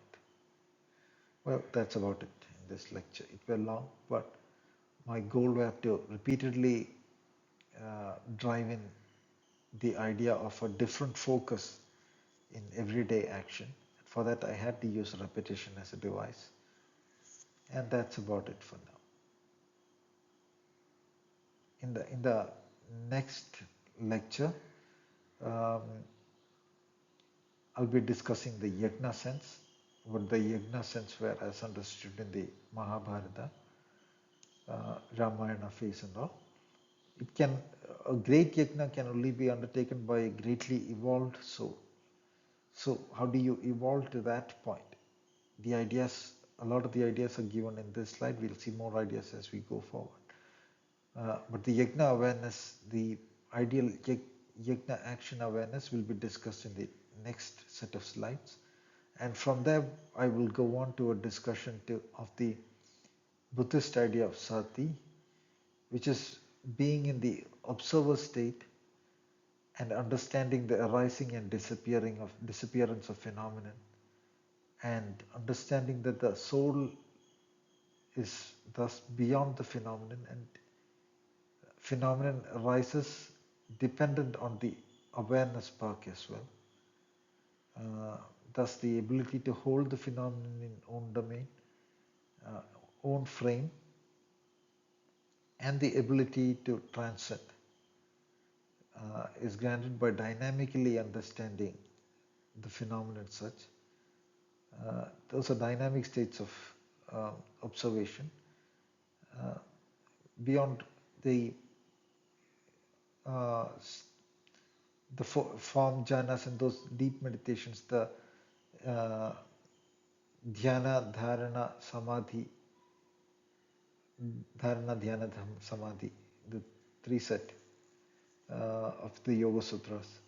Well, that's about it in this lecture. It was long, but my goal was to repeatedly drive in the idea of a different focus in everyday action. For that, I had to use repetition as a device. And that's about it for now. In the next lecture, um, I'll be discussing the yajna sense, what the yajna sense were as understood in the Mahabharata, Ramayana phase and all. A great yajna can only be undertaken by a greatly evolved soul. So how do you evolve to that point? The ideas a lot of the ideas are given in this slide. We'll see more ideas as we go forward. But the yajna awareness, the ideal yajna action awareness will be discussed in the next set of slides. And from there, I will go on to a discussion of the Buddhist idea of sati, which is being in the observer state and understanding the arising and disappearance of phenomenon, and understanding that the soul is thus beyond the phenomenon, and phenomenon arises dependent on the awareness spark as well. Thus the ability to hold the phenomenon in own domain, own frame, and the ability to transcend is granted by dynamically understanding the phenomenon as such. Those are dynamic states of observation. Beyond the form jhanas and those deep meditations, the dhyana, dharana, samadhi, the three set of the Yogasutras,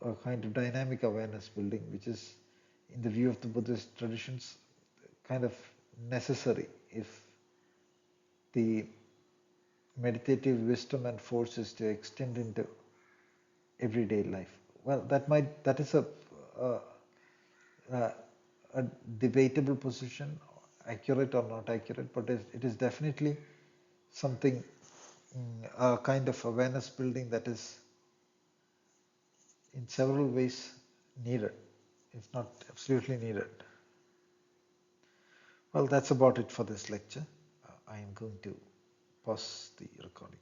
a kind of dynamic awareness building, which is, in the view of the Buddhist traditions, kind of necessary if the meditative wisdom and force is to extend into everyday life. Well, that is a debatable position, accurate or not accurate, but it is definitely something, a kind of awareness building that is in several ways needed. It's not absolutely needed. Well, that's about it for this lecture. I am going to pause the recording.